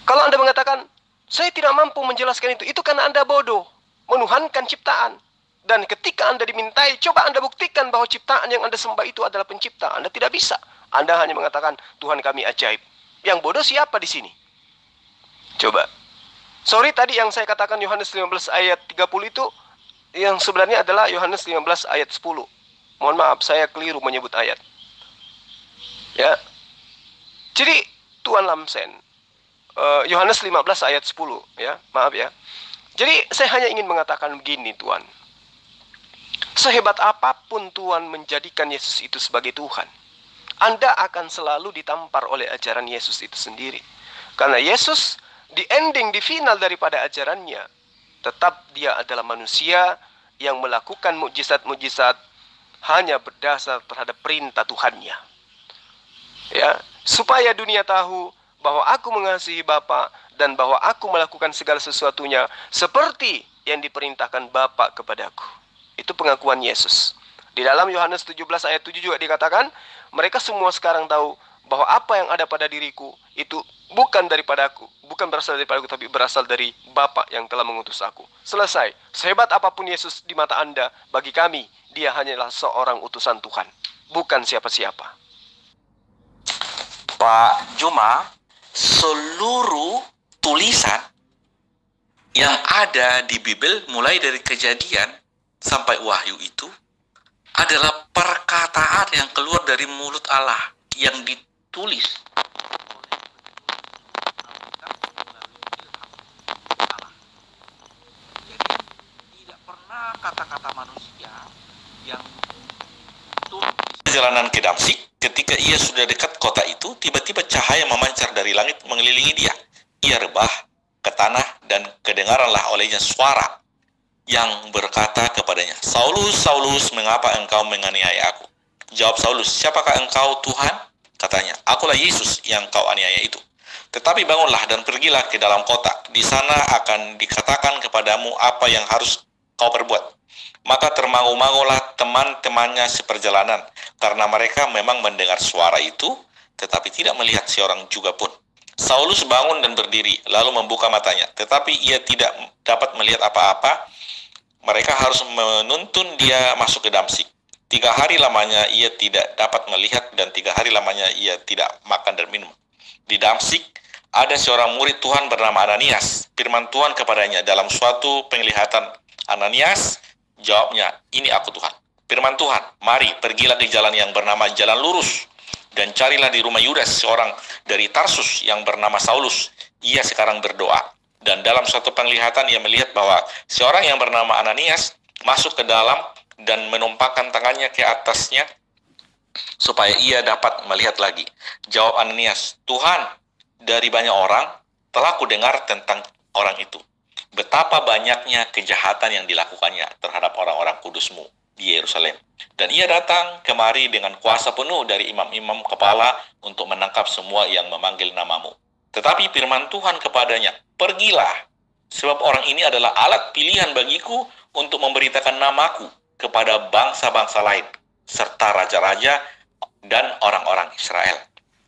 B: Kalau Anda mengatakan, saya tidak mampu menjelaskan itu karena Anda bodoh, menuhankan ciptaan. Dan ketika Anda dimintai, coba Anda buktikan bahwa ciptaan yang Anda sembah itu adalah pencipta. Anda tidak bisa. Anda hanya mengatakan, Tuhan kami ajaib. Yang bodoh siapa di sini? Coba. Sorry, tadi yang saya katakan Yohanes 15 ayat 30 itu, yang sebenarnya adalah Yohanes 15 ayat 10. Mohon maaf, saya keliru menyebut ayat. Ya. Jadi, Tuan Lamsen, Yohanes 15 ayat 10, ya, maaf ya. Jadi, saya hanya ingin mengatakan begini, Tuan. Sehebat apapun Tuhan menjadikan Yesus itu sebagai Tuhan, Anda akan selalu ditampar oleh ajaran Yesus itu sendiri. Karena Yesus di ending, di final daripada ajarannya, tetap dia adalah manusia yang melakukan mukjizat-mukjizat hanya berdasar terhadap perintah Tuhannya. Ya, supaya dunia tahu bahwa aku mengasihi Bapa dan bahwa aku melakukan segala sesuatunya seperti yang diperintahkan Bapa kepadaku. Itu pengakuan Yesus. Di dalam Yohanes 17 ayat 7 juga dikatakan, mereka semua sekarang tahu bahwa apa yang ada pada diriku itu bukan daripada aku, bukan berasal daripada aku, tapi berasal dari Bapa yang telah mengutus aku. Selesai. Sehebat apapun Yesus di mata Anda, bagi kami, dia hanyalah seorang utusan Tuhan, bukan siapa-siapa.
H: Pak Juma, seluruh tulisan yang ada di Bible mulai dari Kejadian sampai Wahyu itu
F: adalah perkataan yang keluar dari mulut Allah yang ditulis. Jadi tidak pernah kata-kata manusia yang perjalanan ke Damsyik, ketika ia sudah dekat kota itu, tiba-tiba cahaya memancar dari langit mengelilingi dia. Ia rebah ke tanah dan kedengaranlah olehnya suara yang berkata kepadanya, "Saulus, Saulus, mengapa engkau menganiaya aku?" Jawab Saulus, "Siapakah engkau, Tuhan?" Katanya, "Akulah Yesus yang kau aniaya itu. Tetapi bangunlah dan pergilah ke dalam kota. Di sana akan dikatakan kepadamu apa yang harus kau perbuat." Maka termangu-mangulah teman-temannya seperjalanan, karena mereka memang mendengar suara itu, tetapi tidak melihat seorang juga pun. Saulus bangun dan berdiri, lalu membuka matanya, tetapi ia tidak dapat melihat apa-apa. Mereka harus menuntun dia masuk ke Damsyik. 3 hari lamanya ia tidak dapat melihat, dan 3 hari lamanya ia tidak makan dan minum. Di Damsyik ada seorang murid Tuhan bernama Ananias. Firman Tuhan kepadanya dalam suatu penglihatan. "Ananias," jawabnya, "Ini aku, Tuhan." Firman Tuhan, "Mari, pergilah ke jalan yang bernama Jalan Lurus, dan carilah di rumah Yudas seorang dari Tarsus yang bernama Saulus. Ia sekarang berdoa." Dan dalam suatu penglihatan ia melihat bahwa seorang yang bernama Ananias masuk ke dalam dan menumpangkan tangannya ke atasnya supaya ia dapat melihat lagi. Jawab Ananias, "Tuhan, dari banyak orang telah kudengar tentang orang itu, betapa banyaknya kejahatan yang dilakukannya terhadap orang-orang kudusmu di Yerusalem. Dan ia datang kemari dengan kuasa penuh dari imam-imam kepala untuk menangkap semua yang memanggil namamu. Tetapi firman Tuhan kepadanya, 'Pergilah, sebab orang ini adalah alat pilihan bagiku untuk memberitakan namaku kepada bangsa-bangsa lain, serta raja-raja dan orang-orang Israel.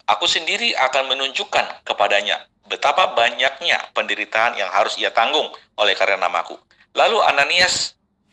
F: Aku sendiri akan menunjukkan kepadanya betapa banyaknya penderitaan yang harus ia tanggung oleh karena namaku.'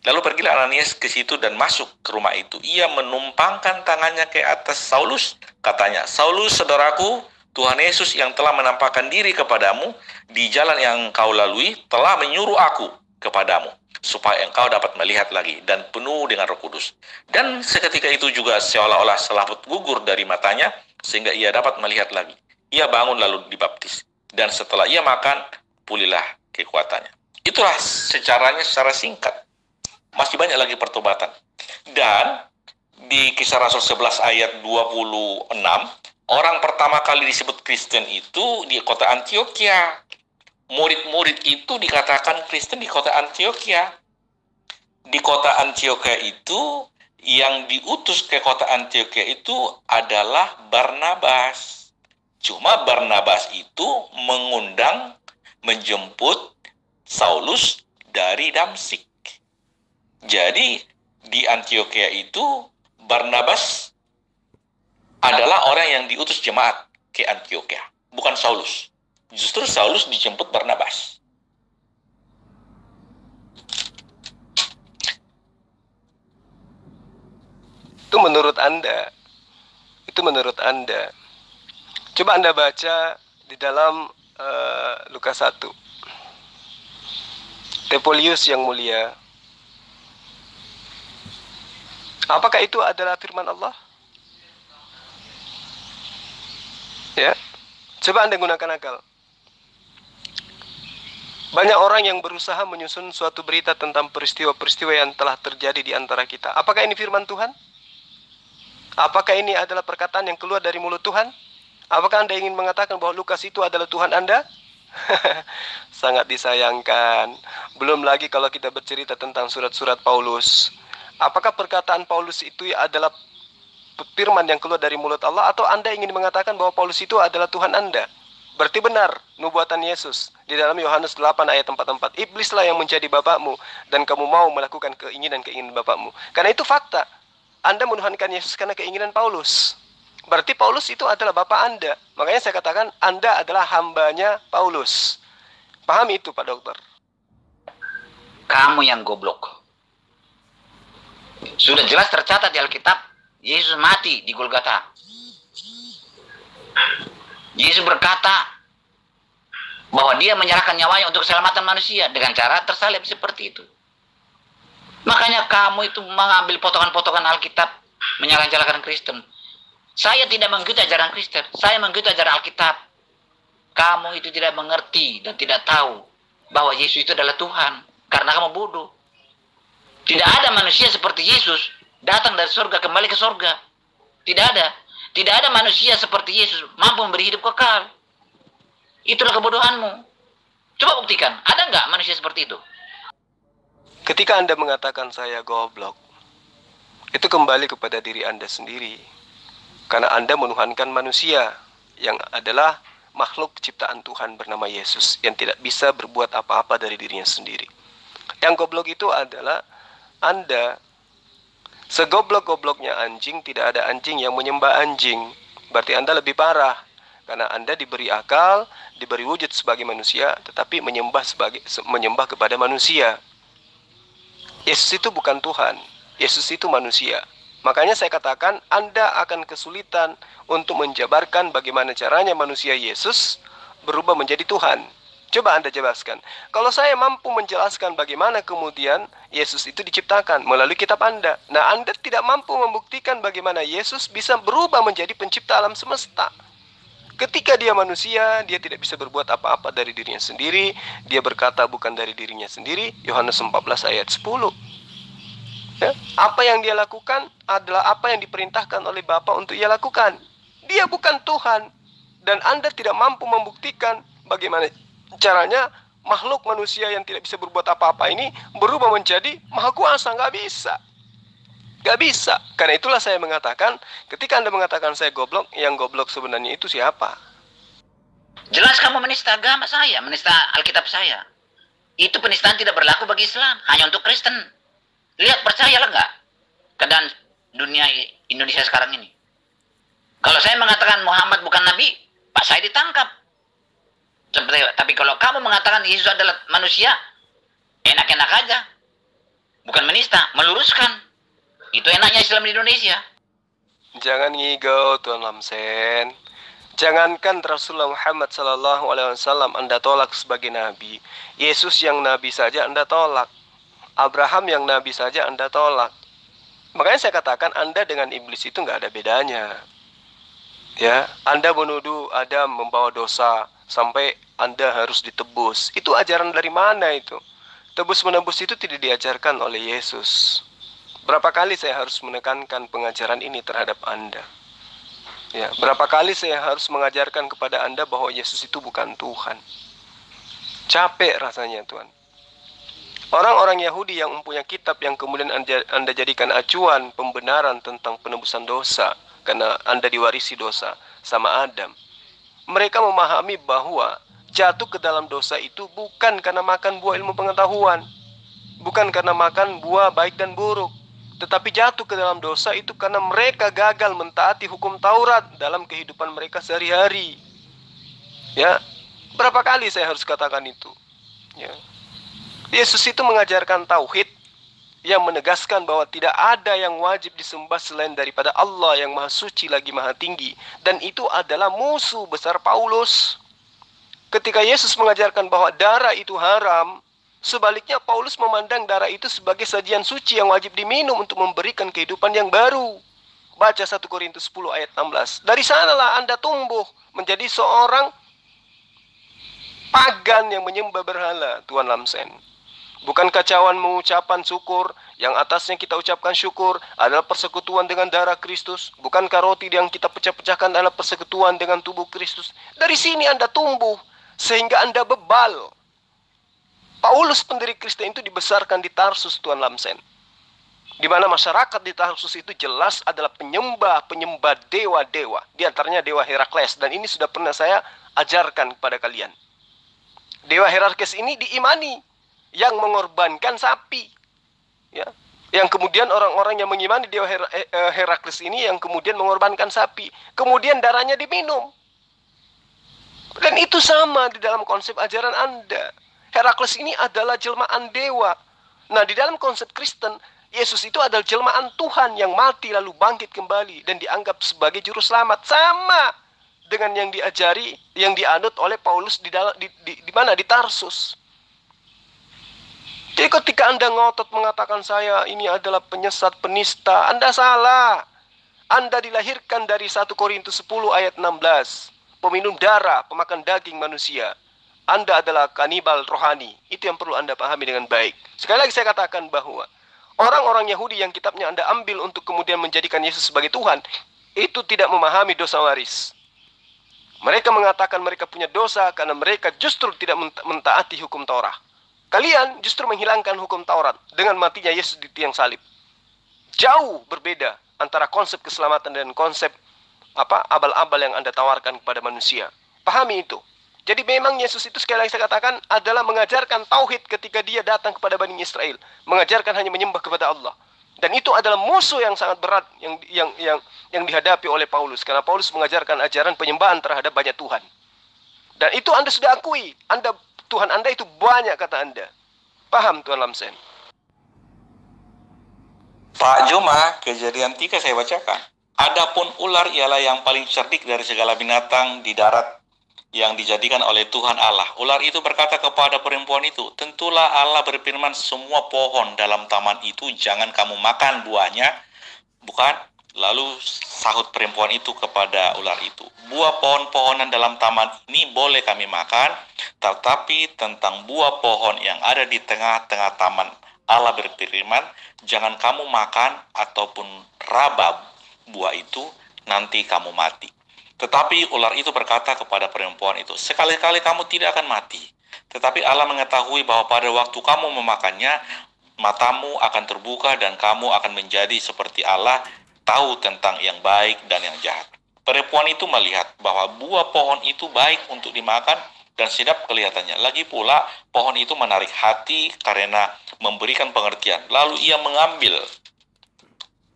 F: Lalu pergilah Ananias ke situ dan masuk ke rumah itu. Ia menumpangkan tangannya ke atas Saulus. Katanya, 'Saulus, saudaraku, Tuhan Yesus yang telah menampakkan diri kepadamu di jalan yang kau lalui telah menyuruh aku kepadamu, supaya engkau dapat melihat lagi dan penuh dengan Roh Kudus.' Dan seketika itu juga seolah-olah selaput gugur dari matanya, sehingga ia dapat melihat lagi. Ia bangun lalu dibaptis. Dan setelah ia makan, pulihlah kekuatannya." Itulah secara singkat. Masih banyak lagi pertobatan. Dan di Kisah Rasul 11 ayat 26, orang pertama kali disebut Kristen itu di kota Antioquia. Murid-murid itu dikatakan Kristen di kota Antioquia. Di kota Antioquia itu, yang diutus ke kota Antioquia itu adalah Barnabas. Cuma Barnabas itu menjemput Saulus dari Damsyik. Jadi di Antioquia itu Barnabas adalah orang yang diutus jemaat ke Antioquia, bukan Saulus. Justru Saulus dijemput Barnabas.
B: Itu menurut Anda. Coba Anda baca di dalam Lukas 1. Tepolius yang mulia, apakah itu adalah firman Allah? Ya, coba Anda gunakan akal. Banyak orang yang berusaha menyusun suatu berita tentang peristiwa-peristiwa yang telah terjadi di antara kita. Apakah ini firman Tuhan? Apakah ini adalah perkataan yang keluar dari mulut Tuhan? Apakah Anda ingin mengatakan bahwa Lukas itu adalah Tuhan Anda? Sangat disayangkan. Belum lagi kalau kita bercerita tentang surat-surat Paulus. Apakah perkataan Paulus itu adalah firman yang keluar dari mulut Allah, atau Anda ingin mengatakan bahwa Paulus itu adalah Tuhan Anda? Berarti benar nubuatan Yesus di dalam Yohanes 8 ayat 44. Iblislah yang menjadi bapakmu, dan kamu mau melakukan keinginan-keinginan bapakmu. Karena itu fakta. Anda menuhankan Yesus karena keinginan Paulus. Berarti Paulus itu adalah bapak Anda. Makanya saya katakan Anda adalah hambanya Paulus. Pahami itu, Pak Dokter?
D: Kamu yang goblok. Sudah jelas tercatat di Alkitab, Yesus mati di Golgota. Yesus berkata bahwa dia menyerahkan nyawanya untuk keselamatan manusia dengan cara tersalib seperti itu. Makanya kamu itu mengambil potongan-potongan Alkitab, menyalah-nyalahkan Kristen. Saya tidak mengikuti ajaran Kristen, saya mengikuti ajaran Alkitab. Kamu itu tidak mengerti dan tidak tahu bahwa Yesus itu adalah Tuhan, karena kamu bodoh. Tidak ada manusia seperti Yesus, datang dari surga kembali ke surga. Tidak ada. Tidak ada manusia seperti Yesus, mampu memberi hidup kekal. Itulah kebodohanmu. Coba buktikan, ada nggak manusia seperti itu?
B: Ketika Anda mengatakan saya goblok, itu kembali kepada diri Anda sendiri. Karena Anda menuhankan manusia yang adalah makhluk ciptaan Tuhan bernama Yesus yang tidak bisa berbuat apa-apa dari dirinya sendiri. Yang goblok itu adalah Anda. Segoblok-gobloknya anjing, tidak ada anjing yang menyembah anjing. Berarti Anda lebih parah. Karena Anda diberi akal, diberi wujud sebagai manusia, tetapi menyembah kepada manusia. Yesus itu bukan Tuhan. Yesus itu manusia. Makanya saya katakan Anda akan kesulitan untuk menjabarkan bagaimana caranya manusia Yesus berubah menjadi Tuhan. Coba Anda jelaskan. Kalau saya mampu menjelaskan bagaimana kemudian Yesus itu diciptakan melalui kitab Anda. Nah, Anda tidak mampu membuktikan bagaimana Yesus bisa berubah menjadi pencipta alam semesta. Ketika dia manusia, dia tidak bisa berbuat apa-apa dari dirinya sendiri. Dia berkata bukan dari dirinya sendiri. Yohanes 14 ayat 10. Ya, apa yang dia lakukan adalah apa yang diperintahkan oleh Bapa untuk ia lakukan. Dia bukan Tuhan. Dan Anda tidak mampu membuktikan bagaimana caranya makhluk manusia yang tidak bisa berbuat apa-apa ini berubah menjadi maha kuasa. Nggak bisa. Nggak bisa. Karena itulah saya mengatakan, ketika Anda mengatakan saya goblok, yang goblok sebenarnya itu siapa?
D: Jelas kamu menista agama saya, menista Alkitab saya. Itu penistaan tidak berlaku bagi Islam, hanya untuk Kristen. Lihat, percayalah nggak keadaan dunia Indonesia sekarang ini. Kalau saya mengatakan Muhammad bukan Nabi, Pak saya ditangkap. Tapi kalau kamu mengatakan Yesus adalah manusia, enak-enak aja. Bukan menista, meluruskan. Itu enaknya Islam di Indonesia.
B: Jangan ngigau, Tuan Lamsen. Jangankan Rasulullah Muhammad SAW Anda tolak sebagai Nabi. Yesus yang Nabi saja Anda tolak. Abraham yang Nabi saja Anda tolak. Makanya saya katakan Anda dengan iblis itu nggak ada bedanya. Ya, Anda menuduh Adam membawa dosa sampai Anda harus ditebus. Itu ajaran dari mana itu? Tebus-menebus itu tidak diajarkan oleh Yesus. Berapa kali saya harus menekankan pengajaran ini terhadap Anda? Ya, berapa kali saya harus mengajarkan kepada Anda bahwa Yesus itu bukan Tuhan? Capek rasanya, Tuhan. Orang-orang Yahudi yang mempunyai kitab yang kemudian Anda jadikan acuan pembenaran tentang penebusan dosa, karena Anda diwarisi dosa sama Adam. Mereka memahami bahwa jatuh ke dalam dosa itu bukan karena makan buah ilmu pengetahuan, bukan karena makan buah baik dan buruk, tetapi jatuh ke dalam dosa itu karena mereka gagal mentaati hukum Taurat dalam kehidupan mereka sehari-hari. Ya, berapa kali saya harus katakan itu? Ya. Yesus itu mengajarkan tauhid yang menegaskan bahwa tidak ada yang wajib disembah selain daripada Allah yang maha suci lagi maha tinggi. Dan itu adalah musuh besar Paulus. Ketika Yesus mengajarkan bahwa darah itu haram, sebaliknya Paulus memandang darah itu sebagai sajian suci yang wajib diminum untuk memberikan kehidupan yang baru. Baca 1 Korintus 10 ayat 16. Dari sanalah Anda tumbuh menjadi seorang pagan yang menyembah berhala, Tuan Lamsen. Bukan kacauan mengucapan syukur, yang atasnya kita ucapkan syukur adalah persekutuan dengan darah Kristus. Bukankah roti yang kita pecah-pecahkan adalah persekutuan dengan tubuh Kristus? Dari sini Anda tumbuh, sehingga Anda bebal. Paulus pendiri Kristen itu dibesarkan di Tarsus, Tuan Lamsen. Di mana masyarakat di Tarsus itu jelas adalah penyembah dewa-dewa. Di antaranya dewa Herakles, dan ini sudah pernah saya ajarkan kepada kalian. Dewa Herakles ini diimani yang mengorbankan sapi, ya. Yang kemudian orang-orang yang mengimani dewa Herakles ini yang kemudian mengorbankan sapi, kemudian darahnya diminum. Dan itu sama di dalam konsep ajaran Anda. Herakles ini adalah jelmaan dewa. Nah, di dalam konsep Kristen, Yesus itu adalah jelmaan Tuhan yang mati lalu bangkit kembali dan dianggap sebagai juru selamat, sama dengan yang diajari, yang dianut oleh Paulus di mana di Tarsus. Jadi ketika Anda ngotot mengatakan saya ini adalah penyesat, penista, Anda salah. Anda dilahirkan dari 1 Korintus 10 ayat 16. Peminum darah, pemakan daging manusia. Anda adalah kanibal rohani. Itu yang perlu Anda pahami dengan baik. Sekali lagi saya katakan bahwa orang-orang Yahudi yang kitabnya Anda ambil untuk kemudian menjadikan Yesus sebagai Tuhan, itu tidak memahami dosa waris. Mereka mengatakan mereka punya dosa karena mereka justru tidak mentaati hukum Taurat. Kalian justru menghilangkan hukum Taurat dengan matinya Yesus di tiang salib. Jauh berbeda antara konsep keselamatan dan konsep abal-abal yang Anda tawarkan kepada manusia. Pahami itu. Jadi memang Yesus itu sekali lagi saya katakan adalah mengajarkan tauhid ketika dia datang kepada Bani Israel, mengajarkan hanya menyembah kepada Allah. Dan itu adalah musuh yang sangat berat yang dihadapi oleh Paulus, karena Paulus mengajarkan ajaran penyembahan terhadap banyak Tuhan. Dan itu Anda sudah akui, Tuhan Anda itu banyak kata Anda. Paham Tuan Lamsen?
F: Pak Juma, Kejadian 3 saya bacakan. Adapun ular ialah yang paling cerdik dari segala binatang di darat yang dijadikan oleh Tuhan Allah. Ular itu berkata kepada perempuan itu, tentulah Allah berfirman, semua pohon dalam taman itu jangan kamu makan buahnya, bukan? Lalu sahut perempuan itu kepada ular itu, buah pohon-pohonan dalam taman ini boleh kami makan, tetapi tentang buah pohon yang ada di tengah-tengah taman, Allah berfirman, jangan kamu makan ataupun raba buah itu, nanti kamu mati. Tetapi ular itu berkata kepada perempuan itu, sekali-kali kamu tidak akan mati. Tetapi Allah mengetahui bahwa pada waktu kamu memakannya, matamu akan terbuka dan kamu akan menjadi seperti Allah, tahu tentang yang baik dan yang jahat. Perempuan itu melihat bahwa buah pohon itu baik untuk dimakan dan sedap kelihatannya. Lagi pula pohon itu menarik hati karena memberikan pengertian. Lalu ia mengambil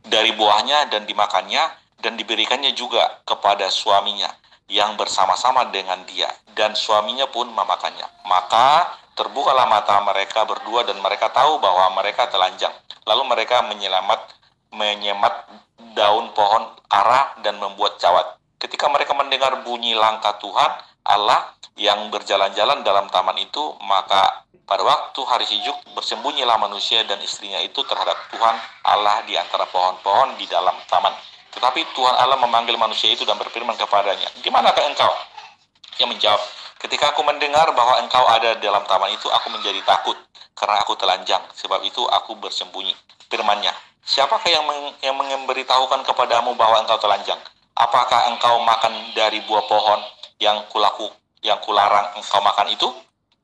F: dari buahnya dan dimakannya dan diberikannya juga kepada suaminya yang bersama-sama dengan dia. Dan suaminya pun memakannya. Maka terbukalah mata mereka berdua dan mereka tahu bahwa mereka telanjang. Lalu mereka menyemat daun pohon ara dan membuat cawat. Ketika mereka mendengar bunyi langkah Tuhan Allah yang berjalan-jalan dalam taman itu, maka pada waktu hari sejuk bersembunyilah manusia dan istrinya itu terhadap Tuhan Allah di antara pohon-pohon di dalam taman. Tetapi Tuhan Allah memanggil manusia itu dan berfirman kepadanya, di manakah engkau? Ia menjawab, ketika aku mendengar bahwa engkau ada dalam taman itu, aku menjadi takut karena aku telanjang, sebab itu aku bersembunyi. Firman-Nya, siapakah yang memberitahukan kepadamu bahwa engkau telanjang? Apakah engkau makan dari buah pohon yang kularang engkau makan itu?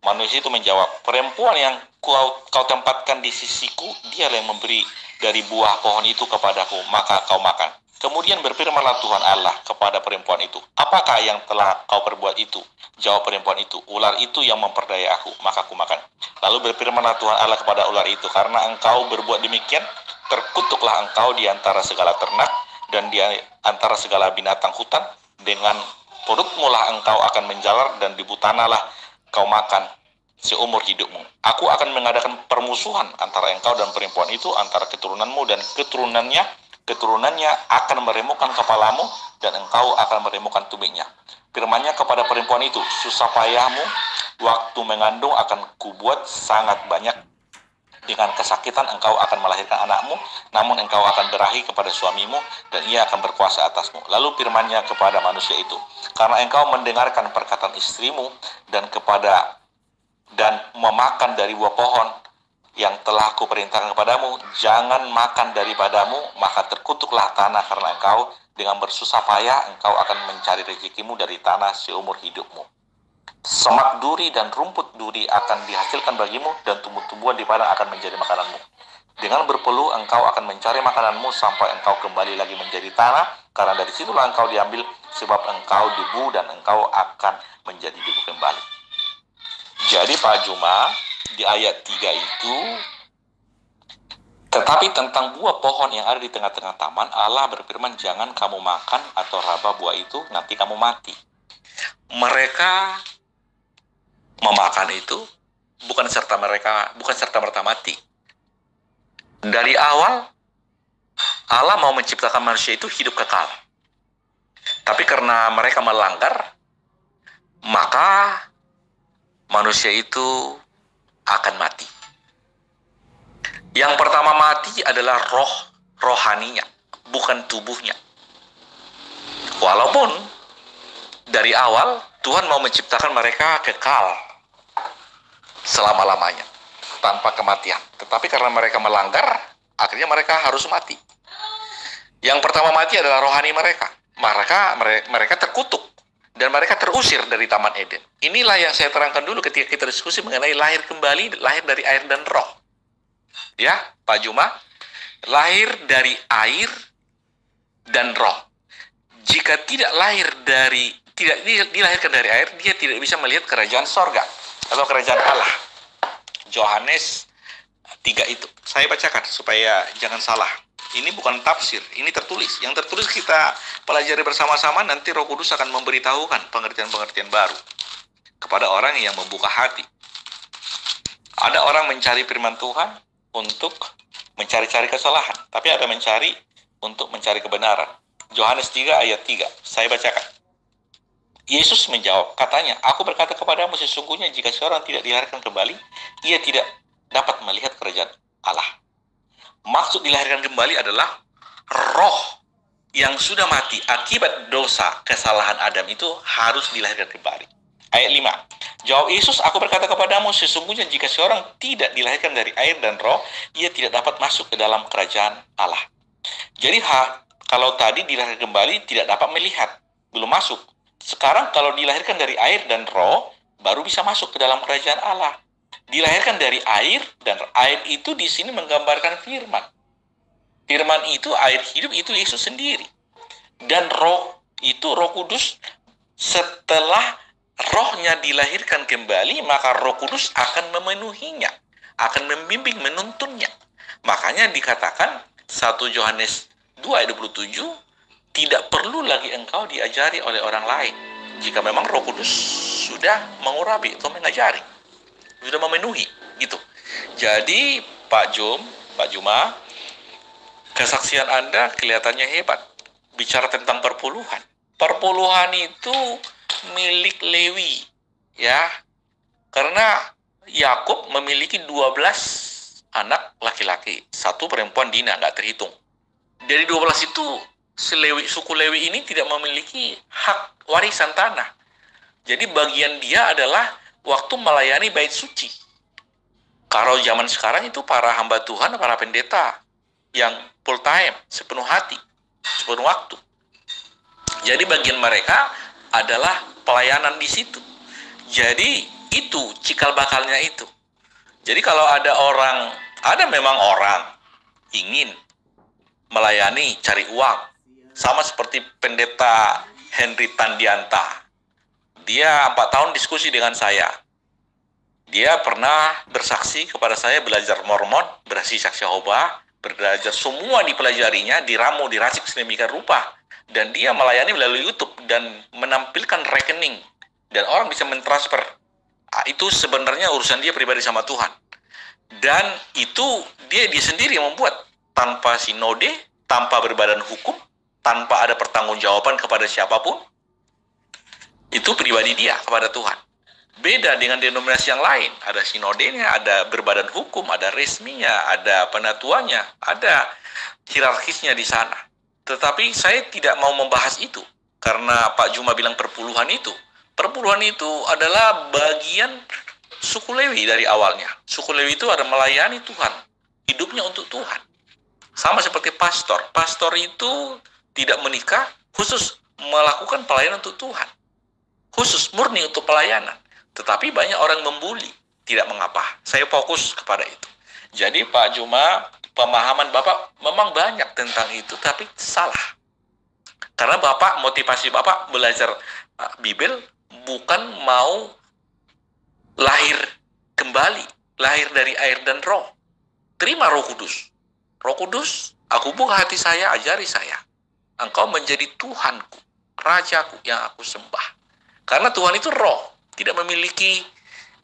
F: Manusia itu menjawab, perempuan yang kau tempatkan di sisiku, dialah yang memberi dari buah pohon itu kepadaku, maka kau makan. Kemudian berfirmanlah Tuhan Allah kepada perempuan itu, apakah yang telah kau perbuat itu? Jawab perempuan itu, ular itu yang memperdaya aku, maka aku makan. Lalu berfirmanlah Tuhan Allah kepada ular itu, karena engkau berbuat demikian, terkutuklah engkau di antara segala ternak dan di antara segala binatang hutan, dengan perutmu lah engkau akan menjalar dan di tanahlah kau makan seumur hidupmu. Aku akan mengadakan permusuhan antara engkau dan perempuan itu, antara keturunanmu dan keturunannya akan meremukkan kepalamu dan engkau akan meremukkan tumitnya. Firman-Nya kepada perempuan itu, susah payahmu waktu mengandung akan kubuat sangat banyak. Dengan kesakitan engkau akan melahirkan anakmu, namun engkau akan berahi kepada suamimu dan ia akan berkuasa atasmu. Lalu firman-Nya kepada manusia itu, karena engkau mendengarkan perkataan istrimu dan memakan dari buah pohon yang telah kuperintahkan kepadamu, jangan makan daripadamu, maka terkutuklah tanah karena engkau, dengan bersusah payah engkau akan mencari rezekimu dari tanah seumur hidupmu. Semak duri dan rumput duri akan dihasilkan bagimu, dan tumbuh-tumbuhan di padang akan menjadi makananmu. Dengan berpeluh engkau akan mencari makananmu sampai engkau kembali lagi menjadi tanah, karena dari situlah engkau diambil, sebab engkau debu dan engkau akan menjadi debu kembali. Jadi Pak Juma, di ayat 3 itu, tetapi tentang buah pohon yang ada di tengah-tengah taman, Allah berfirman, jangan kamu makan atau raba buah itu, nanti kamu mati. Mereka memakan itu bukan serta merta mati. Dari awal Allah mau menciptakan manusia itu hidup kekal. Tapi karena mereka melanggar, maka manusia itu akan mati. Yang pertama mati adalah rohaninya, bukan tubuhnya. Walaupun dari awal Tuhan mau menciptakan mereka kekal selama-lamanya tanpa kematian. Tetapi karena mereka melanggar, akhirnya mereka harus mati. Yang pertama mati adalah rohani mereka. Mereka terkutuk dan mereka terusir dari Taman Eden. Inilah yang saya terangkan dulu ketika kita diskusi mengenai lahir kembali, lahir dari air dan roh. Ya, Pak Juma, lahir dari air dan roh. Jika tidak dilahirkan dari air, dia tidak bisa melihat kerajaan sorga atau kerajaan Allah. Yohanes 3 itu. Saya bacakan supaya jangan salah. Ini bukan tafsir, ini tertulis. Yang tertulis kita pelajari bersama-sama, nanti Roh Kudus akan memberitahukan pengertian-pengertian baru kepada orang yang membuka hati. Ada orang mencari firman Tuhan untuk mencari-cari kesalahan, tapi ada mencari untuk mencari kebenaran. Yohanes 3 ayat 3, saya bacakan. Yesus menjawab, katanya, aku berkata kepadamu sesungguhnya jika seorang tidak dilahirkan kembali, ia tidak dapat melihat kerajaan Allah. Maksud dilahirkan kembali adalah roh yang sudah mati akibat dosa kesalahan Adam itu harus dilahirkan kembali. Ayat 5, jawab Yesus, aku berkata kepadamu sesungguhnya jika seorang tidak dilahirkan dari air dan roh, ia tidak dapat masuk ke dalam kerajaan Allah. Jadi kalau tadi dilahirkan kembali tidak dapat melihat, belum masuk. Sekarang kalau dilahirkan dari air dan roh, baru bisa masuk ke dalam kerajaan Allah. Dilahirkan dari air, dan air itu di sini menggambarkan firman. Firman itu, air hidup itu Yesus sendiri. Dan roh itu Roh Kudus. Setelah rohnya dilahirkan kembali, maka Roh Kudus akan memenuhinya, akan membimbing, menuntunnya. Makanya dikatakan 1 Yohanes 2 ayat 27, tidak perlu lagi engkau diajari oleh orang lain. Jika memang Roh Kudus sudah mengurapi atau mengajari, sudah memenuhi, gitu. Jadi Pak Juma, kesaksian Anda kelihatannya hebat. Bicara tentang perpuluhan. Perpuluhan itu milik Lewi, ya. Karena Yakub memiliki 12 anak laki-laki, 1 perempuan Dina, nggak terhitung. Dari 12 itu, suku Lewi ini tidak memiliki hak warisan tanah. Jadi bagian dia adalah waktu melayani bait suci. Kalau zaman sekarang itu para hamba Tuhan, para pendeta yang full time, sepenuh hati, sepenuh waktu. Jadi bagian mereka adalah pelayanan di situ. Jadi itu cikal bakalnya itu. Jadi kalau ada memang orang ingin melayani, cari uang. Sama seperti pendeta Henry Tandianta. Dia 4 tahun diskusi dengan saya. Dia pernah bersaksi kepada saya, belajar Mormon, bersaksi saksi Yehova, belajar semua dipelajarinya, diramu, diracik sedemikian rupa. Dan dia melayani melalui YouTube dan menampilkan rekening. Dan orang bisa mentransfer. Itu sebenarnya urusan dia pribadi sama Tuhan. Dan itu dia sendiri yang membuat. Tanpa sinode, tanpa berbadan hukum, tanpa ada pertanggungjawaban kepada siapapun. Itu pribadi dia kepada Tuhan. Beda dengan denominasi yang lain. Ada sinodenya, ada berbadan hukum, ada resminya, ada penatuannya, ada hierarkisnya di sana. Tetapi saya tidak mau membahas itu. Karena Pak Juma bilang perpuluhan itu. Perpuluhan itu adalah bagian suku Lewi dari awalnya. Suku Lewi itu ada melayani Tuhan. Hidupnya untuk Tuhan. Sama seperti pastor. Pastor itu tidak menikah, khusus melakukan pelayanan untuk Tuhan. Khusus murni untuk pelayanan. Tetapi banyak orang membuli. Tidak mengapa. Saya fokus kepada itu. Jadi Pak Juma, pemahaman Bapak memang banyak tentang itu, tapi salah. Karena Bapak, motivasi Bapak belajar Bible bukan mau lahir kembali. Lahir dari air dan roh. Terima Roh Kudus. Roh Kudus, aku buka hati saya, ajari saya. Engkau menjadi Tuhanku, Rajaku yang aku sembah. Karena Tuhan itu roh, tidak memiliki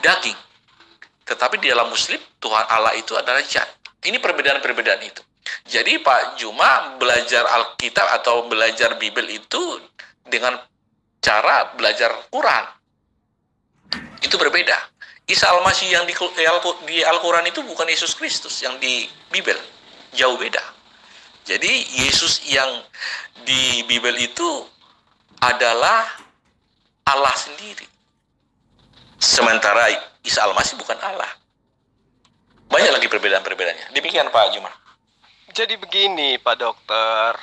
F: daging. Tetapi di dalam Muslim, Tuhan Allah itu adalah zat. Ini perbedaan-perbedaan itu. Jadi Pak Juma belajar Alkitab atau belajar Bible itu dengan cara belajar Quran. Itu berbeda. Isa Al-Masih yang di Al-Quran itu bukan Yesus Kristus yang di Bibel. Jauh beda. Jadi Yesus yang di Bibel itu adalah Allah sendiri. Sementara Isa Al-Masih bukan Allah. Banyak lagi perbedaan-perbedaannya. Demikian Pak Jumar.
B: Jadi begini Pak Dokter,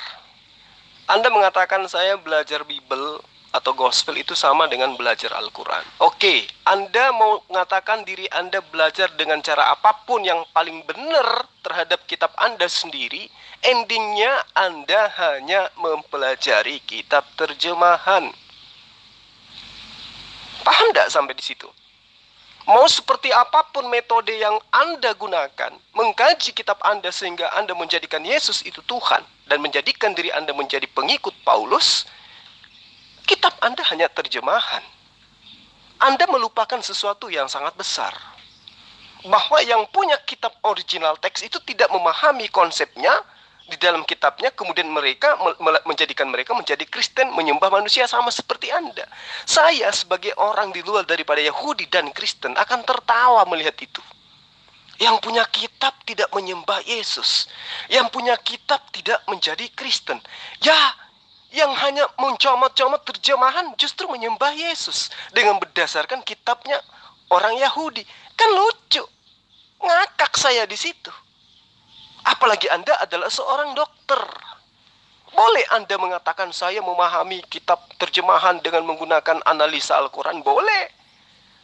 B: Anda mengatakan saya belajar Bibel atau Gospel itu sama dengan belajar Al-Quran. Oke, Anda mau mengatakan diri Anda belajar dengan cara apapun yang paling benar terhadap kitab Anda sendiri, endingnya Anda hanya mempelajari kitab terjemahan. Paham tidak sampai di situ? Mau seperti apapun metode yang Anda gunakan, mengkaji kitab Anda sehingga Anda menjadikan Yesus itu Tuhan dan menjadikan diri Anda menjadi pengikut Paulus, kitab Anda hanya terjemahan. Anda melupakan sesuatu yang sangat besar. Bahwa yang punya kitab original teks itu tidak memahami konsepnya di dalam kitabnya, kemudian mereka menjadikan mereka menjadi Kristen, menyembah manusia sama seperti Anda. Saya sebagai orang di luar daripada Yahudi dan Kristen akan tertawa melihat itu. Yang punya kitab tidak menyembah Yesus. Yang punya kitab tidak menjadi Kristen. Ya, yang hanya mencomot-comot terjemahan justru menyembah Yesus dengan berdasarkan kitabnya orang Yahudi. Kan lucu. Ngakak saya di situ. Apalagi Anda adalah seorang dokter. Boleh Anda mengatakan saya memahami kitab terjemahan dengan menggunakan analisa Al-Quran? Boleh.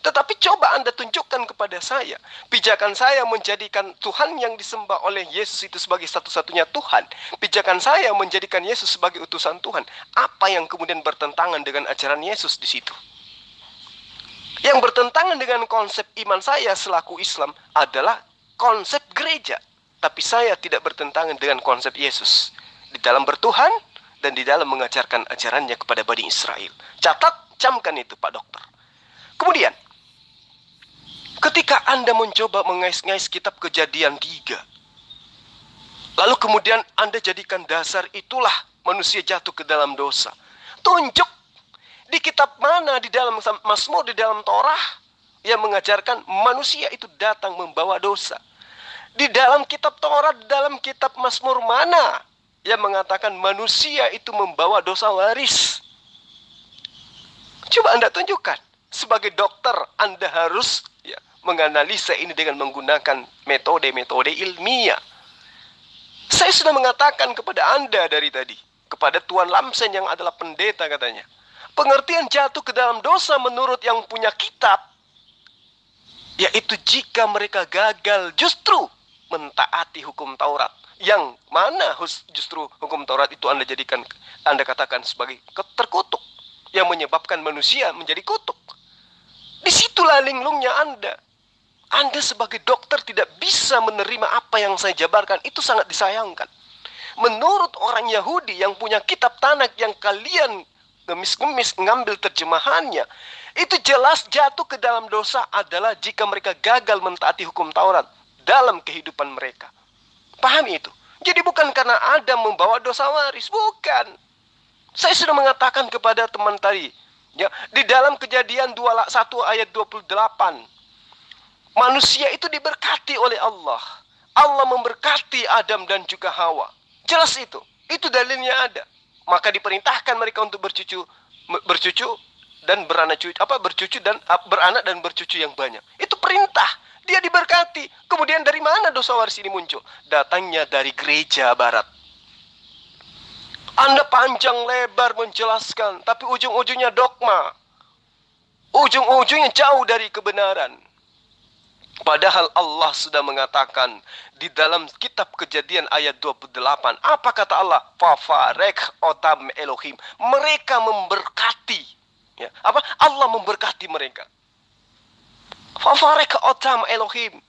B: Tetapi coba Anda tunjukkan kepada saya. Pijakan saya menjadikan Tuhan yang disembah oleh Yesus itu sebagai satu-satunya Tuhan. Pijakan saya menjadikan Yesus sebagai utusan Tuhan. Apa yang kemudian bertentangan dengan ajaran Yesus di situ? Yang bertentangan dengan konsep iman saya selaku Islam adalah konsep gereja. Tapi saya tidak bertentangan dengan konsep Yesus di dalam bertuhan dan di dalam mengajarkan ajarannya kepada Bani Israel. Catat, camkan itu Pak Dokter. Kemudian, ketika Anda mencoba mengais-ngais kitab Kejadian 3, lalu kemudian Anda jadikan dasar itulah manusia jatuh ke dalam dosa. Tunjuk di kitab mana di dalam Mazmur, di dalam Torah yang mengajarkan manusia itu datang membawa dosa. Di dalam kitab Taurat, di dalam kitab Mazmur mana yang mengatakan manusia itu membawa dosa waris? Coba Anda tunjukkan. Sebagai dokter, Anda harus menganalisa ini dengan menggunakan metode-metode ilmiah. Saya sudah mengatakan kepada Anda dari tadi, kepada Tuan Lamsen yang adalah pendeta katanya, pengertian jatuh ke dalam dosa menurut yang punya kitab, yaitu jika mereka gagal justru mentaati hukum Taurat. Yang mana justru hukum Taurat itu Anda jadikan, Anda katakan sebagai terkutuk, yang menyebabkan manusia menjadi kutuk. Disitulah linglungnya Anda. Anda sebagai dokter tidak bisa menerima apa yang saya jabarkan. Itu sangat disayangkan. Menurut orang Yahudi yang punya kitab Tanakh yang kalian ngemis-ngemis ngambil terjemahannya, itu jelas jatuh ke dalam dosa adalah jika mereka gagal mentaati hukum Taurat dalam kehidupan mereka. Pahami itu. Jadi bukan karena Adam membawa dosa waris, bukan. Saya sudah mengatakan kepada teman tadi, ya, di dalam Kejadian 1 ayat 28, manusia itu diberkati oleh Allah. Allah memberkati Adam dan juga Hawa. Jelas itu. Itu dalilnya ada. Maka diperintahkan mereka untuk bercucu dan beranak dan bercucu yang banyak. Itu perintah. Dia diberkati. Kemudian dari mana dosa waris ini muncul? Datangnya dari gereja barat. Anda panjang lebar menjelaskan, tapi ujung-ujungnya dogma. Ujung-ujungnya jauh dari kebenaran. Padahal Allah sudah mengatakan di dalam kitab Kejadian ayat 28. Apa kata Allah? Fafarek otam Elohim. Mereka memberkati. Ya, Allah memberkati mereka. Fafarek otam Elohim.